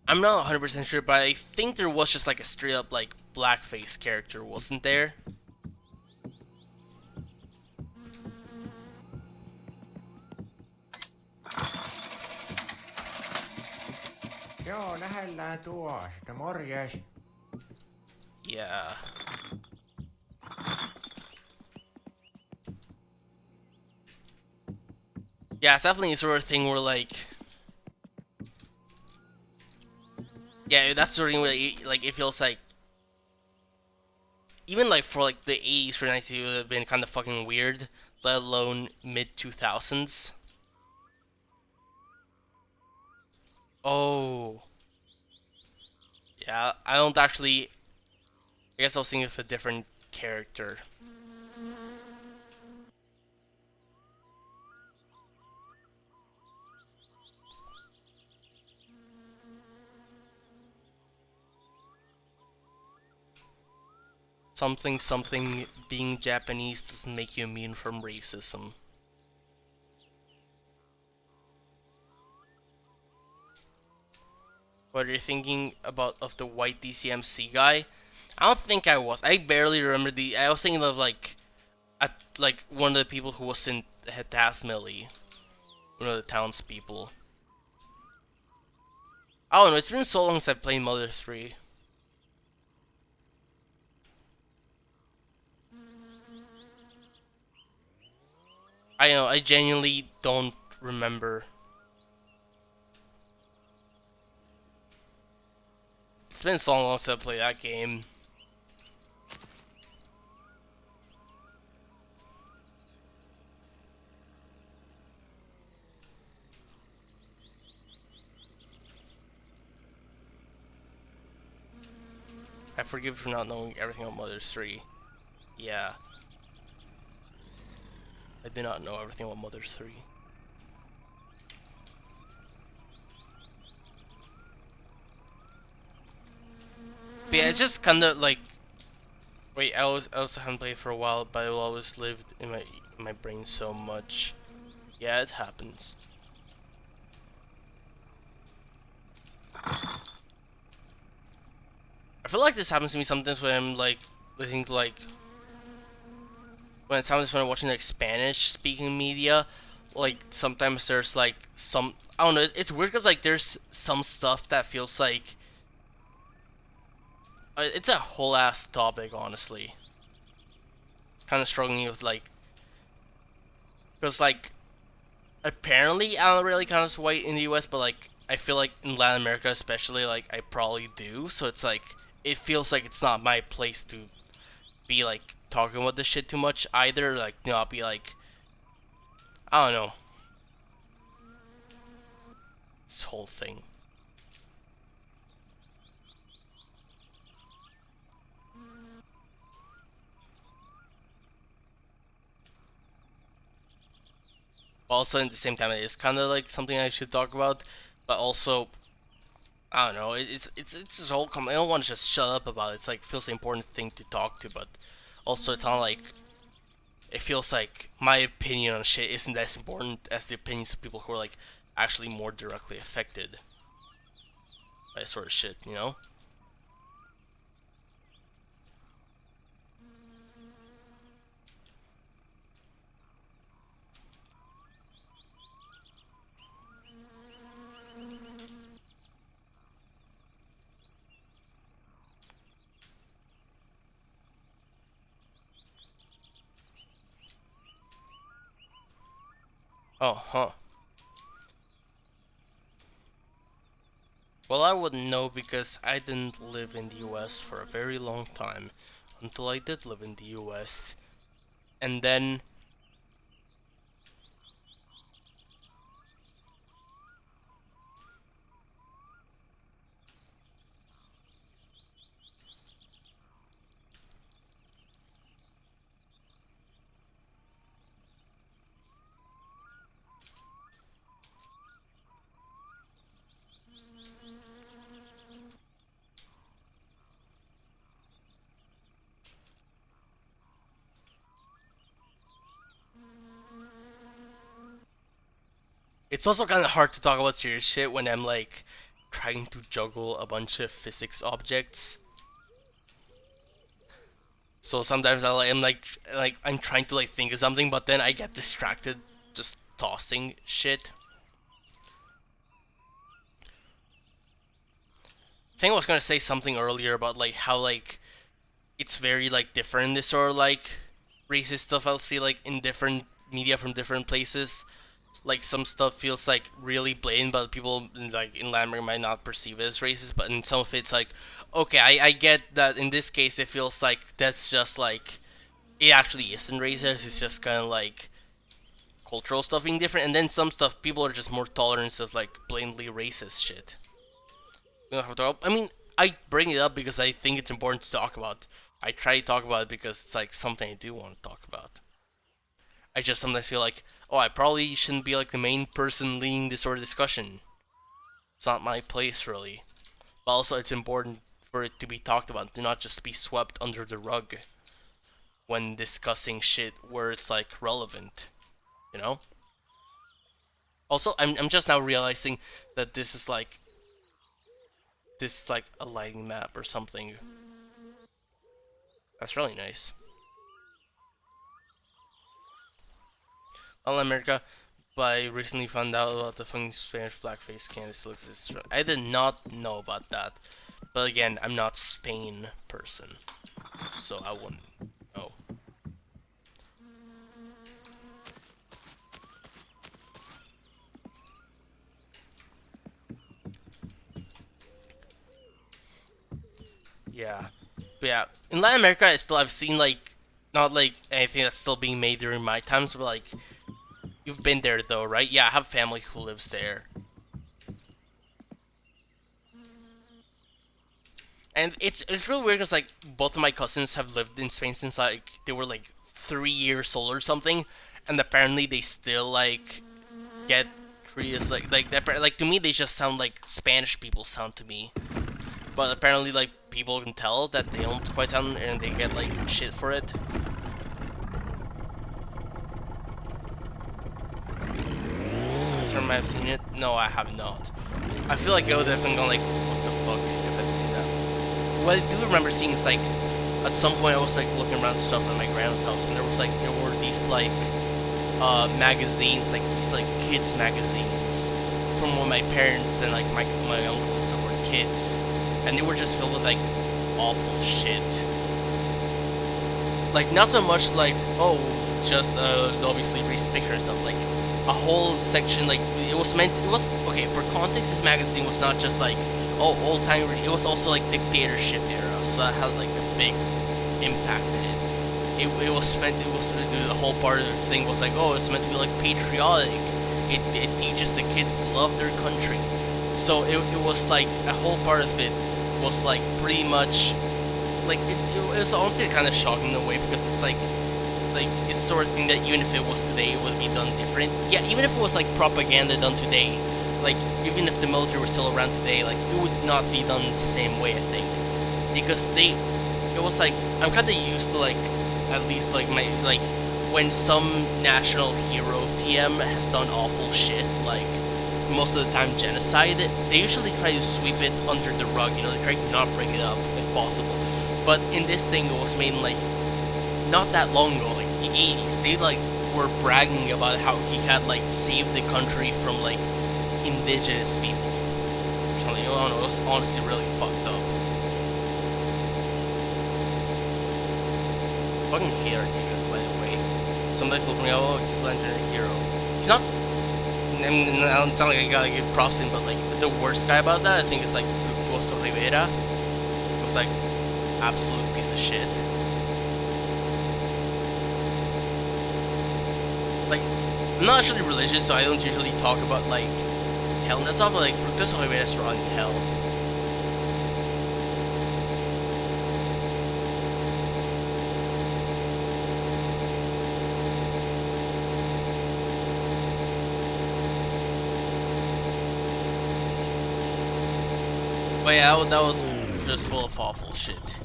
I'm not 100% sure, but I think there was just like a straight up like blackface character, wasn't there? Joo, lähellään tuo. Sitten morjes. Yeah. Yeah, it's definitely a sort of thing where like, yeah, that's sort of thing where like it feels like, even like for like the 80s or 90s, it would have been kind of fucking weird, let alone mid 2000s. Oh. Yeah, I don't actually. I guess I was thinking of a different character. Something, being Japanese doesn't make you immune from racism. What are you thinking about of the white DCMC guy? I don't think I was. I barely remember the. I was thinking of like one of the people who was in Tasmilly. One of the townspeople. I don't know, it's been so long since I've played Mother 3. I know, I genuinely don't remember. It's been so long since I played that game. I forgive you for not knowing everything about Mother 3. Yeah. I did not know everything about Mother 3. But yeah, it's just kinda like... Wait, I also haven't played for a while, but it will always lived in my brain so much. Yeah, it happens. I feel like this happens to me sometimes when I'm like listening to like when I'm watching like Spanish speaking media. Like sometimes there's like some, I don't know, it's weird because like there's some stuff that feels like it's a whole ass topic, honestly. Kind of struggling with like, because like apparently I don't really count as white in the US, but like I feel like in Latin America especially, like I probably do. So it's like it feels like it's not my place to be like talking about this shit too much either. Like, you know, I'll be like, I don't know, this whole thing. Also, at the same time, it is kind of like something I should talk about, but also, I don't know. It's this whole. I don't want to just shut up about it. It's like feels an important thing to talk to, but also it's not like it feels like my opinion on shit isn't as important as the opinions of people who are like actually more directly affected by this sort of shit. You know. Oh, huh. Well, I wouldn't know because I didn't live in the US for a very long time until I did live in the US. And then it's also kind of hard to talk about serious shit when I'm like trying to juggle a bunch of physics objects. So sometimes I'm like I'm trying to like think of something, but then I get distracted just tossing shit. I think I was gonna say something earlier about like how like it's very like different, this sort of like racist stuff I'll see like in different media from different places. Like some stuff feels like really blatant, but people like in Latin America might not perceive it as racist. But in some of it's like, okay, I get that in this case it feels like that's just like it actually isn't racist. It's just kind of like cultural stuff being different, and then some stuff people are just more tolerant of like blatantly racist shit. We don't have to. I mean, I bring it up because I think it's important to talk about. I try to talk about it because it's like something I do want to talk about. I just sometimes feel like, oh, I probably shouldn't be like the main person leading this sort of discussion. It's not my place, really. But also, it's important for it to be talked about, to not just be swept under the rug when discussing shit where it's like relevant, you know? Also, I'm just now realizing that this is like a lighting map or something. That's really nice. All America, but I recently found out about the funny Spanish blackface can still exists. I did not know about that. But again, I'm not Spain person, so I wouldn't know. Yeah. But yeah, in Latin America, I've seen like not like anything that's still being made during my times, but like you've been there though, right? Yeah, I have family who lives there. And it's really weird because like both of my cousins have lived in Spain since like they were like 3 years old or something, and apparently they still like get treated like that. Like to me, they just sound like Spanish people sound to me. But apparently, like people can tell that they don't quite sound, and they get like shit for it. I've seen it. No, I have not. I feel like I would definitely go like, what the fuck if I'd seen that. What I do remember seeing is like, at some point I was like looking around stuff at my grandma's house, and there were these like magazines, like these like kids magazines from when my parents and like my uncles that were kids, and they were just filled with like awful shit. Like not so much like just obviously racist picture and stuff, like a whole section, like it was okay, for context, this magazine was not just like old time, it was also like dictatorship era, so that had like a big impact in it. It was the whole part of the thing was like, it's meant to be like patriotic. It teaches the kids to love their country. So it was like a whole part of it was like pretty much like it was honestly kind of shocking in a way, because it's like it's the sort of thing that even if it was today, it would be done different. Yeah, even if it was like propaganda done today, like even if the military was still around today, like it would not be done the same way, I think, because it was like I'm kind of used to like at least like when some national hero TM has done awful shit, like most of the time genocide, they usually try to sweep it under the rug, you know, they try to not bring it up if possible. But in this thing, it was made like not that long ago, like the 80s, they like were bragging about how he had like saved the country from like indigenous people. Something, I don't know, it was honestly really fucked up. Fucking hate Artigas, by the way. Sometimes people bring out, he's a legendary hero. He's not mean, I don't sound like I gotta give props to him, but like the worst guy about that, I think, is like Fructuoso Rivera. It was like absolute piece of shit. Like, I'm not actually religious, so I don't usually talk about like hell and that stuff, but like Fructuoso Rivera's run in hell. But yeah, that was just full of awful shit.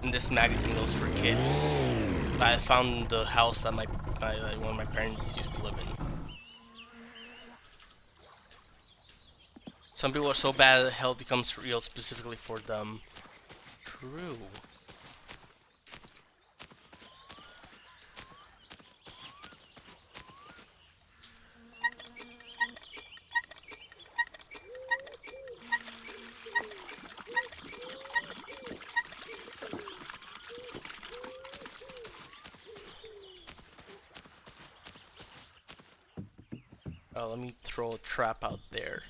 And this magazine was for kids. I found the house that like, one of my parents used to live in. Some people are so bad that hell becomes real specifically for them. True. Let me throw a trap out there.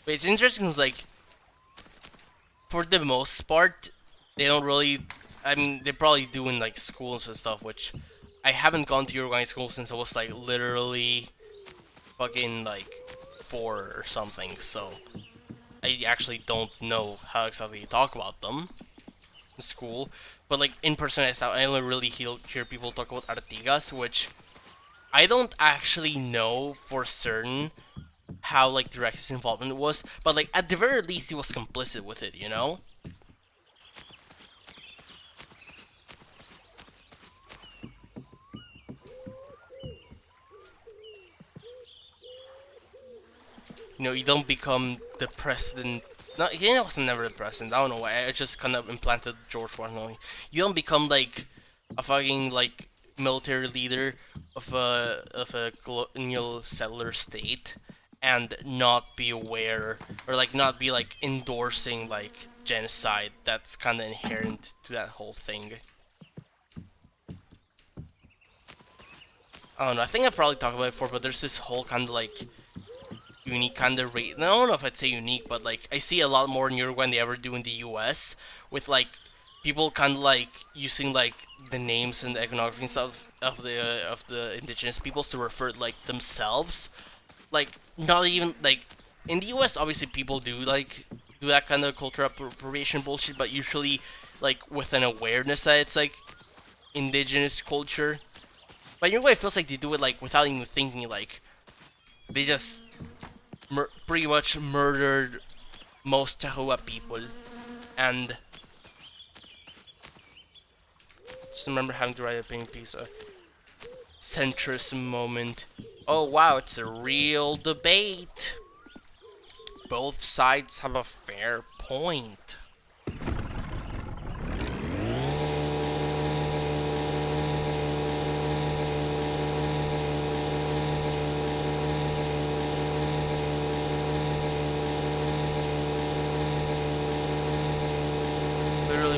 But it's interesting because, like, for the most part, they don't really... I mean, they probably do in, like, schools and stuff, which I haven't gone to Uruguayan school since I was, like, literally fucking, like, 4 or something, so... I actually don't know how exactly you talk about them in school, but like in person, I only really hear people talk about Artigas, which I don't actually know for certain how like direct his involvement was, but like at the very least he was complicit with it, you know? You know, you don't become the president. No, he was never the president. I don't know why. I just kind of implanted George Washington. You don't become like a fucking like military leader of a colonial settler state and not be aware or like not be like endorsing like genocide. That's kind of inherent to that whole thing. I don't know. I think I probably talked about it before, but there's this whole kind of like unique kind of rate. I don't know if I'd say unique, but like I see a lot more in Uruguay than they ever do in the US, with like people kind of like using like the names and the iconography and stuff of the indigenous peoples to refer to, like themselves. Like not even like in the US, obviously people do like do that kind of cultural appropriation bullshit, but usually like with an awareness that it's like indigenous culture. But in Uruguay, it feels like they do it like without even thinking. Like they just pretty much murdered most Tahua people, and just remember having to write a painting piece of centrist moment. Oh wow, it's a real debate. Both sides have a fair point.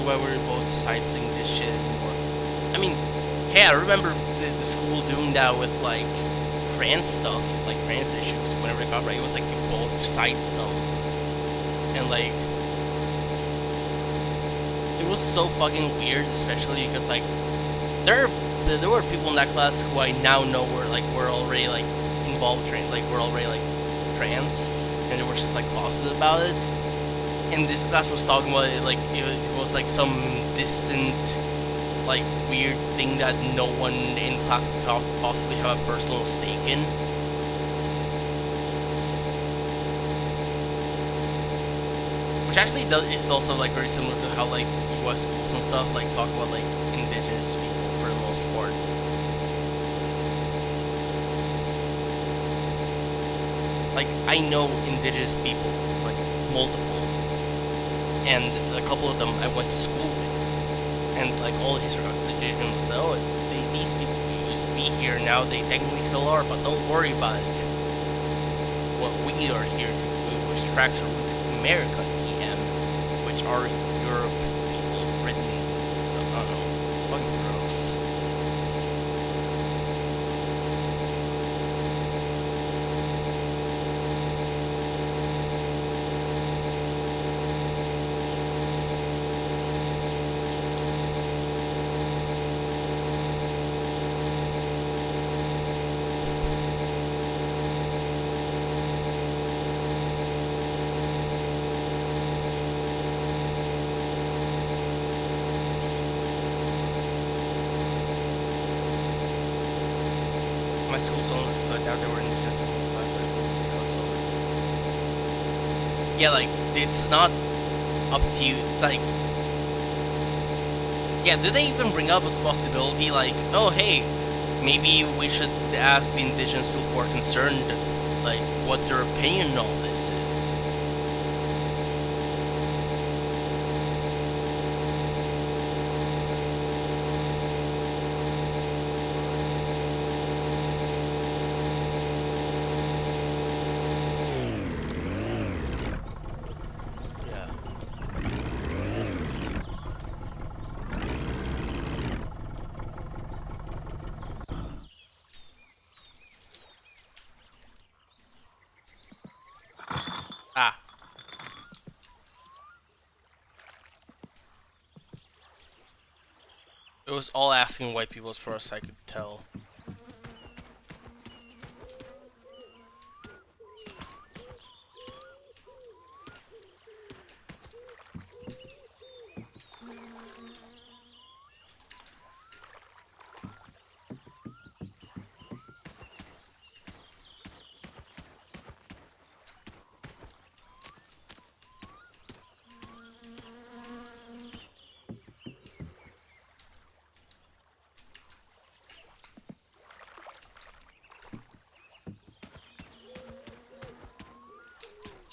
Why we're both sidesing this shit anymore. I mean, hey, I remember the school doing that with like trans stuff, like trans issues. Whenever it got right, it was like they both sides them, and like it was so fucking weird, especially because like there were people in that class who I now know were already like involved with trans, like were already like trans, and they were just like closeted about it. And this class was talking about it like it was like some distant, like weird thing that no one in the class could possibly have a personal stake in. Which actually is also like very similar to how like US schools and stuff like talk about like indigenous people for the most part. Like I know indigenous people, like multiple. And a couple of them I went to school with, and like all the history of the indigenous, so it's these people who used to be here now, they technically still are, but don't worry about it. What we are here to do is track the root of America, TM, which are Europe people, Britain, stuff. I don't know. It's fucking gross. My school's older, so I doubt they were indigenous people. Yeah, like, it's not up to you. It's like, yeah, do they even bring up a possibility like, oh, hey, maybe we should ask the indigenous people who are concerned, like, what their opinion on this is? Yeah. Ah. It was all asking white people as far as I could tell.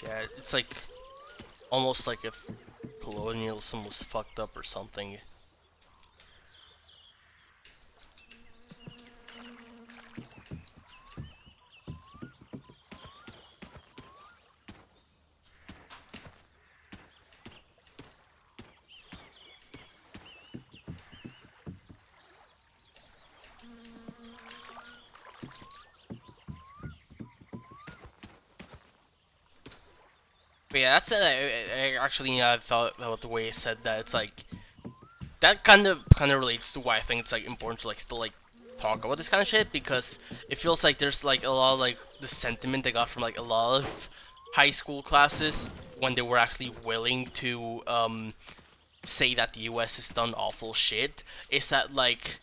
Yeah, it's like almost like if colonialism was fucked up or something. But yeah, that's I actually thought about the way he said that. It's like that kind of relates to why I think it's like important to like still like talk about this kind of shit, because it feels like there's like a lot of like the sentiment I got from like a lot of high school classes when they were actually willing to say that the US has done awful shit is that like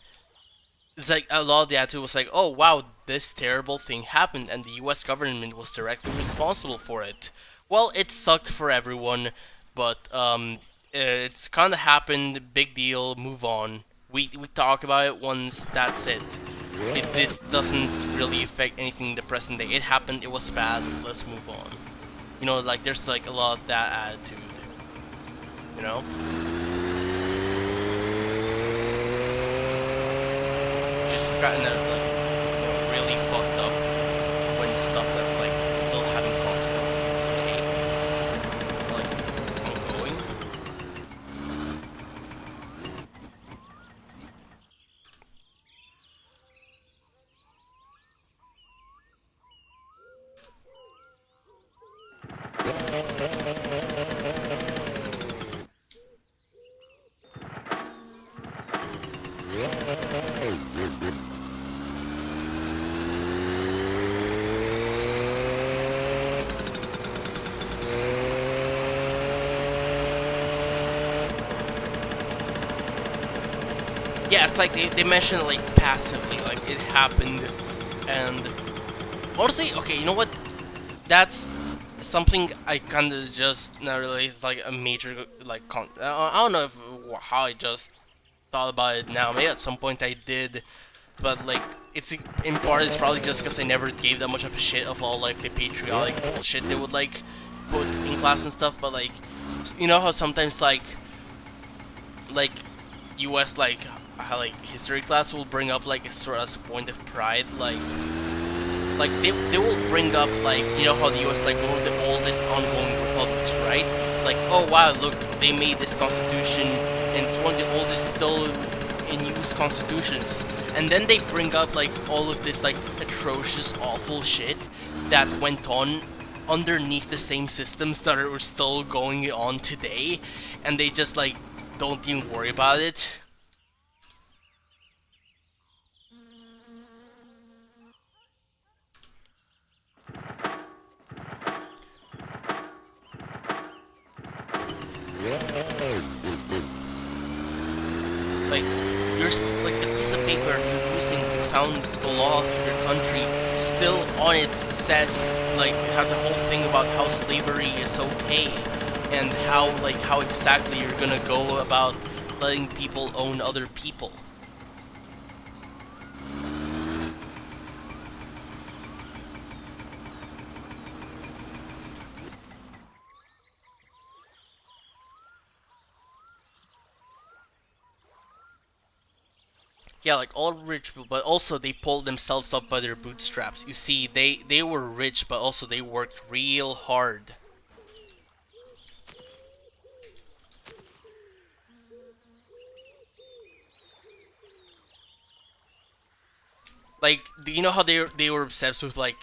it's like a lot of the attitude was like, oh wow, this terrible thing happened and the US government was directly responsible for it. Well, it sucked for everyone, but it's kind of happened, big deal, move on. We talk about it once, that's it. This doesn't really affect anything in the present day. It happened, it was bad, let's move on. You know, like there's like a lot of that attitude, you know? Just kind of like, you know, really fucked up when stuff that's like still having consequences to this day, like ongoing. Yeah, it's like they mention it like passively, like it happened, and honestly, okay, you know what? That's something I kind of just not really is like a major like I don't know if how I just thought about it now. Maybe at some point I did, but like it's in part it's probably just because I never gave that much of a shit of all like the patriotic bullshit they would like put in class and stuff. But like, you know how sometimes like US like how like history class will bring up like a sort of point of pride, like they will bring up like, you know how the US like one of the oldest ongoing republics, right? Like, oh wow, look, they made this constitution, and it's one of the oldest still in use constitutions. And then they bring up like all of this like atrocious, awful shit that went on underneath the same systems that are still going on today, and they just like don't even worry about it. Like, like the piece of paper you're using to found the laws of your country, still on it says, like, it has a whole thing about how slavery is okay, and how exactly you're gonna go about letting people own other people. Yeah, like all rich people, but also they pulled themselves up by their bootstraps. You see, they were rich, but also they worked real hard. Like, do you know how they were obsessed with, like,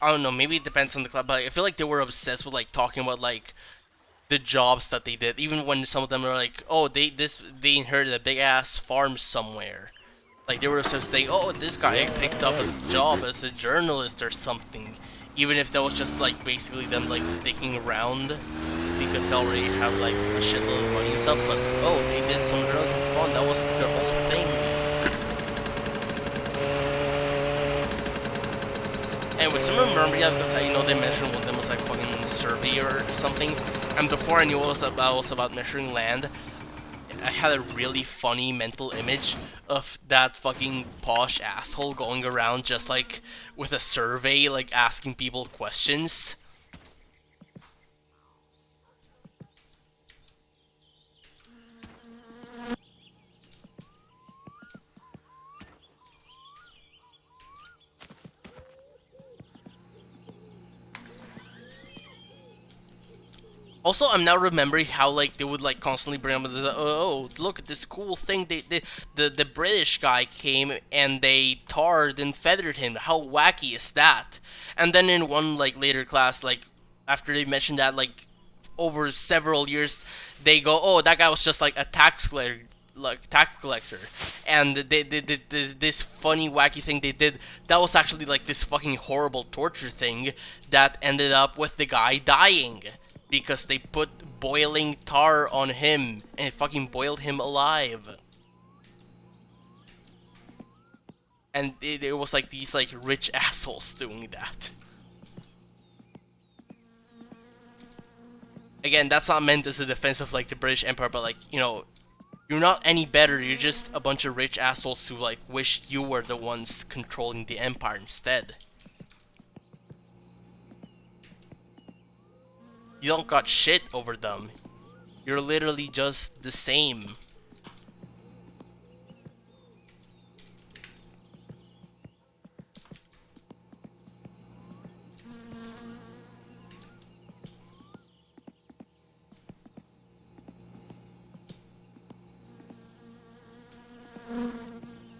I don't know, maybe it depends on the club, but I feel like they were obsessed with like talking about like the jobs that they did, even when some of them are like, oh, they inherited a big ass farm somewhere. Like, they were supposed to say, oh, this guy picked up a job as a journalist or something. Even if that was just, like, basically them, like, dicking around. Because they already have, like, a shitload of money and stuff. But, oh, they did some journalism for fun. That was their whole thing. Anyways, I remember that because, you know, they mentioned one of them was, like, fucking surveyor or something. And before I knew what it was about measuring land, I had a really funny mental image of that fucking posh asshole going around just like with a survey, like asking people questions. Also, I'm now remembering how, like, they would, like, constantly bring up the, oh, look at this cool thing, the British guy came and they tarred and feathered him, how wacky is that? And then in one, like, later class, like, after they mentioned that, like, over several years, they go, oh, that guy was just, like, a tax collector, and they did this funny wacky thing they did that was actually like this fucking horrible torture thing that ended up with the guy dying. Because they put boiling tar on him and it fucking boiled him alive. And it was like these like rich assholes doing that. Again, that's not meant as a defense of like the British Empire, but like, you know, you're not any better, you're just a bunch of rich assholes who like wish you were the ones controlling the empire instead. You don't got shit over them. You're literally just the same.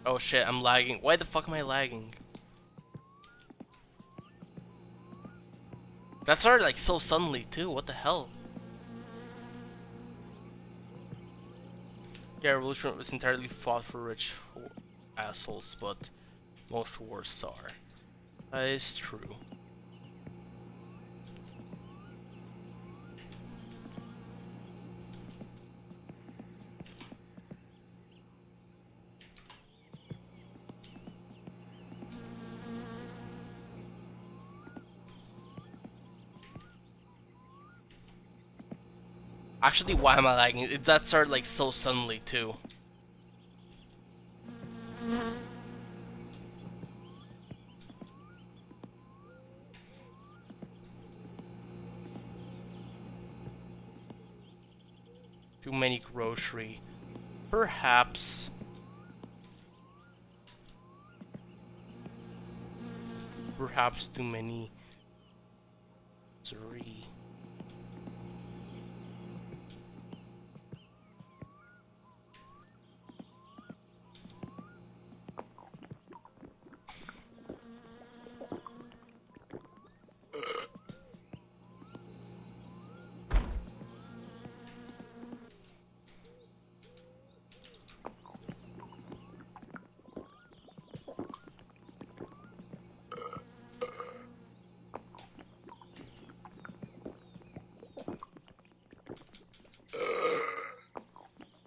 Oh shit, I'm lagging. Why the fuck am I lagging? That started like so suddenly too, what the hell? Yeah, revolution was entirely fought for rich assholes, but most wars are. That is true. Actually, why am I lagging? That started like so suddenly too. Too many grocery. Perhaps. Perhaps too many. 3.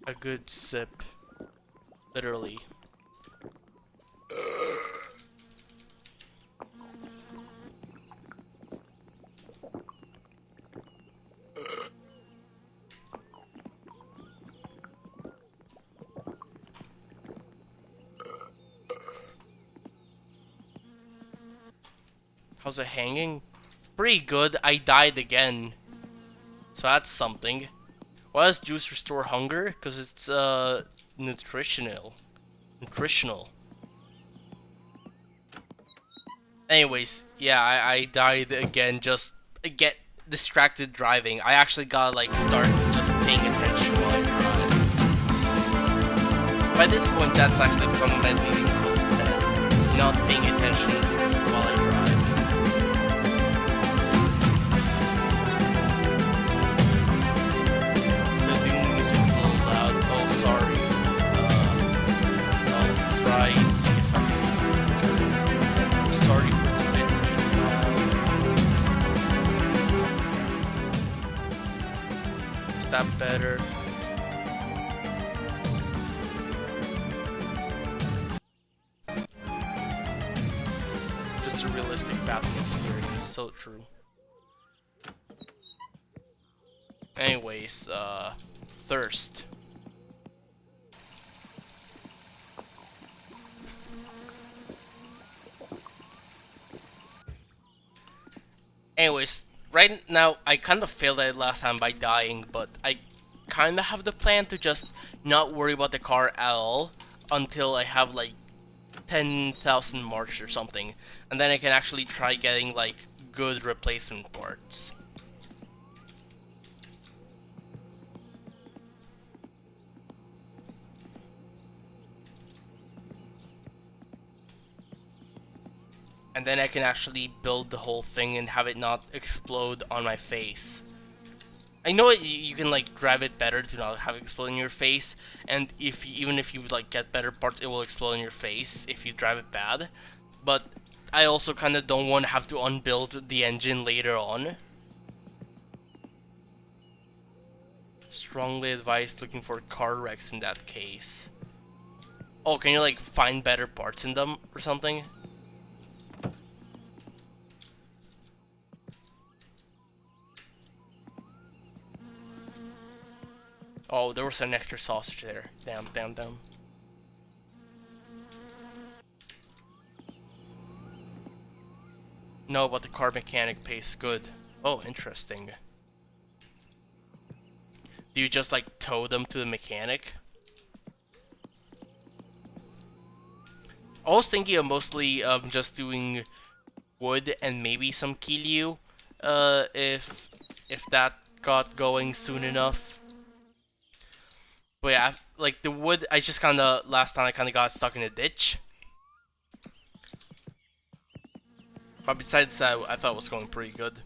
a good sip. Literally. How's it hanging? Pretty good. I died again. So that's something. Why does juice restore hunger? Because it's nutritional. Anyways, yeah, I died again. Just get distracted driving. I actually gotta like start just paying attention while I drive. By this point, that's actually becoming my leading cause of death. Not paying attention while I drive. The Doom music's a little loud. Oh, sorry. I'll try see if I can. Sorry for the bit loud. Is that better? Just a realistic bathroom experience, so true. Anyways, thirst. Anyways, right now I kind of failed at it last time by dying, but I kind of have the plan to just not worry about the car at all until I have like 10,000 marks or something, and then I can actually try getting like good replacement parts. And then I can actually build the whole thing and have it not explode on my face. I know you can like grab it better to not have it explode in your face, and even if you like get better parts, it will explode in your face if you drive it bad. But I also kind of don't want to have to unbuild the engine later on. Strongly advised looking for car wrecks in that case. Oh, can you like find better parts in them or something? Oh, there was an extra sausage there. Damn. No, but the car mechanic pays good. Oh, interesting. Do you just like tow them to the mechanic? I was thinking of mostly just doing wood and maybe some Kiryu, if that got going soon enough. But yeah, like the wood, I just kinda, last time I kinda got stuck in a ditch. But besides that, I thought it was going pretty good.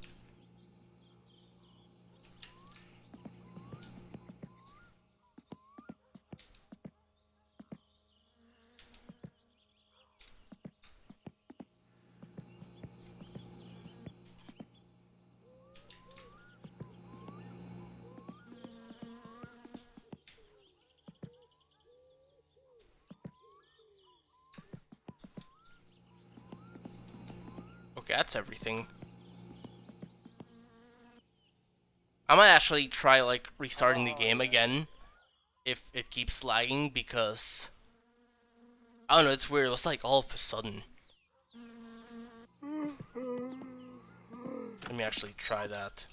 Okay, that's everything. I might actually try like restarting the game again if it keeps lagging, because I don't know, it's weird. It's like all of a sudden. Let me actually try that.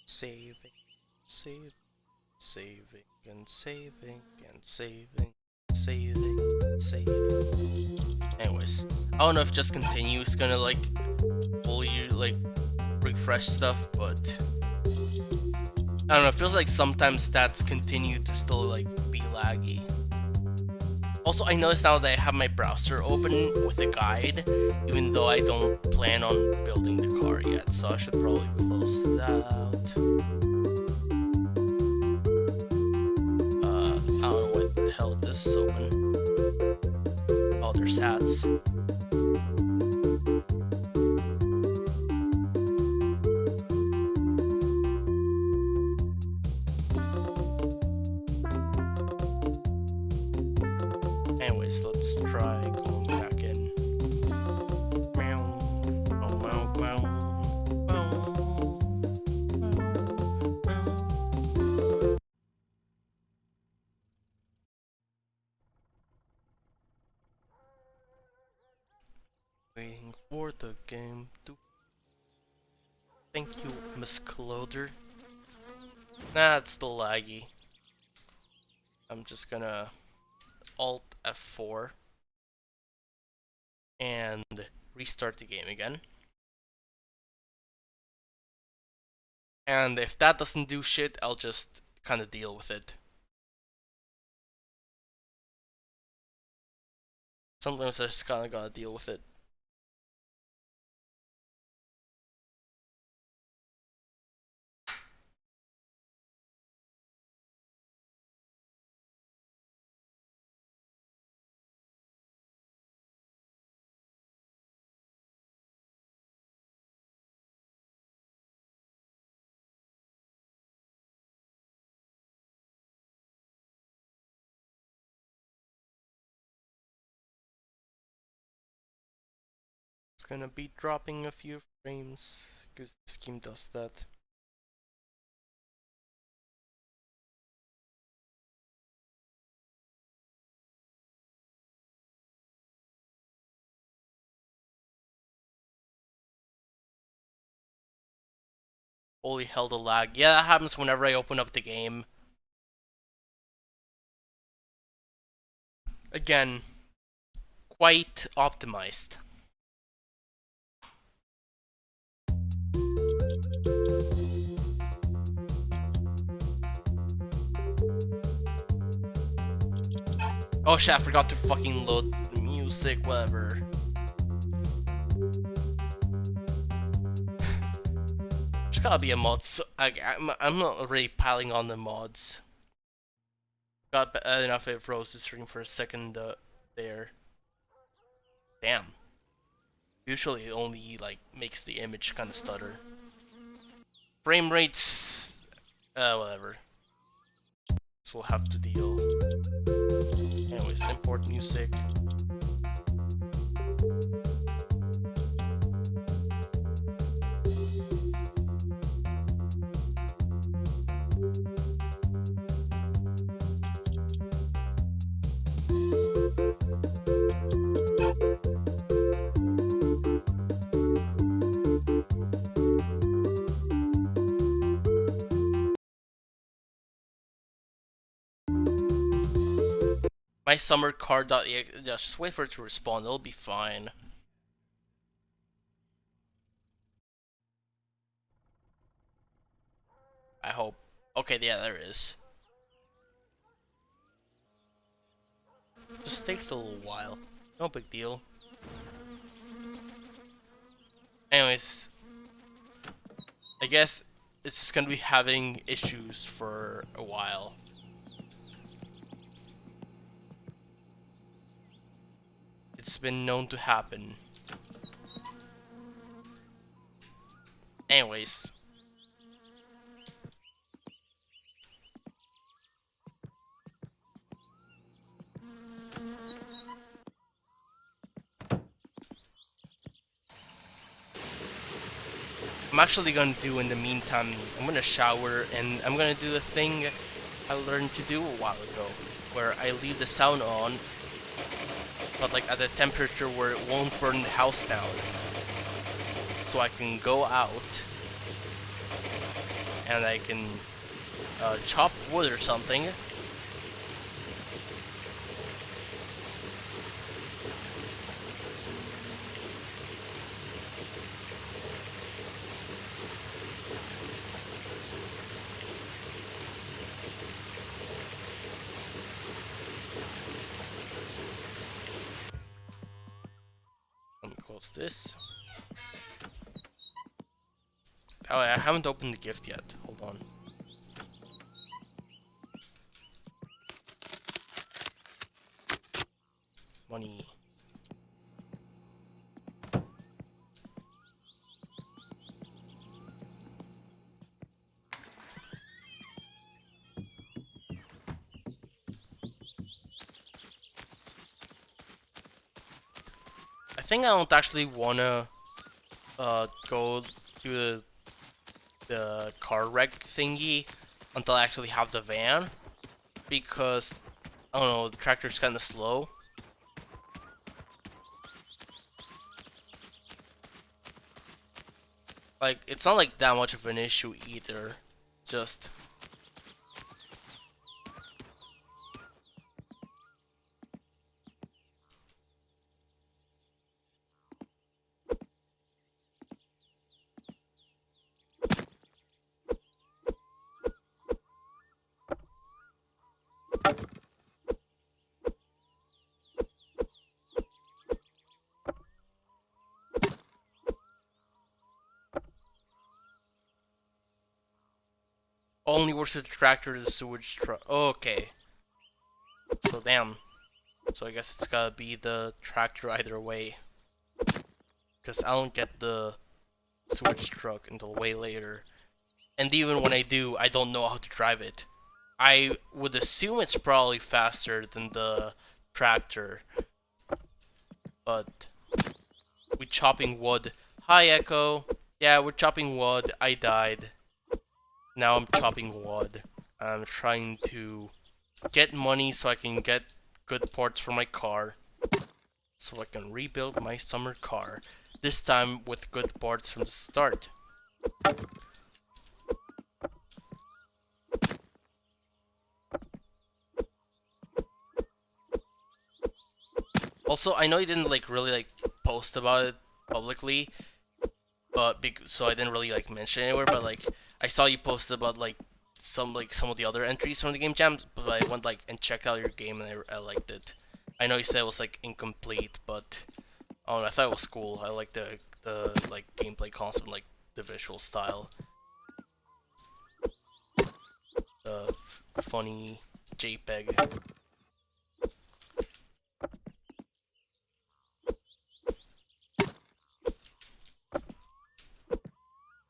Saving, saving, and saving, and saving, saving. Anyways, I don't know if just continue is gonna like fully like refresh stuff, but I don't know. It feels like sometimes stats continue to still like be laggy. Also, I noticed now that I have my browser open with a guide, even though I don't plan on building the car yet, so I should probably close that out. I don't know what the hell this is open. Oh, there's hats. Anyways, let's try going back in. Meow. Meow, meow, meow. Meow. Meow. Waiting for the game to... Thank you, Miss Clother. Nah, it's still laggy. I'm just gonna Alt F4 and restart the game again. And if that doesn't do shit, I'll just kind of deal with it. Sometimes I just kind of gotta deal with it. It's gonna be dropping a few frames because this game does that. Holy hell, the lag. Yeah, that happens whenever I open up the game. Again, quite optimized. Oh shit, I forgot to fucking load the music, whatever. There's gotta be a mod. I'm not really piling on the mods. Got bad enough it froze the stream for a second there. Damn. Usually it only like makes the image kind of stutter. Frame rates, whatever. So we'll have to deal. Anyways, import music. My summer card.exe, just wait for it to respond, it'll be fine. I hope. Okay, yeah, there it is. Just takes a little while. No big deal. Anyways, I guess it's just gonna be having issues for a while. It's been known to happen. Anyways. I'm actually gonna do in the meantime, I'm gonna shower and I'm gonna do the thing I learned to do a while ago, where I leave the sound on, but like at a temperature where it won't burn the house down. So I can go out and I can chop wood or something. close this. Oh, I haven't opened the gift yet. Hold on. Money. I think I don't actually wanna go do the car wreck thingy until I actually have the van, because I don't know, the tractor's kind of slow. Like, it's not like that much of an issue either. Just only works with the tractor to the sewage truck. Okay. So damn. So I guess it's gotta be the tractor either way. Because I don't get the sewage truck until way later. And even when I do, I don't know how to drive it. I would assume it's probably faster than the tractor. But we chopping wood. Hi Echo. Yeah, we're chopping wood. I died. Now I'm chopping wood. I'm trying to get money so I can get good parts for my car. So I can rebuild my summer car. This time with good parts from the start. Also, I know you didn't really post about it publicly, but so I didn't really mention it anywhere. But I saw you posted about some of the other entries from the game jam. But I went and checked out your game and I liked it. I know you said it was incomplete, but I don't know, I thought it was cool. I like the gameplay concept, and the visual style. The funny JPEG.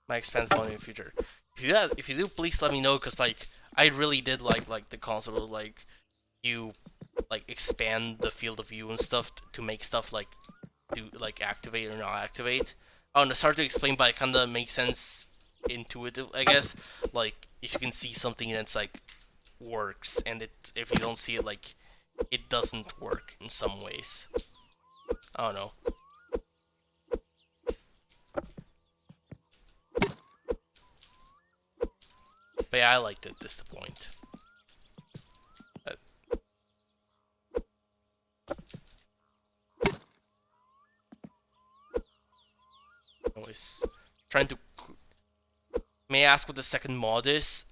My expanded volume in the future. If you do, please let me know, because I really did like the concept of you expand the field of view and stuff to make stuff do activate or not activate. Oh, and it's hard to explain, but it kind of makes sense intuitive, I guess. If you can see something and it's works, and if you don't see it, it doesn't work in some ways. I don't know. But yeah, I liked it. This is the point. Anyways, trying to. May I ask what the second mod is?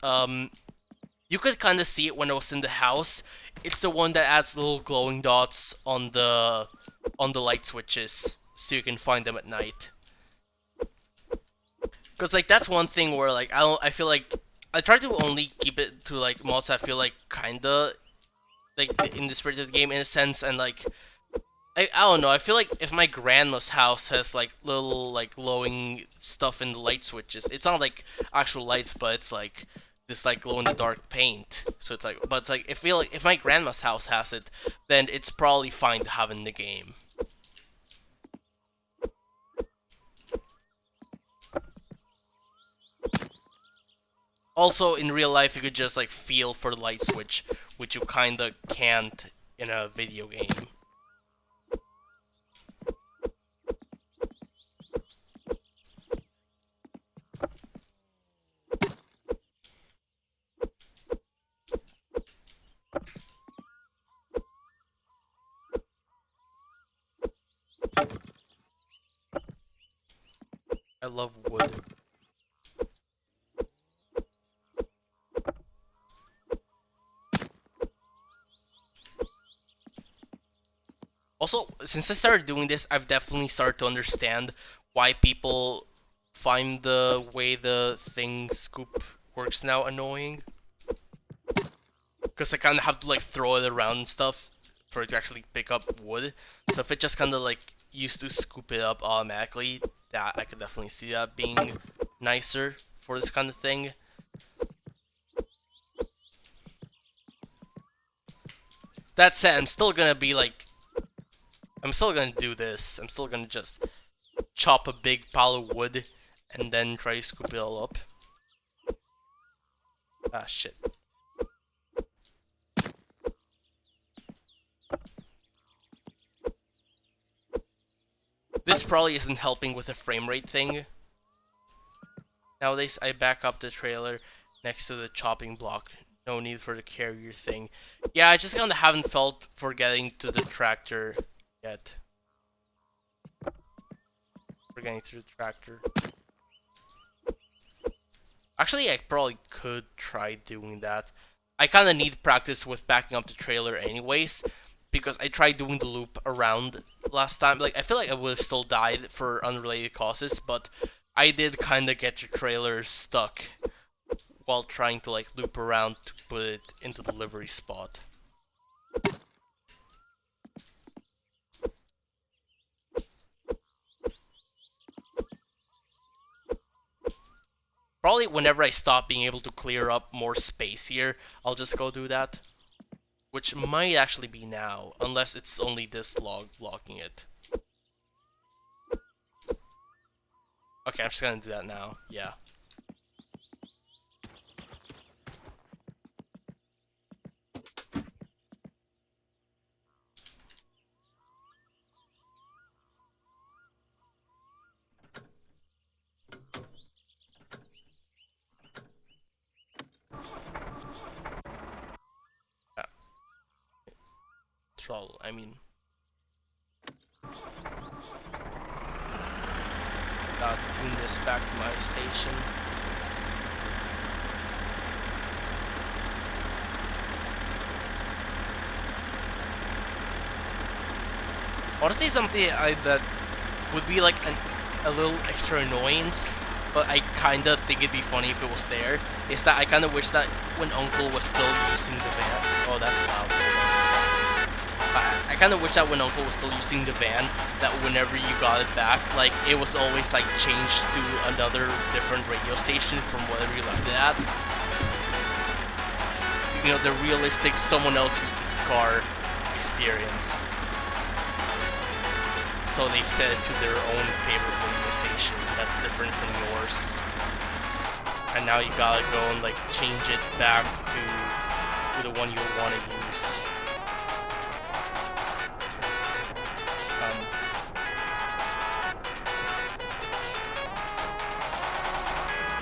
You could kind of see it when I was in the house. It's the one that adds little glowing dots on the light switches, so you can find them at night. Cause that's one thing where I feel I try to only keep it to mods I feel kinda in the spirit of the game in a sense, and I don't know, I feel if my grandma's house has little glowing stuff in the light switches, it's not actual lights, but it's this glow in the dark paint. So it's but it's I feel if my grandma's house has it, then it's probably fine to have in the game. Also, in real life, you could just feel for the light switch, which you kinda can't in a video game. I love wood. Also, since I started doing this, I've definitely started to understand why people find the way the thing scoop works now annoying. Because I kind of have to like throw it around and stuff for it to actually pick up wood. So if it just kind of like used to scoop it up automatically, that I could definitely see that being nicer for this kind of thing. That said, I'm still gonna do this. I'm still gonna just chop a big pile of wood and then try to scoop it all up. Ah, shit. This probably isn't helping with the frame rate thing. Nowadays, I back up the trailer next to the chopping block. No need for the carrier thing. Yeah, I just kinda haven't felt for getting to the tractor yet. For getting to the tractor. Actually, I probably could try doing that. I kinda need practice with backing up the trailer anyways, because I tried doing the loop around last time. Like, I feel like I would have still died for unrelated causes, but I did kinda get the trailer stuck while trying to like loop around to put it into the delivery spot. Probably whenever I stop being able to clear up more space here, I'll just go do that. Which might actually be now, unless it's only this log blocking it. Okay, I'm just gonna do that now, yeah. Troll, I mean. Tune this back to my station. Honestly, something that would be like a little extra annoyance, but I kinda think it'd be funny if it was there, is that I kinda wish that when Uncle was still using the van. Oh, that's loud. I kind of wish that when Uncle was still using the van, that whenever you got it back, like, it was always, like, changed to another different radio station from wherever you left it at. You know, the realistic someone else used this car experience. So they set it to their own favorite radio station that's different from yours. And now you gotta go and, like, change it back to the one you want to use.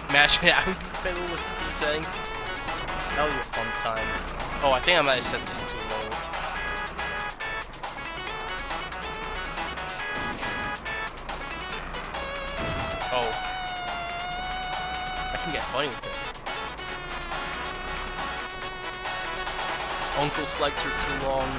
Imagine having to fiddle with C settings. That would be a fun time. Oh, I think I might have set this too low. Oh. I can get funny with it. Uncle's legs are too long.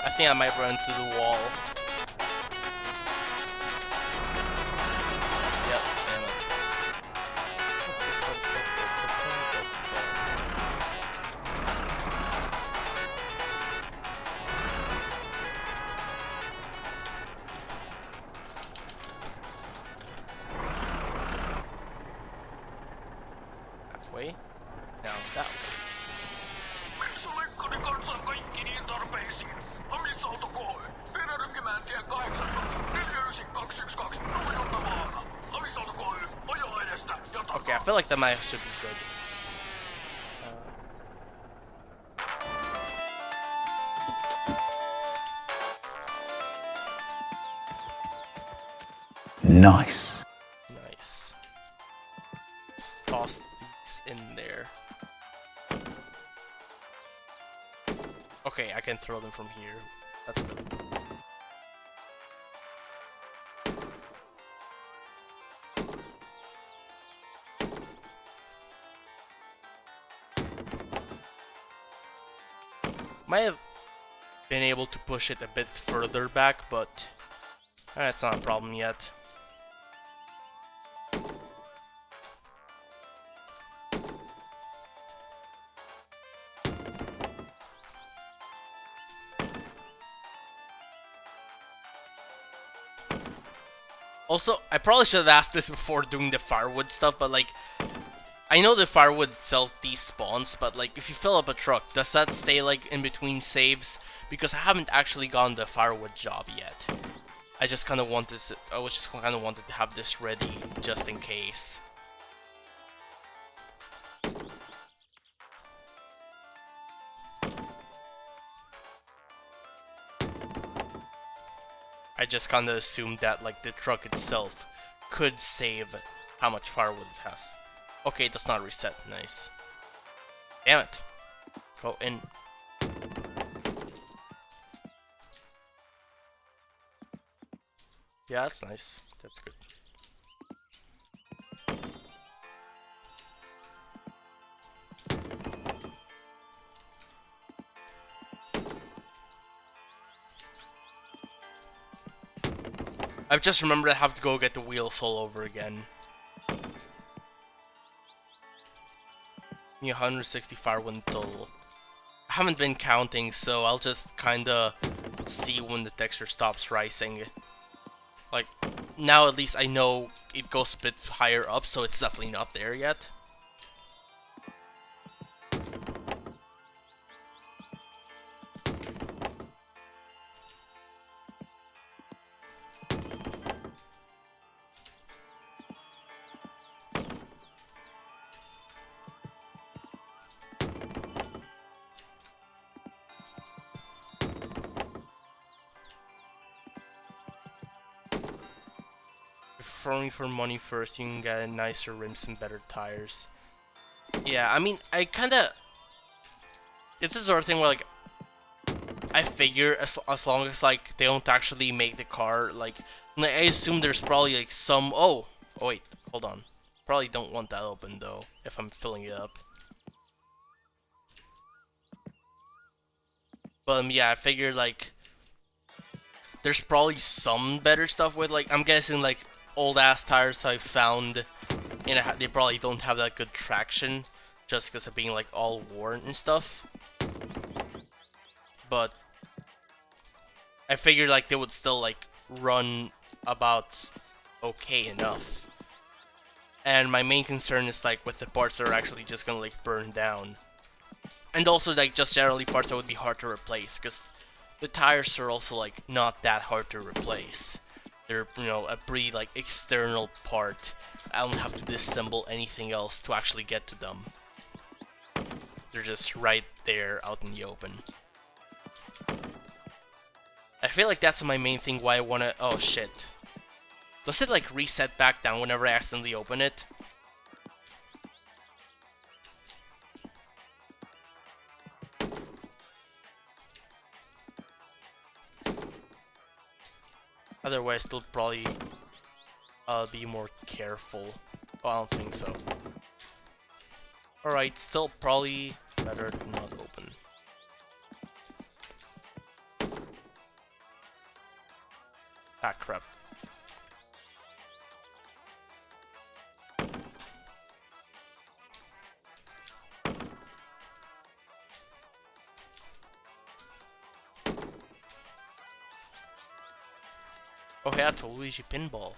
I think I might run into the wall. Yep, damn it. That way? Now that way. Metsälekkari kansaa kaikkiniin tarpeisiin. Amisauto koe. Penärykkimään tie 8, 49212, Nuijunta vaara. Amisauto koe. Okay, I feel like that might should be good. Nice. Nice. Let's toss these in there. Okay, I can throw them from here. That's good. Might have been able to push it a bit further back, but that's not a problem yet. Also, I probably should have asked this before doing the firewood stuff, but like, I know the firewood itself despawns, but like, if you fill up a truck, does that stay like in between saves? Because I haven't actually gotten the firewood job yet. I just kind of wanted to, wanted to have this ready just in case. I just kind of assumed that like the truck itself could save how much firewood it has. Okay, it does not reset. Nice. Damn it. Go in. Yeah, that's nice. That's good. I've just remembered I have to go get the wheels all over again. 160 firewood total. I haven't been counting, so I'll just kinda see when the texture stops rising. Like, now at least I know it goes a bit higher up, so it's definitely not there yet. Throwing for money first, you can get nicer rims and better tires. Yeah, I mean, I kinda... It's the sort of thing where, like, I figure as long as, like, they don't actually make the car, like I assume there's probably, like, some... Oh, wait, hold on. Probably don't want that open, though, if I'm filling it up. But, yeah, I figure, like, there's probably some better stuff with, like, I'm guessing, like, old-ass tires I found, and they probably don't have that good traction, just because of being, like, all worn and stuff. But I figured, like, they would still, like, run about okay enough. And my main concern is, like, with the parts that are actually just gonna, like, burn down. And also, like, just generally parts that would be hard to replace, because the tires are also, like, not that hard to replace. They're, you know, a pretty, like, external part. I don't have to disassemble anything else to actually get to them. They're just right there out in the open. I feel like that's my main thing why I wanna... Oh, shit. Does it, like, reset back down whenever I accidentally open it? Otherwise, still probably be more careful. Oh, I don't think so. Alright, still probably better to not open. Ah, crap. Oh yeah, it's a Luigi pinball.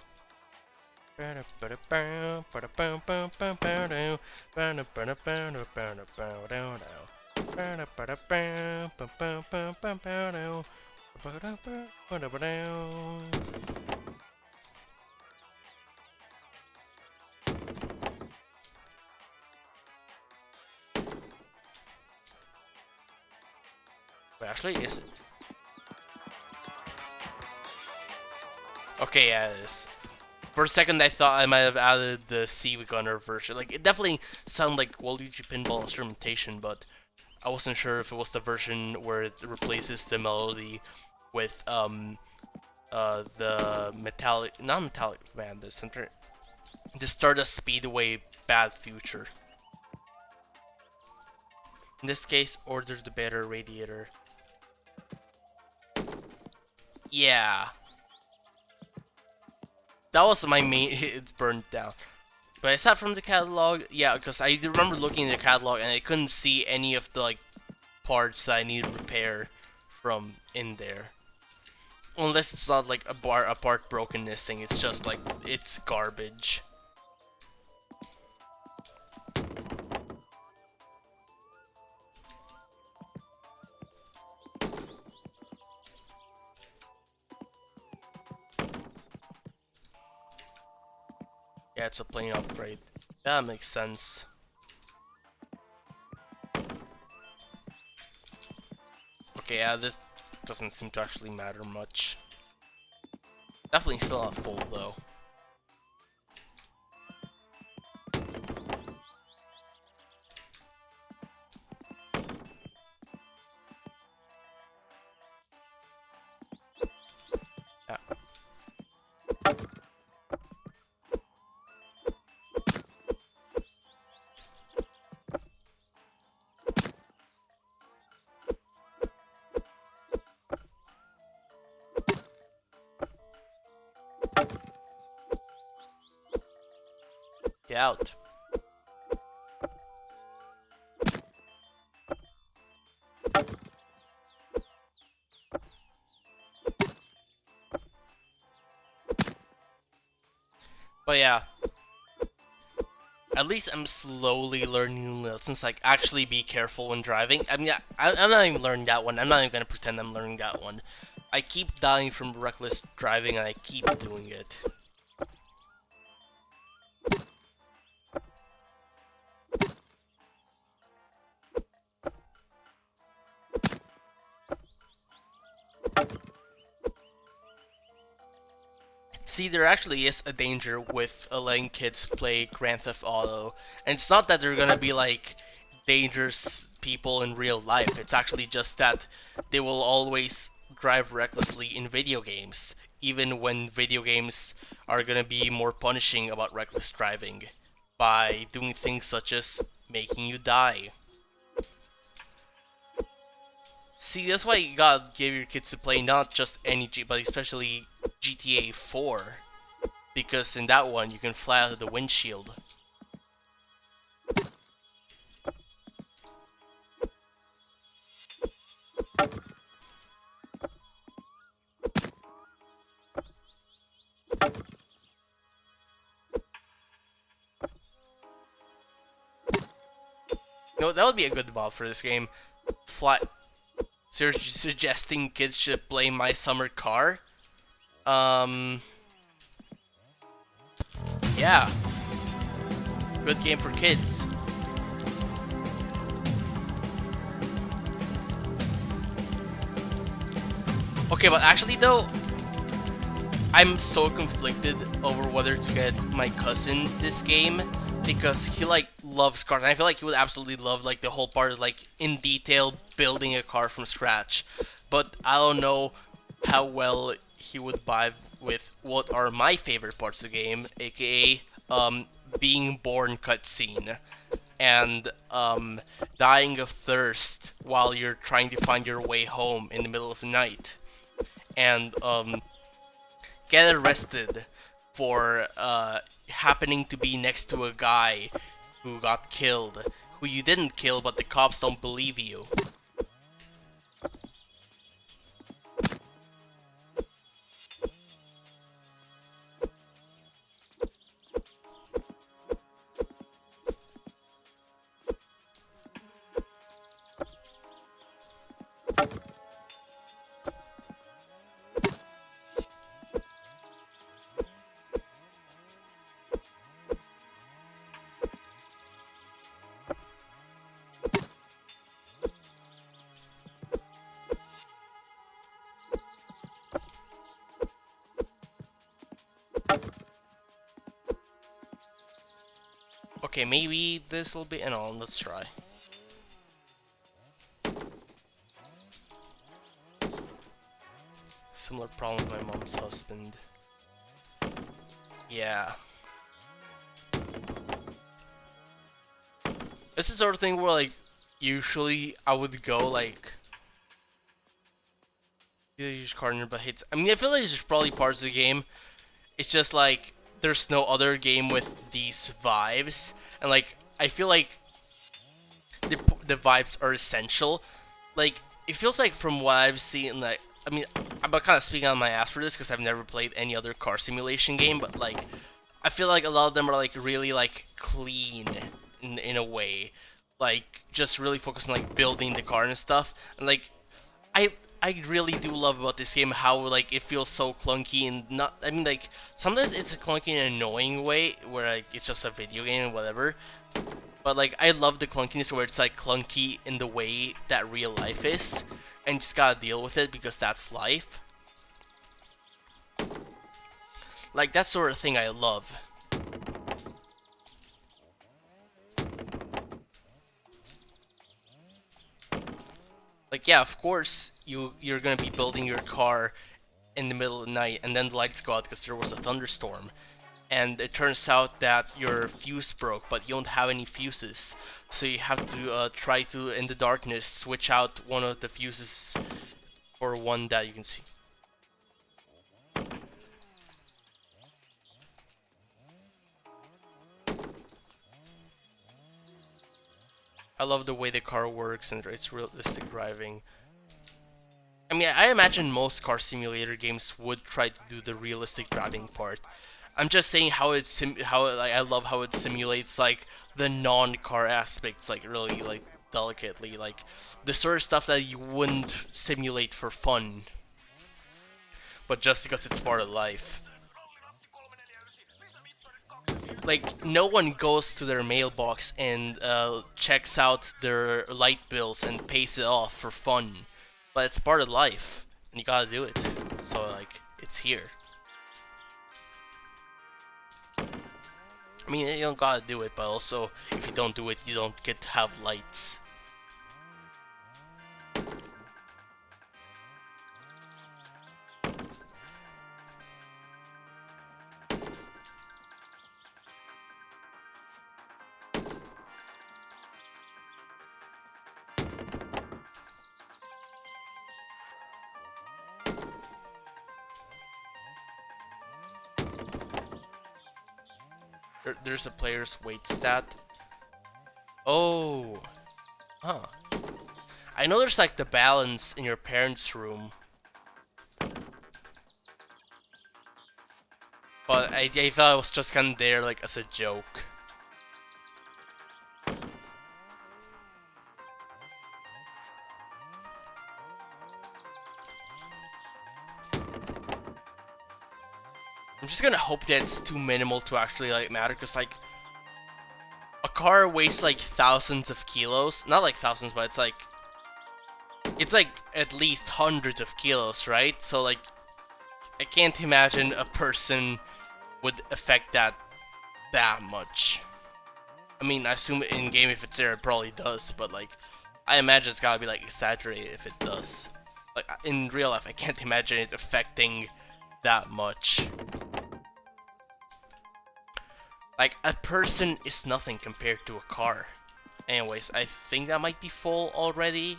Wait, actually, is it? Okay, yeah, it is. For a second, I thought I might have added the C Gunner version. Like, it definitely sounded like Waluigi Pinball instrumentation, but I wasn't sure if it was the version where it replaces the melody with the metallic, not metallic, man, the Stardust Speedway Bad Future. In this case, order the better radiator. Yeah. That was my main, it burned down. But aside from the catalog, yeah, because I remember looking in the catalog and I couldn't see any of the like parts that I needed repair from in there. Unless it's not like a part brokenness thing, it's just like, it's garbage. Yeah, it's a plain upgrade. That makes sense. Okay, yeah, this doesn't seem to actually matter much. Definitely still not full, though. Yeah. Get out. But yeah, at least I'm slowly learning lessons, like actually be careful when driving. I mean, I'm not even learning that one. I'm not even gonna pretend I'm learning that one. I keep dying from reckless driving and I keep doing it. See, there actually is a danger with letting kids play Grand Theft Auto, and it's not that they're gonna be like dangerous people in real life. It's actually just that they will always drive recklessly in video games, even when video games are gonna be more punishing about reckless driving by doing things such as making you die. See, that's why you gotta give your kids to play not just any but especially GTA 4. Because in that one, you can fly out of the windshield. No, that would be a good mod for this game. Fly. So you're suggesting kids should play My Summer Car? Yeah. Good game for kids. Okay, but actually though, I'm so conflicted over whether to get my cousin this game because he like loves cars, and I feel like he would absolutely love like the whole part of like in detail building a car from scratch. But I don't know how well he would vibe with what are my favorite parts of the game, aka being born cutscene and dying of thirst while you're trying to find your way home in the middle of the night, and get arrested for happening to be next to a guy who got killed, who you didn't kill, but the cops don't believe you. Okay, maybe this will be... No, let's try. Similar problem with my mom's husband. Yeah. It's the sort of thing where, like, usually I would go, like... Use partner, but hits... I mean, I feel like there's probably parts of the game. It's just, like, there's no other game with these vibes. And, like, I feel like the vibes are essential. Like, it feels like from what I've seen, like... I mean, I'm kind of speaking on my ass for this because I've never played any other car simulation game, but, like, I feel like a lot of them are, like, really, like, clean in a way. Like, just really focused on, like, building the car and stuff. And, like, I really do love about this game how, like, it feels so clunky and not... I mean, like, sometimes it's a clunky in an annoying way where, like, it's just a video game and whatever. But, like, I love the clunkiness where it's, like, clunky in the way that real life is. And you just gotta deal with it because that's life. Like, that sort of thing I love. Like, yeah, of course, you're gonna be building your car in the middle of the night, and then the lights go out because there was a thunderstorm. And it turns out that your fuse broke, but you don't have any fuses. So you have to try to, in the darkness, switch out one of the fuses for one that you can see. I love the way the car works and it's realistic driving. I mean, I imagine most car simulator games would try to do the realistic driving part. I'm just saying how like, I love how it simulates like the non-car aspects like really like delicately, like the sort of stuff that you wouldn't simulate for fun, but just because it's part of life. Like, no one goes to their mailbox and checks out their light bills and pays it off for fun. But it's part of life, and you gotta do it. So, like, it's here. I mean, you don't gotta do it, but also, if you don't do it, you don't get to have lights. There's a player's weight stat. Oh. Huh. I know there's like the balance in your parents' room. But I thought it was just kind of there like as a joke. I'm just gonna hope that it's too minimal to actually like matter, because like a car weighs like thousands of kilos, not like thousands, but it's like at least hundreds of kilos, right? So like I can't imagine a person would affect that much. I mean, I assume in game if it's there it probably does, but like I imagine it's gotta be like exaggerated if it does. Like in real life I can't imagine it affecting that much. Like, a person is nothing compared to a car. Anyways, I think that might be full already.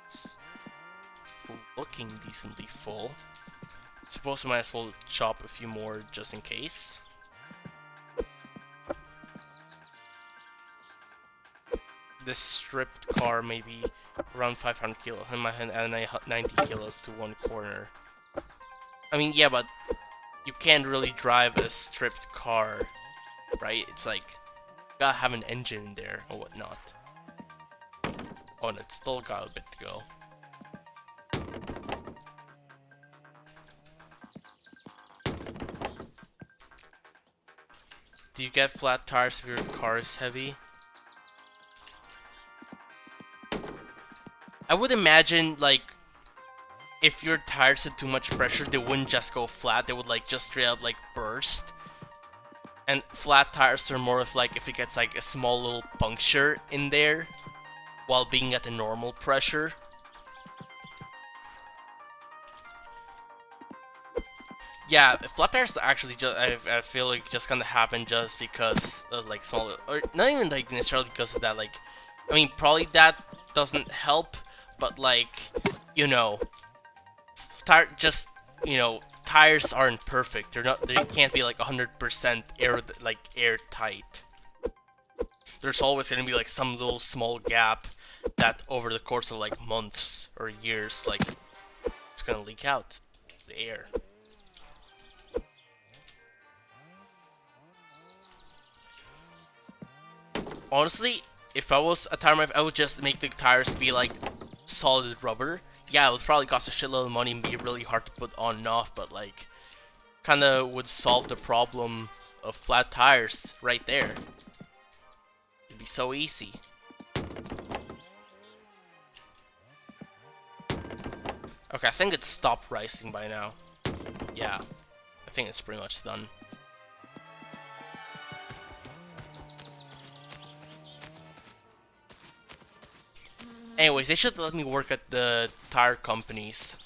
It's looking decently full. Suppose I might as well chop a few more just in case. This stripped car may be around 500 kilos, and my hand and 90 kilos to one corner. I mean, yeah, but you can't really drive a stripped car, right? It's like, you gotta have an engine in there or whatnot. Oh, and it's still got a bit to go. Do you get flat tires if your car is heavy? I would imagine, like, if your tires had too much pressure, they wouldn't just go flat. They would like just straight up like burst. And flat tires are more of like if it gets like a small little puncture in there while being at the normal pressure. Yeah, flat tires actually just I feel like just gonna happen just because of like small, or not even like necessarily because of that. Like, I mean, probably that doesn't help, but like, you know, tires aren't perfect. They can't be like 100% airtight. There's always gonna be like some little small gap that over the course of like months or years, like it's gonna leak out the air. Honestly, if I was a tire manufacturer, I would just make the tires be like solid rubber. Yeah, it would probably cost a shitload of money and be really hard to put on and off, but like, kinda would solve the problem of flat tires right there. It'd be so easy. Okay, I think it's stopped rising by now. Yeah, I think it's pretty much done. Anyways, they should let me work at the tire companies.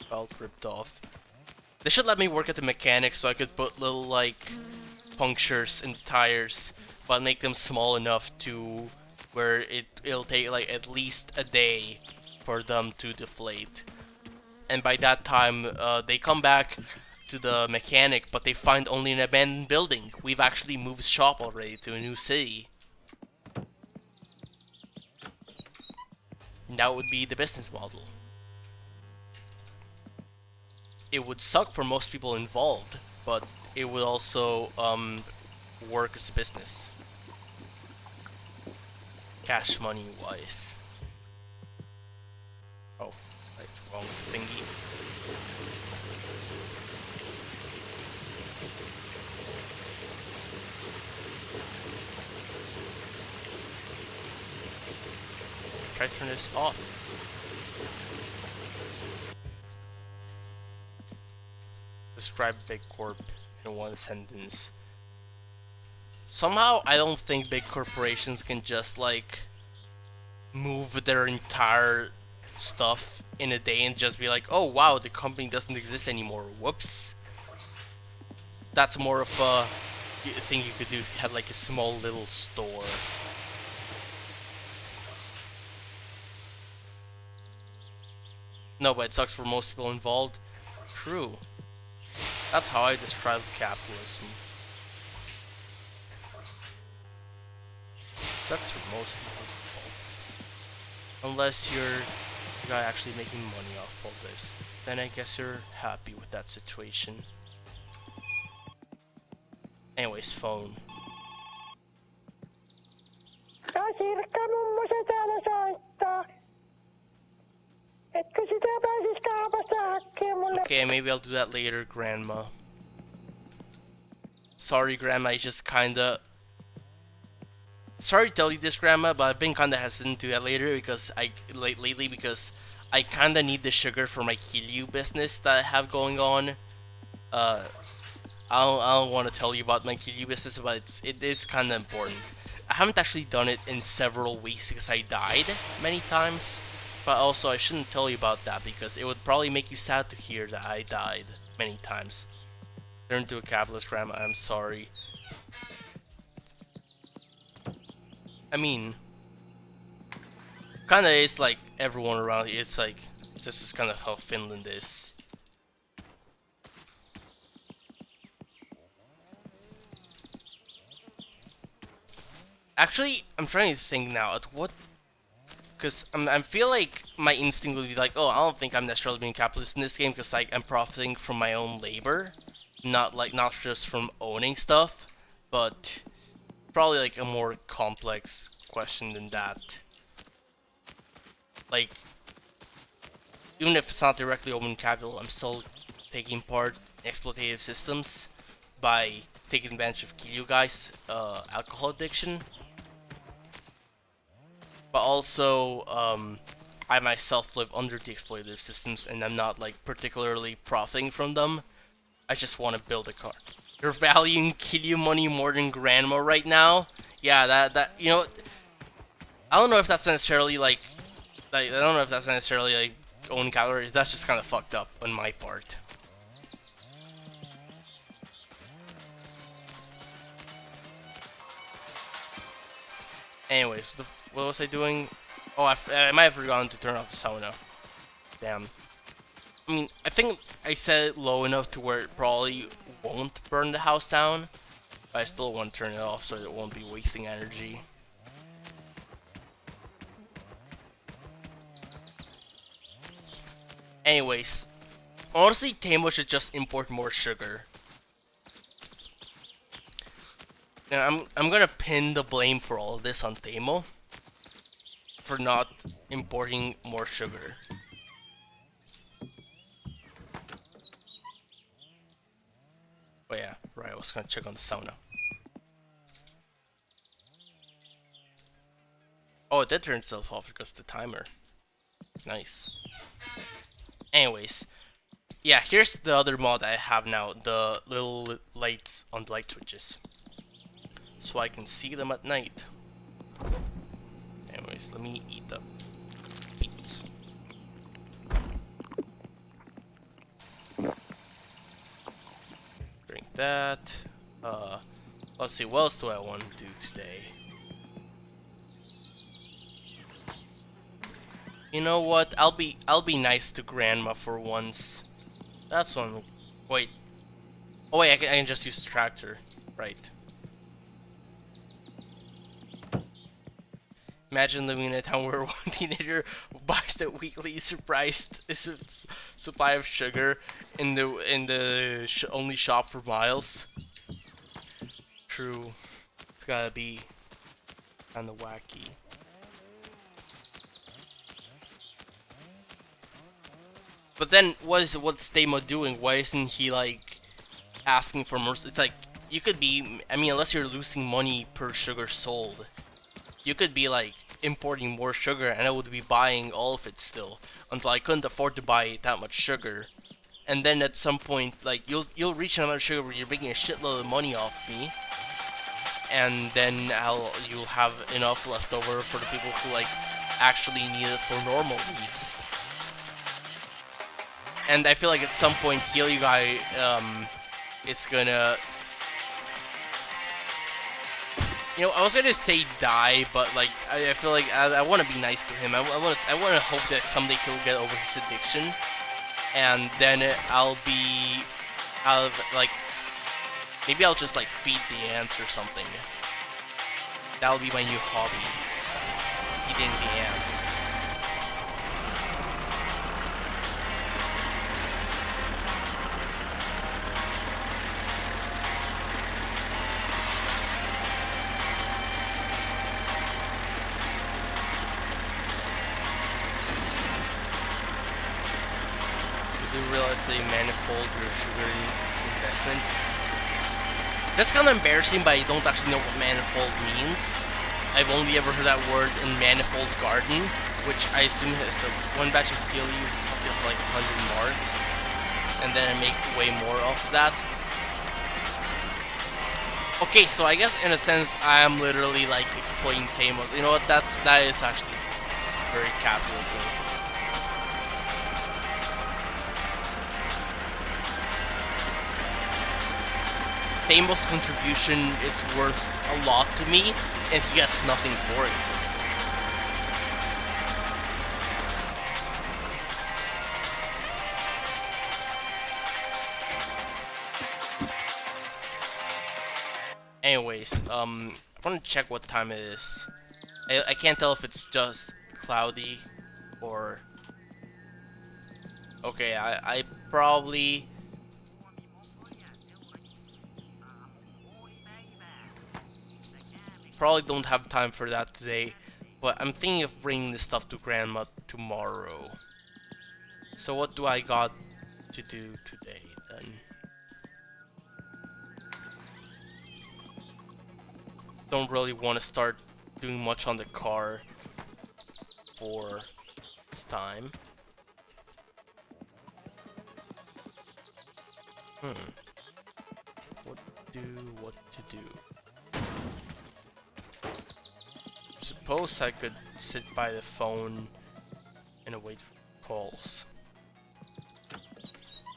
Belt ripped off. They should let me work at the mechanics so I could put little like punctures in the tires, but make them small enough to where it'll take like at least a day for them to deflate. And by that time, they come back to the mechanic, but they find only an abandoned building. We've actually moved shop already to a new city. And that would be the business model. It would suck for most people involved, but it would also work as business. Cash money wise. Oh, like wrong thingy. Try to turn this off. Describe Big Corp in one sentence. Somehow, I don't think big corporations can just like move their entire stuff in a day and just be like, oh wow, the company doesn't exist anymore. Whoops. That's more of a thing you could do if you had like a small little store. No, but it sucks for most people involved. True. That's how I describe capitalism. Sucks for most people involved. Unless you're the guy actually making money off all this. Then I guess you're happy with that situation. Anyways, phone. Sirkka mummo se täällä soittaa. Etkö sitä pääsis kaupasta hakkeen mulle? Okay, maybe I'll do that later, Grandma. Sorry, Grandma, I just kinda... Sorry to tell you this, Grandma, but I've been kinda hesitant to do that later because lately because I kinda need the sugar for my Kiryu business that I have going on. I don't want to tell you about my Kiryu business, but it is kinda important. I haven't actually done it in several weeks because I died many times. But also, I shouldn't tell you about that because it would probably make you sad to hear that I died many times. Turn to a capitalist, Grandma. I'm sorry. I mean, kinda is like everyone around here. It's like, this is kind of how Finland is. Actually, I'm trying to think now at what. Because I feel like my instinct would be like, oh, I don't think I'm necessarily being capitalist in this game because like I'm profiting from my own labor, not just from owning stuff, but probably like a more complex question than that. Like, even if it's not directly open capital, I'm still taking part in exploitative systems by taking advantage of you guys' alcohol addiction. But also, I myself live under the exploitative systems, and I'm not like particularly profiting from them. I just want to build a car. You're valuing Kiryu money more than grandma right now? Yeah, that you know, I don't know if that's necessarily like I don't know if that's necessarily like own calories. That's just kind of fucked up on my part. Anyways, what was I doing? Oh, I might have forgotten to turn off the sauna. Damn. I mean, I think I set it low enough to where it probably won't burn the house down. But I still want to turn it off so it won't be wasting energy. Anyways, honestly, Tamo should just import more sugar. Now, I'm gonna pin the blame for all of this on Tamo for not importing more sugar. Oh yeah, right, I was gonna check on the sauna. Oh, it did turn itself off because of the timer. Nice. Anyways, yeah, here's the other mod I have now, the little lights on the light switches. So I can see them at night. Anyways, let me eat the beets. Drink that. Let's see, what else do I want to do today? You know what? I'll be nice to grandma for once. That's one. Wait. Oh wait, I can just use the tractor. Right. Imagine living in a town where one teenager buys the weekly supply of sugar in the only shop for miles. True. It's gotta be kinda wacky. But then, what's Tamo doing? Why isn't he like asking for more? It's like you could be. I mean, unless you're losing money per sugar sold, you could be like importing more sugar, and I would be buying all of it still until I couldn't afford to buy that much sugar. And then at some point, like you'll reach an amount of sugar where you're making a shitload of money off me, and then you'll have enough left over for the people who like actually need it for normal needs. And I feel like at some point, Kiryu guy is gonna, you know, I was gonna say die, but like I feel like I want to be nice to him. I want to hope that someday he'll get over his addiction, and then I'll like maybe I'll just like feed the ants or something. That'll be my new hobby, feeding the ants. Realize a manifold your sugar investment. That's kind of embarrassing, but I don't actually know what manifold means. I've only ever heard that word in Manifold Garden, which I assume is one batch of Kiryu costs like 100 marks, and then I make way more of that. Okay, so I guess in a sense I am literally like exploiting Tamos. You know what? That is actually very capitalistic. Tamo's contribution is worth a lot to me, and he gets nothing for it. Anyways, I want to check what time it is. I can't tell if it's just cloudy or... Okay, I probably... Probably don't have time for that today, but I'm thinking of bringing this stuff to Grandma tomorrow. So what do I got to do today then? Don't really want to start doing much on the car. for this time. What to do? Suppose I could sit by the phone and wait for calls.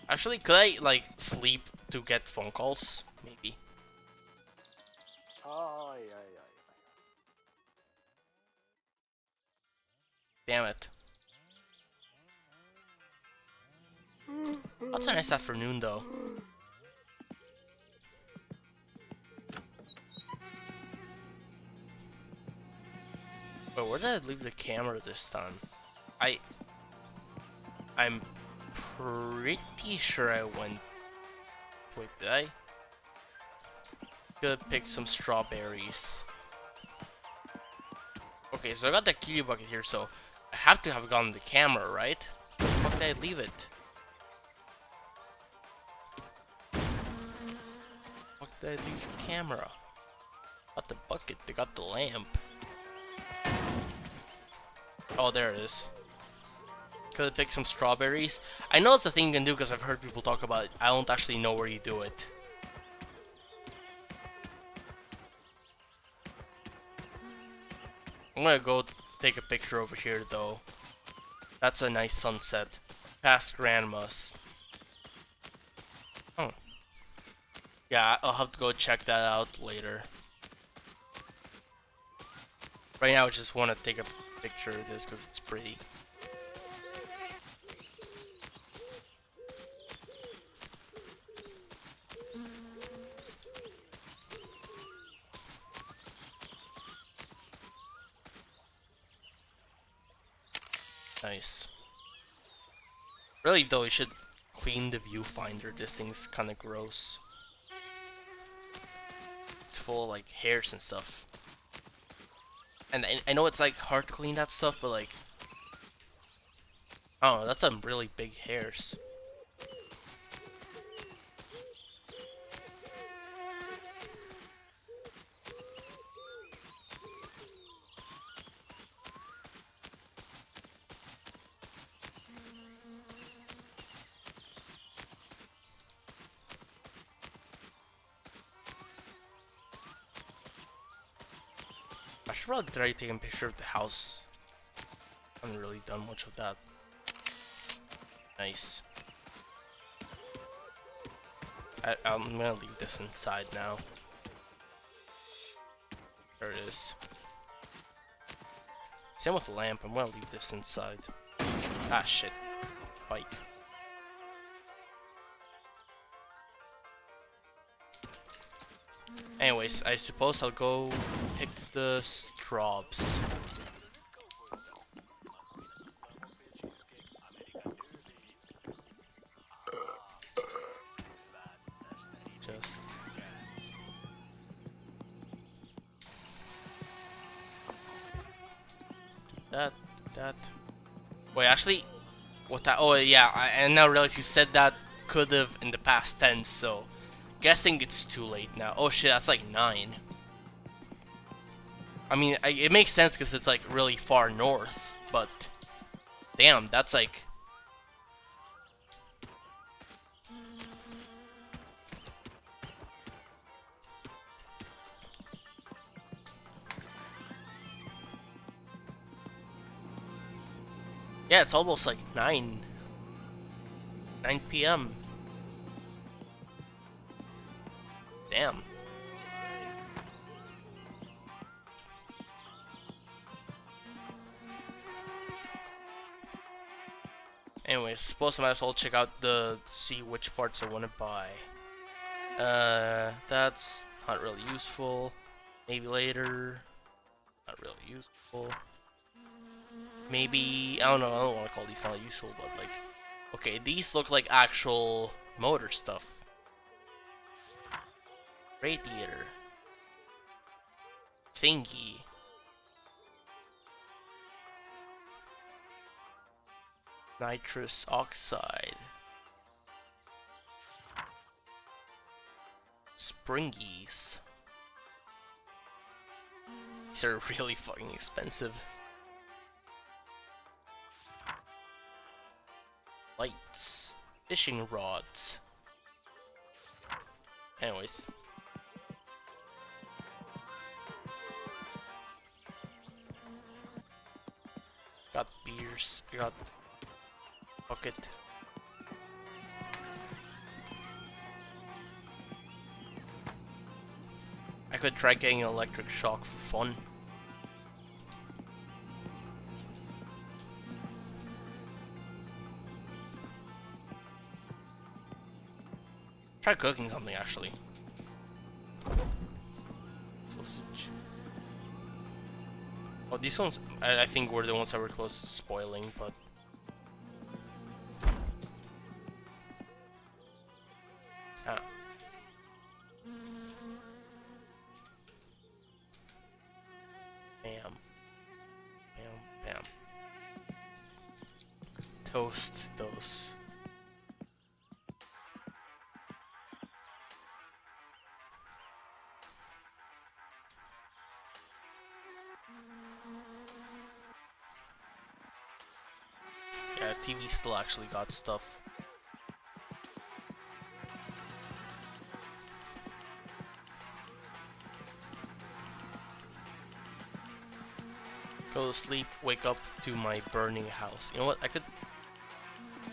Actually, could I like sleep to get phone calls? Maybe. Damn it. That's a nice afternoon though. Wait, where did I leave the camera this time? I'm pretty sure I went. Wait, did I? Could pick some strawberries. Okay, so I got the kitty bucket here, so I have to have gotten the camera, right? Where the fuck did I leave it? Fuck did I leave the camera? Got the bucket, they got the lamp. Oh, there it is. Could I pick some strawberries? I know it's a thing you can do because I've heard people talk about it. I don't actually know where you do it. I'm gonna go take a picture over here though. That's a nice sunset. Past Grandma's. Oh. Yeah, I'll have to go check that out later. Right now I just want to take a picture of this because it's pretty. Nice. Really though, you should clean the viewfinder. This thing's kind of gross. It's full of like hairs and stuff. And I know it's like hard to clean that stuff, but like, I don't know, that's some really big hairs. I should probably try taking a picture of the house. I haven't really done much of that. Nice. I'm gonna leave this inside now. There it is. Same with the lamp, I'm gonna leave this inside. Ah shit. Bike. Anyways, I suppose I'll go pick the strawbs. Just that. Wait, actually, what that? Oh yeah, I now realize you said that could have in the past tense, so guessing it's too late now. Oh shit, that's like 9. I mean, it makes sense because it's like really far north, but damn, that's like. Yeah, it's almost like 9 p.m. Damn. Anyways, suppose I might as well check out see which parts I want to buy. That's not really useful. Maybe later. Not really useful. Maybe, I don't know, I don't want to call these not useful, but like, okay, these look like actual motor stuff. Radiator. Thingy. Nitrous oxide. Springies. These are really fucking expensive. Lights. Fishing rods. Anyways. Got beers. Got bucket. I could try getting an electric shock for fun. Try cooking something actually. Sausage. Oh, these ones I think were the ones that were close to spoiling, but ah. Bam. Bam, bam. Toast those. Yeah, TV still actually got stuff. Go to sleep, wake up to my burning house. You know what? I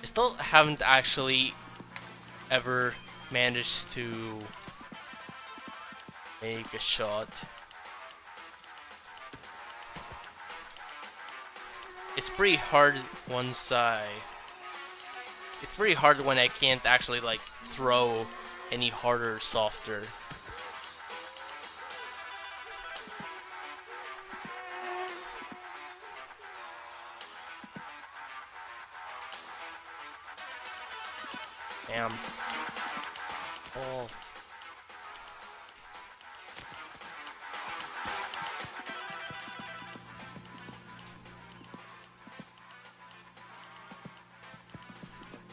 still haven't actually ever managed to make a shot. It's pretty hard it's pretty hard when I can't actually like throw any harder or softer. Damn. Oh.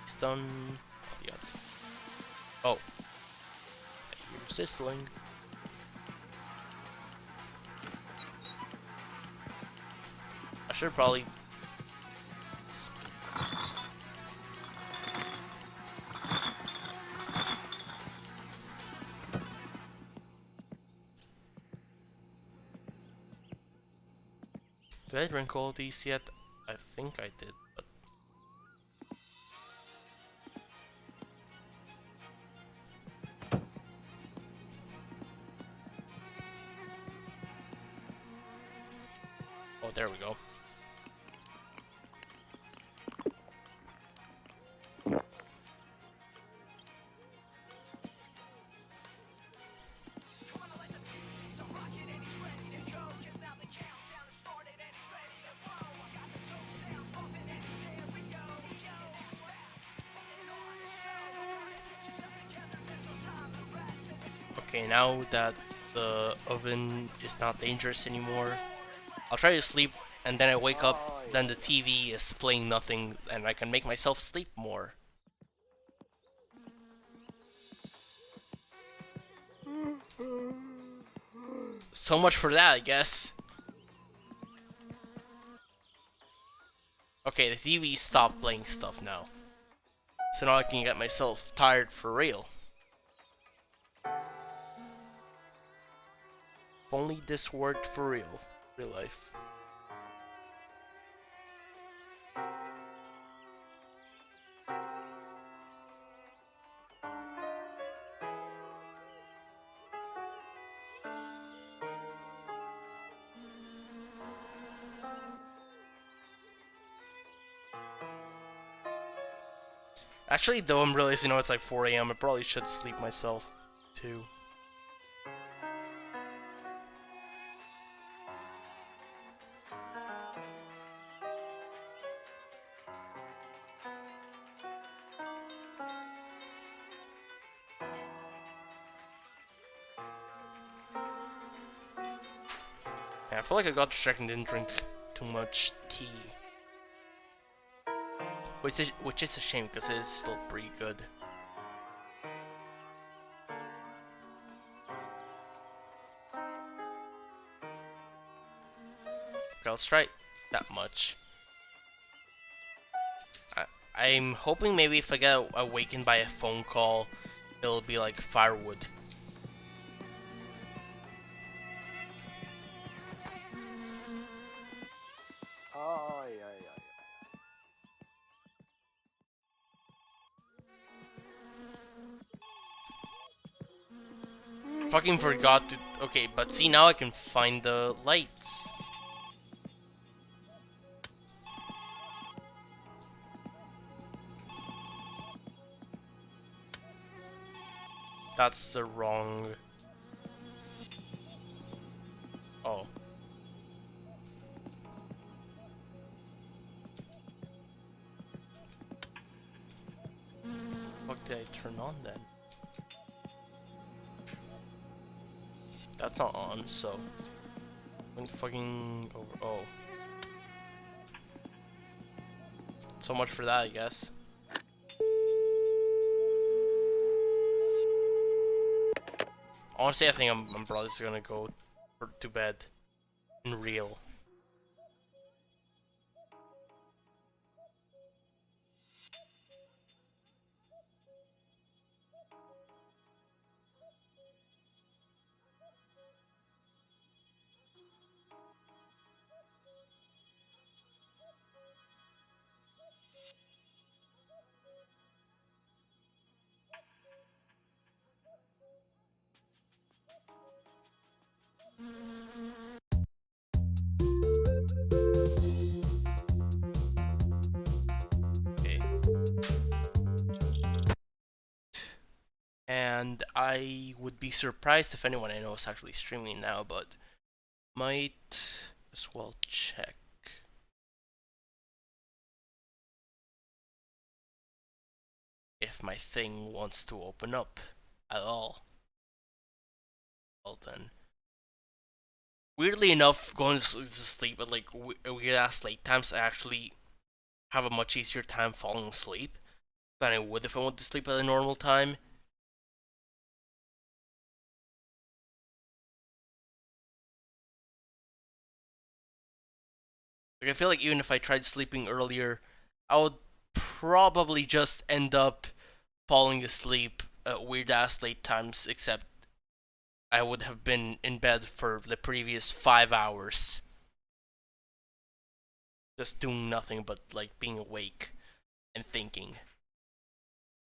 It's done. What do you got? Oh. I hear sizzling. I should probably. Did I drink all these yet? I think I did, but oh, there we go. Okay, now that the oven is not dangerous anymore, I'll try to sleep, and then I wake up, then the TV is playing nothing, and I can make myself sleep more. So much for that, I guess. Okay, the TV stopped playing stuff now. So now I can get myself tired for real. If only this worked for real life. Actually, though I'm realizing it's like 4 AM, I probably should sleep myself too. Yeah, I feel like I got distracted and didn't drink too much tea. Which is a shame because it is still pretty good. Okay, let's try that much. I'm hoping maybe if I get awakened by a phone call, it'll be like firewood. Ai, ai, ai. Fucking forgot to... Okay, but see, now I can find the lights. That's the wrong... Oh. What did I turn on then? That's not on, so... fucking over... Oh. So much for that, I guess. Honestly, I think I'm probably just gonna go to bed. In real. Okay. And I would be surprised if anyone I know is actually streaming now, but might as well check. If my thing wants to open up at all. Well then. Weirdly enough, going to sleep at like weird ass late times, I actually have a much easier time falling asleep than I would if I went to sleep at a normal time. Like, I feel like even if I tried sleeping earlier, I would probably just end up falling asleep at weird ass late times, except I would have been in bed for the previous 5 hours. Just doing nothing but like being awake and thinking.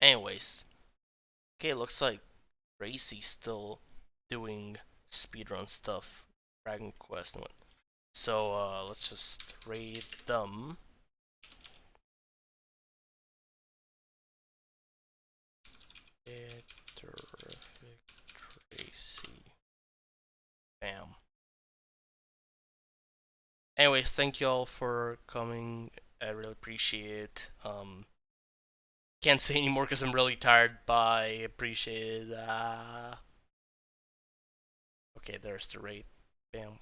Anyways. Okay, looks like Gracie's still doing speedrun stuff. Dragon Quest and what. So let's just raid them. Terrific Tracy. Bam. Anyways, thank y'all for coming. I really appreciate it. Can't say anymore because I'm really tired. Bye. Appreciate it. Okay, there's the raid. Bam.